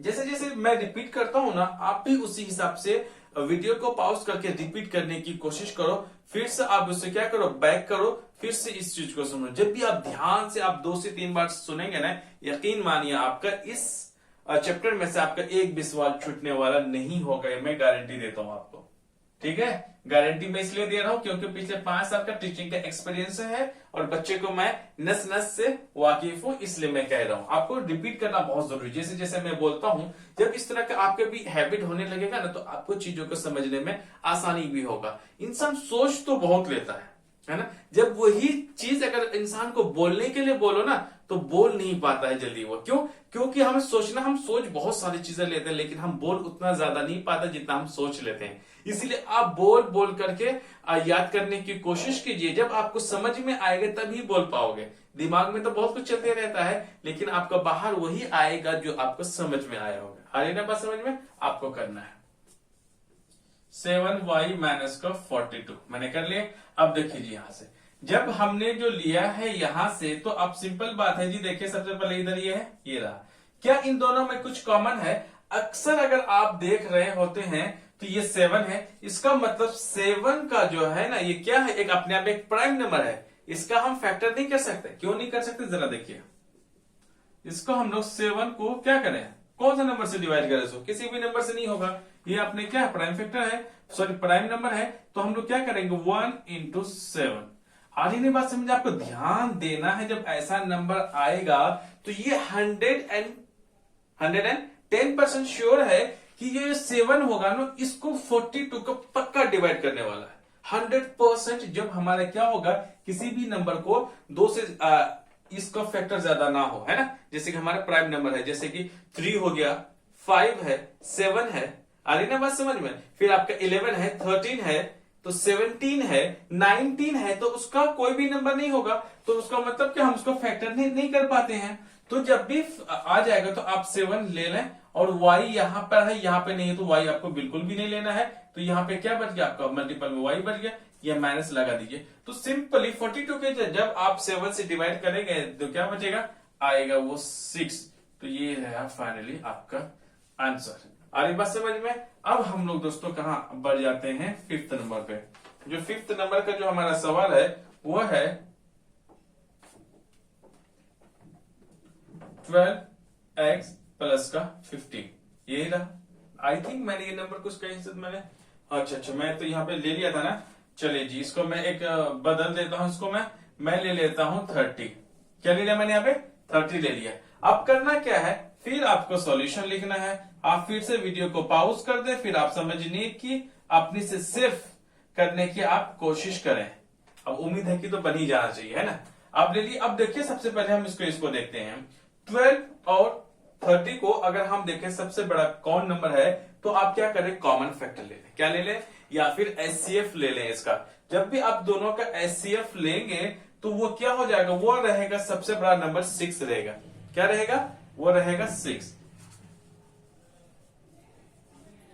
जैसे जैसे मैं रिपीट करता हूं ना, आप भी उसी हिसाब से वीडियो को पॉज करके रिपीट करने की कोशिश करो। फिर से आप उससे क्या करो, बैक करो, फिर से इस चीज को सुनो। जब भी आप ध्यान से आप 2 से 3 बार सुनेंगे ना, यकीन मानिए आपका इस चैप्टर में से आपका एक भी सवाल छूटने वाला नहीं होगा। मैं गारंटी देता हूं आपको, ठीक है। गारंटी मैं इसलिए दे रहा हूं क्योंकि पिछले 5 साल का टीचिंग का एक्सपीरियंस है और बच्चे को मैं नस नस से वाकिफ हूं, इसलिए मैं कह रहा हूं। आपको रिपीट करना बहुत जरूरी है। जैसे जैसे मैं बोलता हूं, जब इस तरह का आपके भी हैबिट होने लगेगा ना तो आपको चीजों को समझने में आसानी भी होगा। इंसान सोच तो बहुत लेता है ना। जब वही चीज अगर इंसान को बोलने के लिए बोलो ना तो बोल नहीं पाता है जल्दी वो। क्यों? क्योंकि हमें सोचना, हम सोच बहुत सारी चीजें लेते हैं लेकिन हम बोल उतना ज्यादा नहीं पाते जितना हम सोच लेते हैं। इसीलिए आप बोल बोल करके याद करने की कोशिश कीजिए। जब आपको समझ में आएगा तभी बोल पाओगे। दिमाग में तो बहुत कुछ चलते रहता है लेकिन आपका बाहर वही आएगा जो आपको समझ में आया होगा। आ रही ना बात समझ में? आपको करना है 7y माइनस का 42 मैंने कर लिया। अब देखिए जी, यहां से जब हमने जो लिया है यहां से, तो अब सिंपल बात है जी। देखिए सबसे पहले इधर ये है, ये रहा। क्या इन दोनों में कुछ कॉमन है? अक्सर अगर आप देख रहे होते हैं तो ये 7 है। इसका मतलब 7 का जो है ना, ये क्या है, एक अपने आप एक प्राइम नंबर है। इसका हम फैक्टर नहीं कर सकते। क्यों नहीं कर सकते जरा देखिए। इसको हम लोग 7 को क्या करें, कौन सा नंबर से डिवाइड करें? सो किसी भी नंबर से नहीं होगा। ये अपने क्या है, प्राइम फैक्टर है, सॉरी प्राइम नंबर है। तो हम लोग क्या करेंगे, 1 इंटू 7। आधी नहीं बात समझे? आपको ध्यान देना है। जब ऐसा नंबर आएगा तो ये 110 10% श्योर है कि ये 7 होगा ना, इसको 42 का पक्का डिवाइड करने वाला है। 100% जब हमारा क्या होगा, किसी भी नंबर को 2 से इसका फैक्टर ज्यादा ना हो, है ना, जैसे कि हमारा प्राइम नंबर है, जैसे कि 3 हो गया, 5 है, 7 है, आ रही ना बात समझ में, फिर आपका 11 है, 13 है, तो 17 है, 19 है, तो उसका कोई भी नंबर नहीं होगा, तो उसका मतलब कि हम उसको फैक्टर नहीं कर पाते हैं। तो जब भी आ जाएगा तो आप 7 ले लें, और y यहां पर है, यहां पे नहीं है, तो y आपको बिल्कुल भी नहीं लेना है। तो यहाँ पे क्या बच गया आपका, मल्टीपल में y बच गया, या माइनस लगा दीजिए। तो सिंपली 42 के जब आप 7 से डिवाइड करेंगे तो क्या बचेगा, आएगा वो 6। तो ये है फाइनली आपका आंसर। आ रही बात समझ में। अब हम लोग दोस्तों कहां बढ़ जाते हैं, 5th नंबर पे। जो 5th नंबर का जो हमारा सवाल है वो है 12x प्लस का 15। यही रहा। आई थिंक मैंने ये नंबर कुछ कहीं से मैंने, अच्छा मैं तो यहाँ पे ले लिया था ना। चलिए जी, इसको मैं एक बदल देता हूं, इसको मैं ले लेता हूं 30। क्या ले लिया मैंने यहाँ पे, 30 ले लिया। अब करना क्या है, फिर आपको सॉल्यूशन लिखना है। आप फिर से वीडियो को पॉज कर दे, फिर आप समझने की अपनी से सिर्फ करने की आप कोशिश करें। अब उम्मीद है कि तो बन ही जाना चाहिए, है ना। अब ले ली। अब देखिए सबसे पहले हम इसको देखते हैं। 12 और 30 को अगर हम देखें सबसे बड़ा कौन नंबर है, तो आप क्या करें, कॉमन फैक्टर ले लें। क्या ले लें, या फिर एचसीएफ ले लें इसका। जब भी आप दोनों का एचसीएफ लेंगे तो वो क्या हो जाएगा, वो रहेगा सबसे बड़ा नंबर 6 रहेगा। क्या रहेगा, वो रहेगा 6।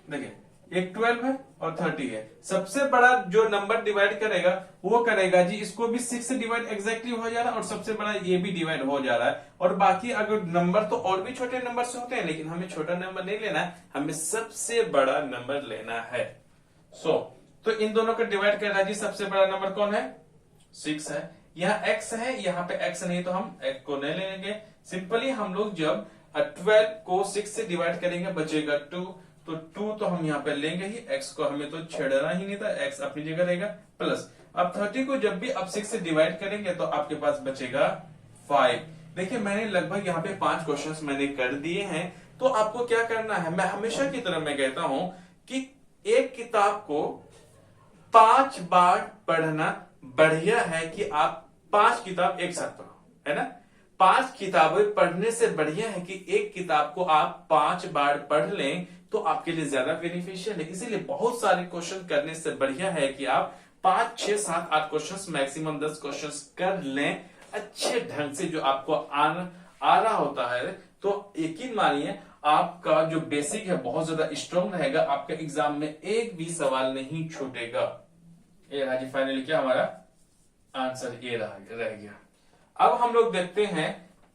देखिए एक 12 है और 30 है, सबसे बड़ा जो नंबर डिवाइड करेगा वो करेगा जी, इसको भी 6 से डिवाइड एग्जैक्टली हो जा रहा है, और सबसे बड़ा ये भी डिवाइड हो जा रहा है। और बाकी अगर नंबर तो और भी छोटे नंबर से होते हैं, लेकिन हमें छोटा नंबर नहीं लेना है, हमें सबसे बड़ा नंबर लेना है। तो इन दोनों को डिवाइड करना जी, सबसे बड़ा नंबर कौन है, 6 है। यहाँ x है, यहाँ पे x नहीं, तो हम x को नहीं लेंगे। सिंपली हम लोग जब 12 को 6 से डिवाइड करेंगे बचेगा 2, तो 2 तो हम यहाँ पे लेंगे ही, x को हमें तो छेड़ना ही नहीं था, x अपनी जगह रहेगा प्लस। अब 30 को जब भी आप 6 से डिवाइड करेंगे तो आपके पास बचेगा 5। देखिए मैंने लगभग यहाँ पे 5 क्वेश्चंस मैंने कर दिए हैं। तो आपको क्या करना है, मैं हमेशा की तरह मैं कहता हूं कि एक किताब को 5 बार पढ़ना बढ़िया है कि आप 5 किताब एक साथ पढ़ो, है ना। 5 किताबें पढ़ने से बढ़िया है कि एक किताब को आप 5 बार पढ़ लें, तो आपके लिए ज्यादा बेनिफिशियल है। इसीलिए बहुत सारे क्वेश्चन करने से बढ़िया है कि आप 5, 6, 7, 8 क्वेश्चन, मैक्सिमम 10 क्वेश्चन कर लें अच्छे ढंग से, जो आपको आ रहा होता है। तो यकीन मानिए आपका जो बेसिक है बहुत ज्यादा स्ट्रांग रहेगा, आपका एग्जाम में एक भी सवाल नहीं छूटेगा। ये रहा जी फाइनली क्या हमारा आंसर, ये रह गया। अब हम लोग देखते हैं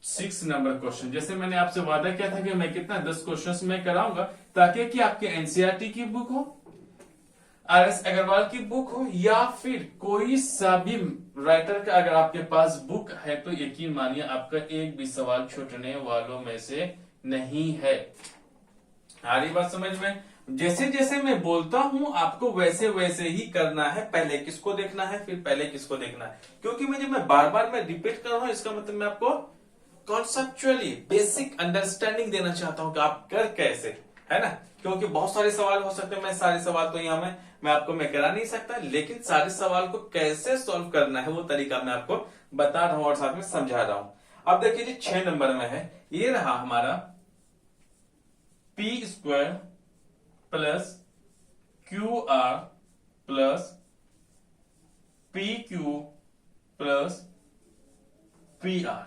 6 नंबर क्वेश्चन। जैसे मैंने आपसे वादा किया था कि मैं कितना 10 क्वेश्चंस में कराऊंगा, ताकि कि आपके एनसीईआरटी की बुक हो, आरएस अग्रवाल की बुक हो, या फिर कोई सा भी राइटर का अगर आपके पास बुक है, तो यकीन मानिए आपका एक भी सवाल छूटने वालों में से नहीं है। आ रही बात समझ में। जैसे जैसे मैं बोलता हूं आपको वैसे वैसे ही करना है। पहले किसको देखना है, फिर पहले किसको देखना है, क्योंकि जब मैं बार बार मैं रिपीट कर रहा हूं, इसका मतलब मैं आपको कॉन्सेप्चुअली बेसिक अंडरस्टैंडिंग देना चाहता हूं कि आप कर कैसे, है ना। क्योंकि बहुत सारे सवाल हो सकते हैं, मैं सारे सवाल तो यहाँ मैं आपको मैं करा नहीं सकता, लेकिन सारे सवाल को कैसे सॉल्व करना है वो तरीका मैं आपको बता रहा हूं और साथ में समझा रहा हूं। अब देखिए जी 6 नंबर में है, ये रहा हमारा p² plus QR plus PQ plus PR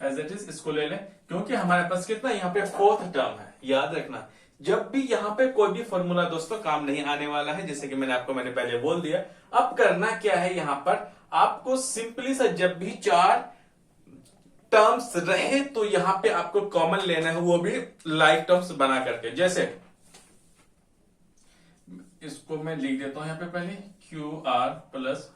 as it is. इसको ले लें, क्योंकि हमारे पास कितना यहाँ पे 4th टर्म है। याद रखना जब भी यहाँ पे कोई भी फॉर्मूला दोस्तों काम नहीं आने वाला है, जैसे कि मैंने पहले बोल दिया। अब करना क्या है, यहाँ पर आपको सिंपली सा जब भी 4 टर्म्स रहे तो यहां पे आपको कॉमन लेना है, वो भी लाइक टर्म्स बना करके। जैसे इसको मैं लिख देता हूं यहाँ पे पहले QR plus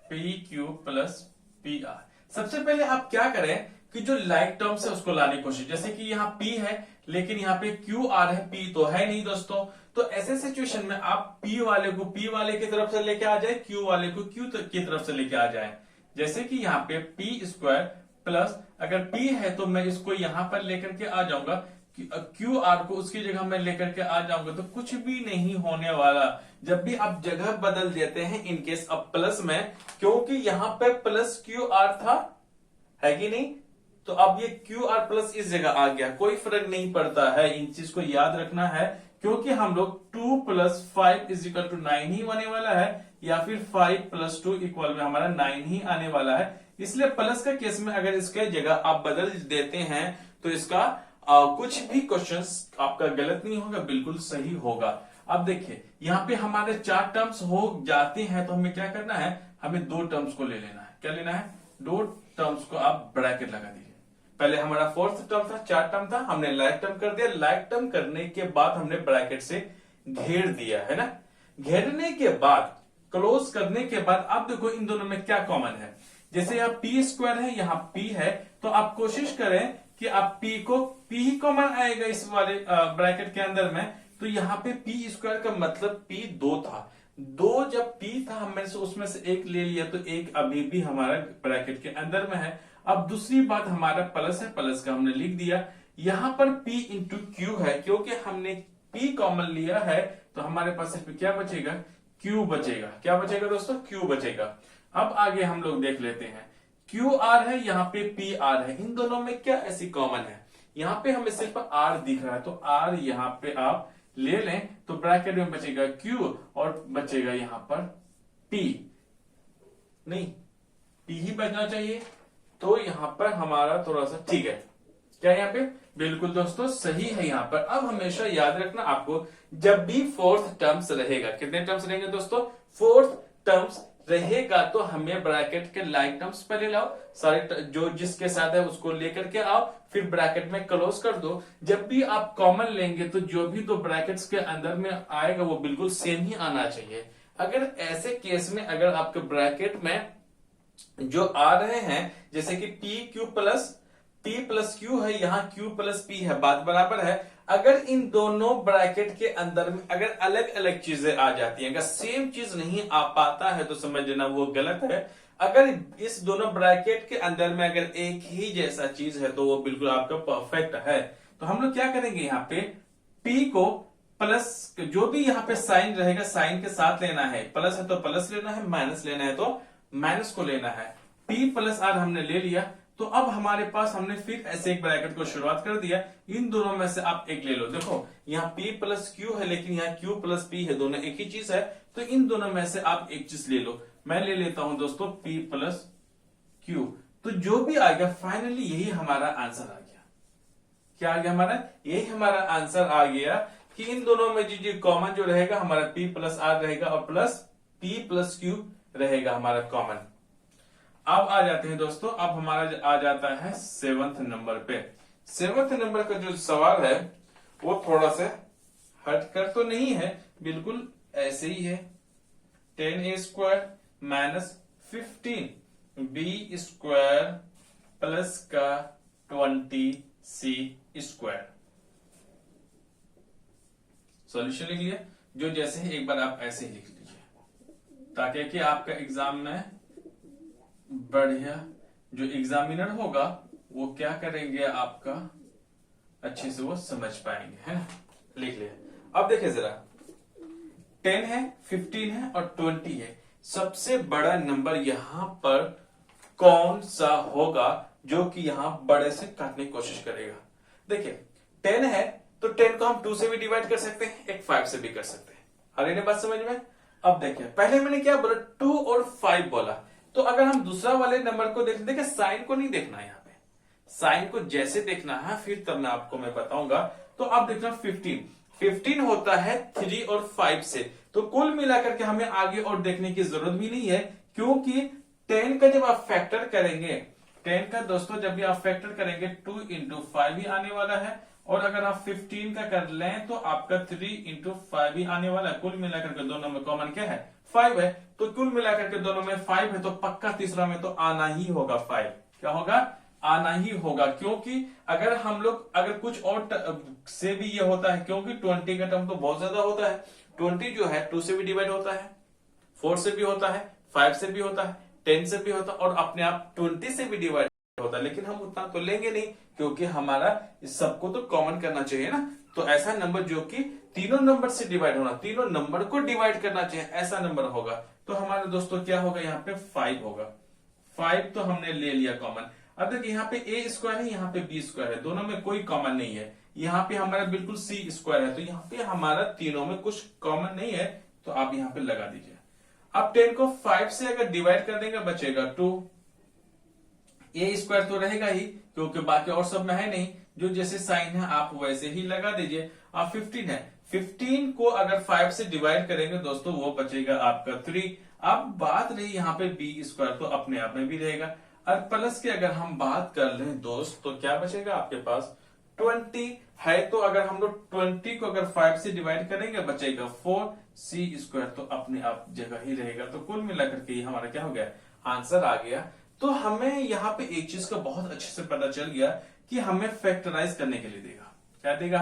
PQ plus PR। सबसे पहले आप क्या करें कि जो लाइक टर्म्स है उसको लाने की कोशिश। जैसे कि यहाँ P है, लेकिन यहाँ पे QR है, P तो है नहीं दोस्तों। तो ऐसे सिचुएशन में आप P वाले को P वाले की तरफ से लेके आ जाए, Q वाले को Q की तरफ से लेके आ जाए। जैसे कि यहाँ पे p² प्लस अगर P है तो मैं इसको यहां पर लेकर के आ जाऊंगा, क्यू आर को उसकी जगह मैं लेकर के आ जाऊंगा, तो कुछ भी नहीं होने वाला। जब भी आप जगह बदल देते हैं इनकेस अब प्लस में, क्योंकि यहां पे प्लस क्यू आर था, है कि नहीं, तो अब ये क्यू आर प्लस इस जगह आ गया, कोई फर्क नहीं पड़ता है, इन चीज को याद रखना है, क्योंकि हम लोग 2 + 5 = 9 ही होने वाला है, या फिर 5 + 2 इक्वल में हमारा 9 ही आने वाला है। इसलिए प्लस का केस में अगर इसके जगह आप बदल देते हैं तो इसका कुछ भी क्वेश्चंस आपका गलत नहीं होगा, बिल्कुल सही होगा। अब देखिए यहाँ पे हमारे 4 टर्म्स हो जाते हैं, तो हमें क्या करना है, हमें 2 टर्म्स को ले लेना है। क्या लेना है, 2 टर्म्स को आप ब्रैकेट लगा दीजिए। पहले हमारा 4th टर्म था, 4 टर्म था, हमने लाइक टर्म कर दिया, लाइक टर्म करने के बाद हमने ब्रैकेट से घेर दिया है ना। घेरने के बाद क्लोज करने के बाद आप देखो इन दोनों में क्या कॉमन है, जैसे यहाँ p² है, यहाँ p है, तो आप कोशिश करें कि आप p ही कॉमन आएगा इस वाले ब्रैकेट के अंदर में, तो यहाँ पे p² का मतलब p 2 था, 2 जब p था हमने उसमें से एक ले लिया, तो एक अभी भी हमारा ब्रैकेट के अंदर में है। अब दूसरी बात हमारा प्लस है, प्लस का हमने लिख दिया, यहां पर p × q है, क्योंकि हमने p कॉमन लिया है, तो हमारे पास सिर्फ क्या बचेगा, q बचेगा। क्या बचेगा दोस्तों, q बचेगा। अब आगे हम लोग देख लेते हैं, क्यू आर है, यहाँ पे पी आर है, इन दोनों में क्या ऐसी कॉमन है, यहाँ पे हमें सिर्फ आर दिख रहा है, तो आर यहाँ पे आप ले लें, तो ब्रैकेट में बचेगा क्यू और बचेगा यहाँ पर पी, नहीं पी ही बचना चाहिए, तो यहाँ पर हमारा थोड़ा सा ठीक है। क्या यहाँ पे बिल्कुल दोस्तों सही है। यहाँ पर अब हमेशा याद रखना आपको, जब भी 4th टर्म्स रहेगा, कितने टर्म्स रहेंगे दोस्तों, 4th टर्म्स रहेगा, तो हमें ब्रैकेट के लाइक टर्म्स पहले लाओ, सारे जो जिसके साथ है उसको लेकर के आओ, फिर ब्रैकेट में क्लोज कर दो। जब भी आप कॉमन लेंगे तो जो भी 2 ब्रैकेट्स के अंदर में आएगा वो बिल्कुल सेम ही आना चाहिए। अगर ऐसे केस में अगर आपके ब्रैकेट में जो आ रहे हैं, जैसे कि p + q है, यहाँ q + p है, बात बराबर है। अगर इन दोनों ब्रैकेट के अंदर में अगर अलग अलग चीजें आ जाती हैं, अगर सेम चीज नहीं आ पाता है तो समझ लेना वो गलत है। अगर इस दोनों ब्रैकेट के अंदर में अगर एक ही जैसा चीज है तो वो बिल्कुल आपका परफेक्ट है। तो हम लोग क्या करेंगे, यहाँ पे p को प्लस, जो भी यहाँ पे साइन रहेगा साइन के साथ लेना है, प्लस है तो प्लस लेना है, माइनस लेना है तो माइनस को लेना है। p + r हमने ले लिया, तो अब हमारे पास हमने फिर ऐसे एक ब्रैकेट को शुरुआत कर दिया, इन दोनों में से आप एक ले लो। देखो यहाँ p + q है, लेकिन यहाँ q + p है, दोनों एक ही चीज है, तो इन दोनों में से आप एक चीज ले लो। मैं ले लेता हूं दोस्तों p + q, तो जो भी आएगा फाइनली यही हमारा आंसर आ गया। क्या आ गया हमारा, यही हमारा आंसर आ गया कि इन दोनों में जो कॉमन जो रहेगा हमारा p + r रहेगा और प्लस p + q रहेगा हमारा कॉमन। अब आ जाते हैं दोस्तों, अब हमारा आ जाता है 7th नंबर पे। 7th नंबर का जो सवाल है वो थोड़ा सा हटकर तो नहीं है, बिल्कुल ऐसे ही है। 10a² - 15b² प्लस का 20c²। सॉल्यूशन लिख लिया, जो जैसे ही एक बार आप ऐसे ही लिख लीजिए, ताकि कि आपका एग्जाम में बढ़िया जो एग्जामिनर होगा वो क्या करेंगे, आपका अच्छे से वो समझ पाएंगे, है ना। लिख लिया। अब देखिए जरा, 10 है, 15 है और 20 है, सबसे बड़ा नंबर यहां पर कौन सा होगा जो कि यहां बड़े से काटने की कोशिश करेगा। देखिए 10 है तो 10 को हम 2 से भी डिवाइड कर सकते हैं, एक 5 से भी कर सकते हैं। हर एक बात समझ में। अब देखिए पहले मैंने क्या बोला, 2 और 5 बोला, तो अगर हम दूसरा वाले नंबर को देखिए साइन को नहीं देखना है, यहाँ पे साइन को जैसे देखना है फिर तब मैं आपको मैं बताऊंगा। तो अब देखना 15 होता है 3 और 5 से, तो कुल मिलाकर के हमें आगे और देखने की जरूरत भी नहीं है, क्योंकि 10 का जब आप फैक्टर करेंगे, 10 का दोस्तों जब भी आप फैक्टर करेंगे 2 × 5 ही आने वाला है, और अगर आप 15 का कर लें तो आपका 3 × 5 ही आने वाला है। कुल मिलाकर के दोनों में कॉमन क्या है, 5 है, तो कुल मिलाकर के दोनों में 5 है, तो पक्का तीसरा में तो आना ही होगा 5। क्या होगा, आना ही होगा, क्योंकि अगर हम लोग अगर कुछ और से भी ये होता है, क्योंकि 20 का टर्म तो बहुत ज्यादा होता है। 20 जो है 2 से भी डिवाइड होता है, 4 से भी होता है, 5 से भी होता है, 10 से भी होता है, और अपने आप 20 से भी डिवाइड होता है, लेकिन हम उतना तो लेंगे नहीं क्योंकि हमारा इस सबको तो कॉमन करना चाहिए ना। तो ऐसा नंबर जो कि तीनों नंबर से डिवाइड होना, तीनों नंबर को डिवाइड करना चाहिए, ऐसा नंबर होगा। तो हमारे दोस्तों क्या होगा, यहाँ पे 5 होगा। 5 तो हमने ले लिया कॉमन। अब देखिए यहाँ पे ए स्क्वायर है, यहाँ पे बी स्क्वायर है, दोनों में कोई कॉमन नहीं है। यहाँ पे हमारा बिल्कुल सी स्क्वायर है, तो यहाँ पे हमारा तीनों में कुछ कॉमन नहीं है, तो आप यहाँ पे लगा दीजिए। अब 10 को 5 से अगर डिवाइड कर देंगे बचेगा 2। ए स्क्वायर तो रहेगा ही क्योंकि बाकी और सब में है नहीं, जो जैसे साइन है आप वैसे ही लगा दीजिए। अब 15 है, 15 को अगर 5 से डिवाइड करेंगे दोस्तों वो बचेगा आपका 3। अब बात रही यहाँ पे बी स्क्वायर, तो अपने आप में भी रहेगा। और प्लस की अगर हम बात कर लें दोस्त तो क्या बचेगा आपके पास 20 है, तो अगर हम लोग 20 को अगर 5 से डिवाइड करेंगे बचेगा 4। सी स्क्वायर तो अपने आप जगह ही रहेगा। तो कुल मिलाकर के हमारा क्या हो गया, आंसर आ गया। तो हमें यहाँ पे एक चीज का बहुत अच्छे से पता चल गया कि हमें फैक्टराइज करने के लिए देगा। क्या देगा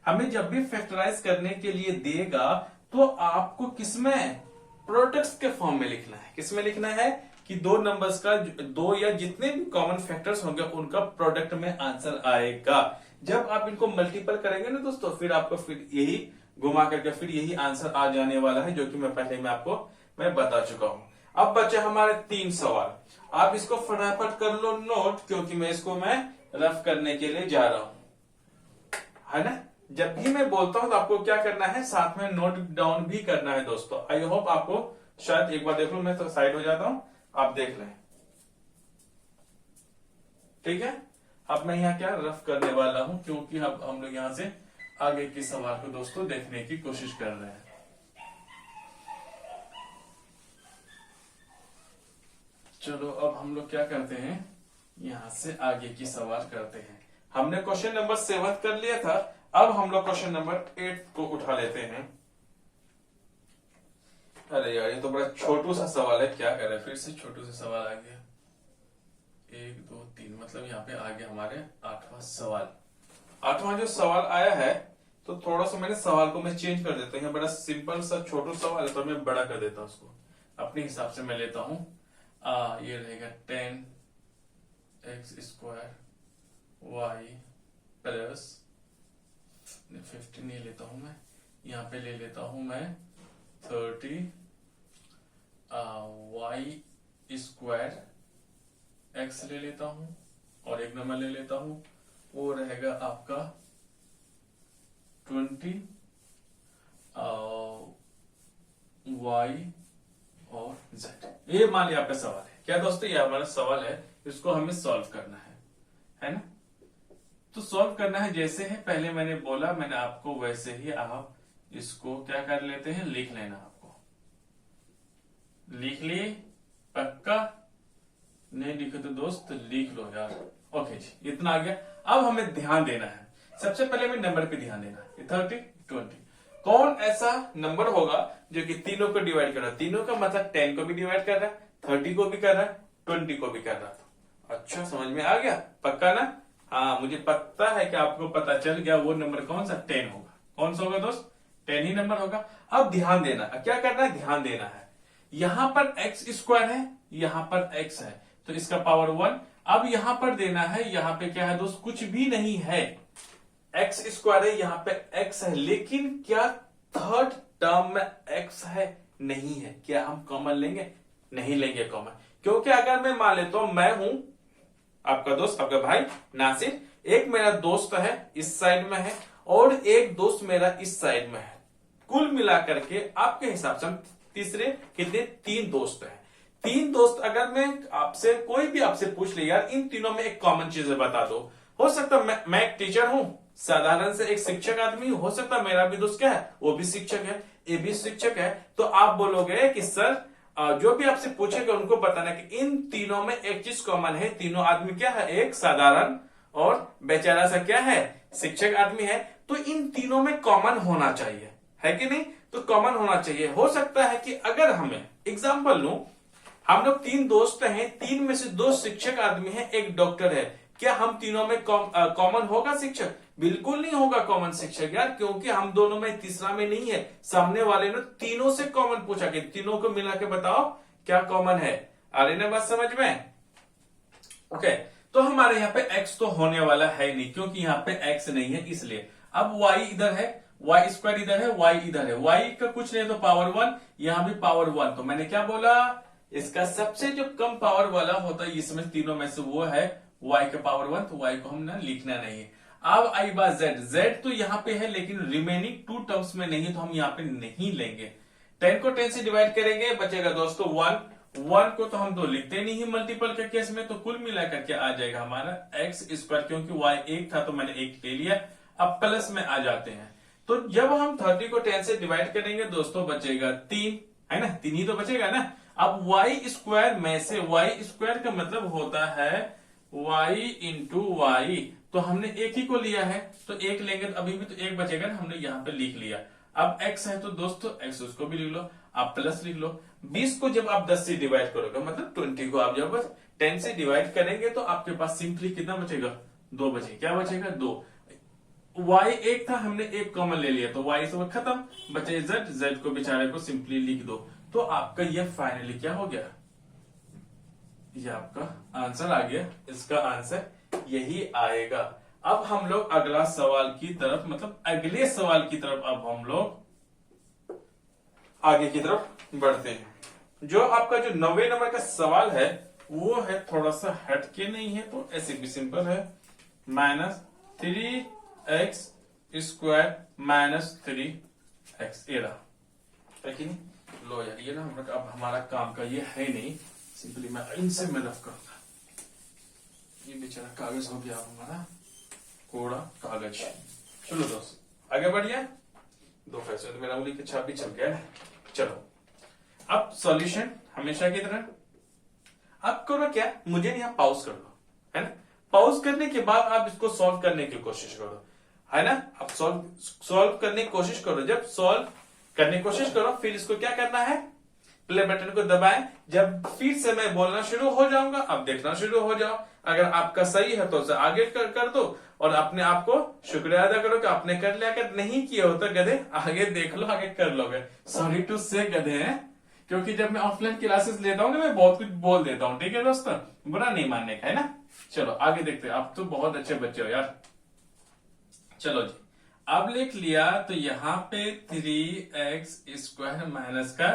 हमें जब भी फैक्टराइज करने के लिए देगा तो आपको किसमें, प्रोडक्ट्स के फॉर्म में लिखना है। किसमें लिखना है कि दो नंबर्स का, दो या जितने भी कॉमन फैक्टर्स होंगे उनका प्रोडक्ट में आंसर आएगा। जब आप इनको मल्टीपल करेंगे ना दोस्तों, फिर आपको फिर यही घुमा करके फिर यही आंसर आ जाने वाला है, जो कि मैं पहले में आपको मैं बता चुका हूं। अब बचे हमारे 3 सवाल। आप इसको फटाफट कर लो नोट, क्योंकि मैं इसको रफ करने के लिए जा रहा हूं, है ना। जब भी मैं बोलता हूं तो आपको क्या करना है, साथ में नोट डाउन भी करना है दोस्तों। आई होप आपको, शायद एक बार देख लो, मैं तो साइड हो जाता हूं, आप देख लें, ठीक है। अब मैं यहाँ क्या रफ करने वाला हूं, क्योंकि अब हम लोग यहां से आगे के सवाल को दोस्तों देखने की कोशिश कर रहे हैं। चलो अब हम लोग क्या करते हैं, यहां से आगे की सवाल करते हैं। हमने क्वेश्चन नंबर 7 कर लिया था, अब हम लोग क्वेश्चन नंबर 8 को उठा लेते हैं। अरे यार ये तो बड़ा छोटू सा सवाल है, क्या करें, फिर से छोटू सा सवाल आ गया। 1 2 3 मतलब यहाँ पे आ गया हमारे 8वां सवाल। 8वां जो सवाल आया है, तो थोड़ा सा मैंने सवाल को मैं चेंज कर देता हूँ। बड़ा सिंपल सा छोटू सवाल है तो मैं बड़ा कर देता हूँ उसको, अपने हिसाब से मैं लेता हूँ। ये रहेगा 10x स्क्वायर y प्लस 15 ये लेता हूं मैं, यहाँ पे ले लेता हूं मैं 30 y स्क्वायर x ले लेता हूं, और एक नंबर ले लेता हूं, वो रहेगा आपका 20 y और z। ये मान लिया आपका सवाल है। क्या दोस्तों, ये हमारा सवाल है, इसको हमें सॉल्व करना है ना। तो सॉल्व करना है जैसे है, पहले मैंने बोला, मैंने आपको वैसे ही आप इसको क्या कर लेते हैं, लिख लेना। आपको लिख लिए, पक्का नहीं लिखे तो दोस्त लिख लो यार। ओके जी, इतना आ गया। अब हमें ध्यान देना है, सबसे पहले हमें नंबर पे ध्यान देना है। 30 20 कौन ऐसा नंबर होगा जो कि तीनों को डिवाइड कर रहा है। तीनों का मतलब 10 को भी डिवाइड कर रहा है, 30 को भी कर रहा है, 20 को भी कर रहा था। अच्छा समझ में आ गया, पक्का ना। हाँ मुझे पता है कि आपको पता चल गया वो नंबर कौन सा, 10 होगा। कौन सा होगा दोस्त, 10 ही नंबर होगा। अब ध्यान देना, क्या करना है, ध्यान देना है। यहां पर एक्स स्क्वायर है, यहां पर एक्स है, तो इसका पावर 1। अब यहां पर देना है, यहां पे क्या है दोस्त, कुछ भी नहीं है, एक्स स्क्वायर है, यहाँ पे एक्स है, लेकिन क्या थर्ड टर्म में एक्स है, नहीं है। क्या हम कॉमन लेंगे, नहीं लेंगे कॉमन, क्योंकि अगर मैं मान लेता हूं मैं हूं आपका दोस्त, आपका भाई नासिर, एक मेरा दोस्त है इस साइड में है और एक दोस्त मेरा इस साइड में है। कुल मिलाकर के आपके हिसाब से हम तीसरे कितने, 3 दोस्त हैं। 3 दोस्त, अगर मैं आपसे कोई भी आपसे पूछ ले यार इन तीनों में एक कॉमन चीज बता दो, हो सकता मैं एक टीचर हूं, साधारण से एक शिक्षक आदमी, हो सकता मेरा भी दोस्त क्या है, वो भी शिक्षक है, ये भी शिक्षक है। तो आप बोलोगे कि सर जो भी आपसे पूछेगा उनको बताना कि इन तीनों में एक चीज कॉमन है, तीनों आदमी क्या है, एक साधारण और बेचारा सा क्या है, शिक्षक आदमी है। तो इन तीनों में कॉमन होना चाहिए, है कि नहीं, तो कॉमन होना चाहिए। हो सकता है कि अगर हमें एग्जाम्पल लूं, हम लोग 3 दोस्त हैं, 3 में से 2 शिक्षक आदमी हैं, एक डॉक्टर है, क्या हम तीनों में कॉमन होगा शिक्षक, बिल्कुल नहीं होगा कॉमन शिक्षक यार, क्योंकि हम दोनों में तीसरा में नहीं है। सामने वाले ने तीनों से कॉमन पूछा कि तीनों को मिला के बताओ क्या कॉमन है। आ रही ना बात समझ में, ओके। तो हमारे यहाँ पे x तो होने वाला है नहीं, क्योंकि यहाँ पे x नहीं है इसलिए। अब y इधर है, y स्क्वायर इधर है, y इधर है, y का कुछ नहीं तो पावर 1, यहाँ भी पावर 1। तो मैंने क्या बोला, इसका सबसे जो कम पावर वाला होता है इसमें तीनों में से वो है y का पावर 1, तो y को हमने लिखना नहीं है। अब आई बात z तो यहाँ पे है लेकिन रिमेनिंग टू टर्म्स में नहीं है, तो हम यहाँ पे नहीं लेंगे। 10 को 10 से डिवाइड करेंगे, बचेगा दोस्तों 1 को तो हम तो लिखते नहीं है मल्टीपल के केस में, तो कुल मिलाकर के आ जाएगा हमारा एक्स स्क्वायर, क्योंकि y 1 था तो मैंने 1 ले लिया। अब प्लस में आ जाते हैं, तो जब हम 30 को 10 से डिवाइड करेंगे दोस्तों बचेगा 3, है ना, 3 ही तो बचेगा ना। अब y स्क्वायर में से y स्क्वायर का मतलब होता है y इंटू वाई, तो हमने एक ही को लिया है तो एक लेंगे, तो अभी भी तो एक बचेगा ना, हमने यहाँ पे लिख लिया। अब x है तो दोस्तों x उसको भी लिख लो, आप प्लस लिख लो। 20 को जब आप 10 से डिवाइड करोगे मतलब 20 को आप जब 10 से डिवाइड करेंगे तो आपके पास सिंपली कितना बचेगा, 2 बचेगा। क्या बचेगा, 2। y 1 था, हमने 1 कॉमन ले लिया तो y से खत्म, बचे z को बेचारे को सिंपली लिख दो। तो आपका ये फाइनली क्या हो गया, ये आपका आंसर आ गया। इसका आंसर यही आएगा। अब हम लोग अगला सवाल की तरफ, मतलब अगले सवाल की तरफ अब हम लोग आगे की तरफ बढ़ते हैं। जो आपका जो 90 नंबर का सवाल है वो है थोड़ा सा हटके नहीं है, तो ऐसे भी सिंपल है, -3x स्क्वायर -3x, ये रहा है कि नहीं। लो यार ये ना अब हमारा काम का ये है नहीं, सिंपली मैं इनसे मैं रफ करूंगा। ये बेचारा कागज हो गया हमारा कोड़ा कागज। चलो दोस्त आगे बढ़िए, 2 पैसे तो मेरा उंगली की छाप भी चल गया है। चलो अब सॉल्यूशन हमेशा की तरह अब करो क्या, मुझे यहाँ पॉज कर लो, है ना। पॉज करने के बाद आप इसको सॉल्व करने की कोशिश करो, है ना। अब सॉल्व करने की कोशिश करो, जब सॉल्व करने की कोशिश करो फिर इसको क्या करना है, प्ले बटन को दबाएं। जब फिर से मैं बोलना शुरू हो जाऊंगा आप देखना शुरू हो जाओ। अगर आपका सही है तो उसे आगे कर दो, और अपने आप को शुक्रिया अदा करो कि आपने कर लिया। अगर नहीं किया हो तो गधे आगे देख लो, आगे कर लोगे। सॉरी टू से गधे हैं, क्योंकि जब मैं ऑफलाइन क्लासेस लेता हूँ ना मैं बहुत कुछ बोल देता हूँ, ठीक है दोस्तों, बुरा नहीं मानने का, है ना। चलो आगे देखते हैं, आप तो बहुत अच्छे बच्चे हो यार। चलो जी अब लिख लिया, तो यहाँ पे 3x स्क्वायर माइनस का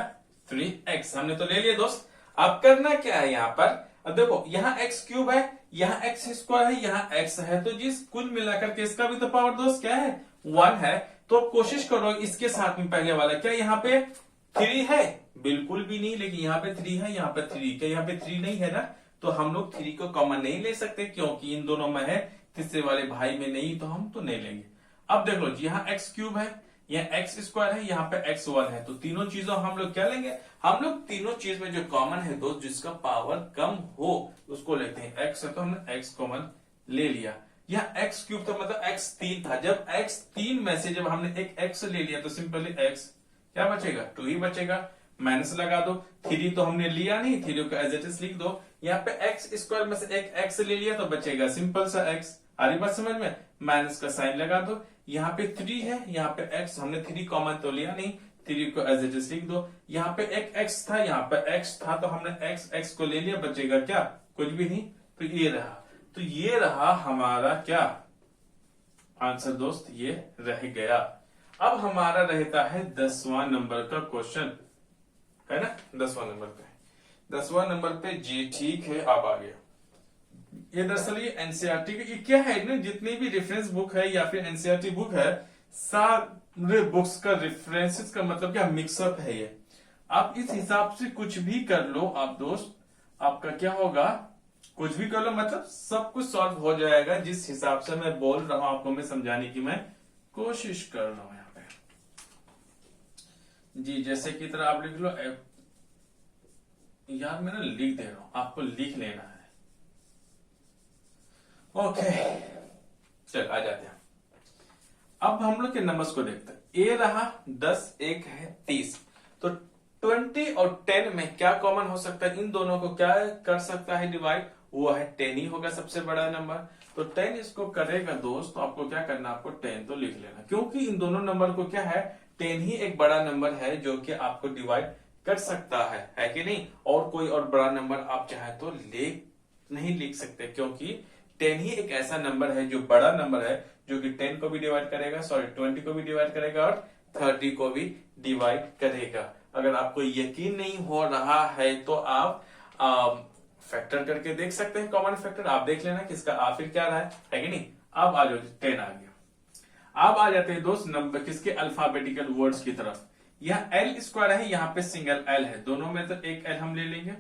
3x हमने तो ले लिया दोस्त। अब करना क्या है यहाँ पर, अब देखो यहाँ x क्यूब है, यहाँ x स्क्वायर है, यहाँ x है, तो जिस कुल मिलाकर के इसका भी तो पावर दोस्त क्या है, 1 है। तो कोशिश करो इसके साथ में पहले वाला, क्या यहाँ पे 3 है, बिल्कुल भी नहीं, लेकिन यहाँ पे 3 है, यहाँ पे 3, क्या यहाँ पे 3 नहीं है ना, तो हम लोग 3 को कॉमन नहीं ले सकते क्योंकि इन दोनों में है, तीसरे वाले भाई में नहीं, तो हम तो नहीं लेंगे। अब देख लो जी यहाँ x क्यूब है, यहाँ x स्क्वायर है, यहाँ पे x1 है, तो तीनों चीजों हम लोग क्या लेंगे, हम लोग तीनों चीज में जो कॉमन है दोस्त, जिसका पावर कम हो उसको लेते हैं। x है तो हमने x कॉमन ले लिया। यहाँ x क्यूब था मतलब x 3 था, जब x 3 में से जब हमने एक x ले लिया तो सिंपली x क्या बचेगा, 2 ही बचेगा। माइनस लगा दो, 3 तो हमने लिया नहीं, 3 को एज इट इज लिख दो। यहाँ पे x स्क्वायर में से एक x ले लिया तो बचेगा सिंपल सा x। आ रही बात समझ में, माइनस का साइन लगा दो। यहाँ पे 3 है, यहाँ पे x, हमने 3 कॉमन तो लिया नहीं, 3 को एज इट इज लिख दो। यहाँ पे एक x था, यहाँ पे x था, तो हमने x को ले लिया, बचेगा क्या, कुछ भी नहीं, तो ये रहा। तो ये रहा हमारा क्या आंसर दोस्त, ये रह गया। अब हमारा रहता है 10वां नंबर का क्वेश्चन, है ना। 10वां नंबर पे जी ठीक है, आप आ गया। ये दरअसल ये एनसीईआरटी की क्या है ना, जितनी भी रेफरेंस बुक है या फिर एनसीईआरटी बुक है, सारे बुक्स का रेफरेंसेस का मतलब क्या मिक्सअप है ये। आप इस हिसाब से कुछ भी कर लो आप दोस्त, आपका क्या होगा, कुछ भी कर लो मतलब सब कुछ सॉल्व हो जाएगा, जिस हिसाब से मैं बोल रहा हूं आपको, मैं समझाने की मैं कोशिश कर रहा हूं यहाँ पे जी। जैसे की तरह आप लिख लो, यार मैं ना लिख दे रहा हूं, आपको लिख लेना है। ओके चल आ जाते हैं। अब हम लोग के नंबर्स को देखते हैं। ए रहा 10, एक है 30, तो 20 और 10 में क्या कॉमन हो सकता है, इन दोनों को क्या कर सकता है डिवाइड, वो है 10 ही होगा सबसे बड़ा नंबर। तो 10 इसको करेगा दोस्त, तो आपको क्या करना, आपको 10 तो लिख लेना, क्योंकि इन दोनों नंबर को क्या है, 10 ही एक बड़ा नंबर है जो कि आपको डिवाइड कर सकता है कि नहीं। और कोई और बड़ा नंबर आप चाहे तो ले नहीं लिख सकते, क्योंकि 10 ही एक ऐसा नंबर है जो बड़ा नंबर है, जो कि 10 को भी डिवाइड करेगा, 20 को भी डिवाइड करेगा और 30 को भी डिवाइड करेगा। अगर आपको यकीन नहीं हो रहा है तो आप फैक्टर करके देख सकते हैं, कॉमन फैक्टर आप देख लेना किसका आखिर क्या रहा है कि नहीं। अब आ जाओ 10 आ गया। अब आ जाते हैं दोस्त नंबर किसके, अल्फाबेटिकल वर्ड्स की तरफ। यह एल स्क्वायर है, यहाँ पे सिंगल एल है, दोनों में तो एक एल हम ले लेंगे।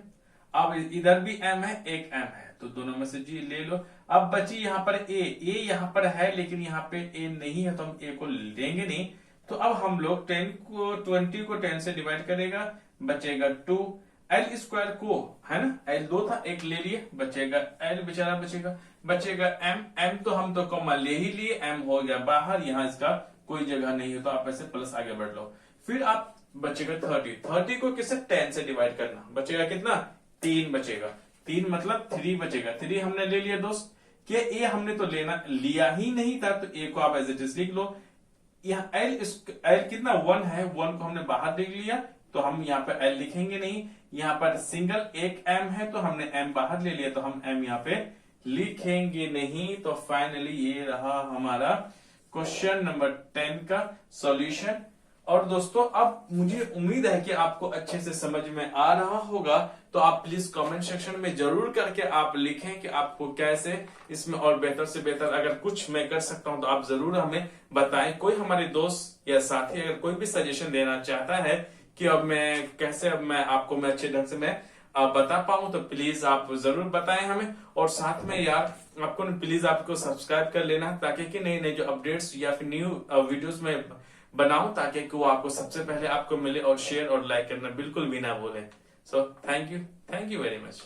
अब इधर भी एम है, एक एम है, तो दोनों में से जी ले लो। अब बची यहाँ पर ए यहाँ पर है लेकिन यहाँ पे ए नहीं है तो हम ए को लेंगे नहीं। तो अब हम लोग 20 को 10 से डिवाइड करेगा, बचेगा 2। एल स्क्वायर को है ना, एल 2 था, एक ले लिए, बचेगा एल बेचारा बचेगा एम तो हम तो कॉमा ले ही लिए, एम हो गया बाहर, यहाँ इसका कोई जगह नहीं है तो आप ऐसे प्लस आगे बढ़ लो। फिर आप बचेगा 30 को किससे 10 से डिवाइड करना, बचेगा कितना 3 बचेगा, 3 मतलब 3 बचेगा, 3 हमने ले लिया दोस्त। क्या ए हमने तो लिया ही नहीं था, तो ए को आप एज इट इज लिख लो। यहाँ एल कितना 1 है, 1 को हमने बाहर लिख लिया तो हम यहाँ पे एल लिखेंगे नहीं। यहाँ पर सिंगल एक एम है तो हमने एम बाहर ले लिया तो हम एम यहाँ पे लिखेंगे नहीं। तो फाइनली ये रहा हमारा क्वेश्चन नंबर 10 का सॉल्यूशन। और दोस्तों अब मुझे उम्मीद है कि आपको अच्छे से समझ में आ रहा होगा, तो आप प्लीज कमेंट सेक्शन में जरूर करके आप लिखें कि आपको कैसे इसमें और बेहतर से बेहतर अगर कुछ मैं कर सकता हूं तो आप जरूर हमें बताएं। कोई हमारे दोस्त या साथी अगर कोई भी सजेशन देना चाहता है कि अब मैं कैसे मैं अच्छे ढंग से मैं बता पाऊं, तो प्लीज आप जरूर बताएं हमें। और साथ में यार आपको प्लीज आपको सब्सक्राइब कर लेना, ताकि कि नई नई जो अपडेट्स या फिर न्यू वीडियोस में बनाऊं, ताकि कि वो आपको सबसे पहले आपको मिले। और शेयर और लाइक करना बिल्कुल भी ना भूलें। So thank you very much.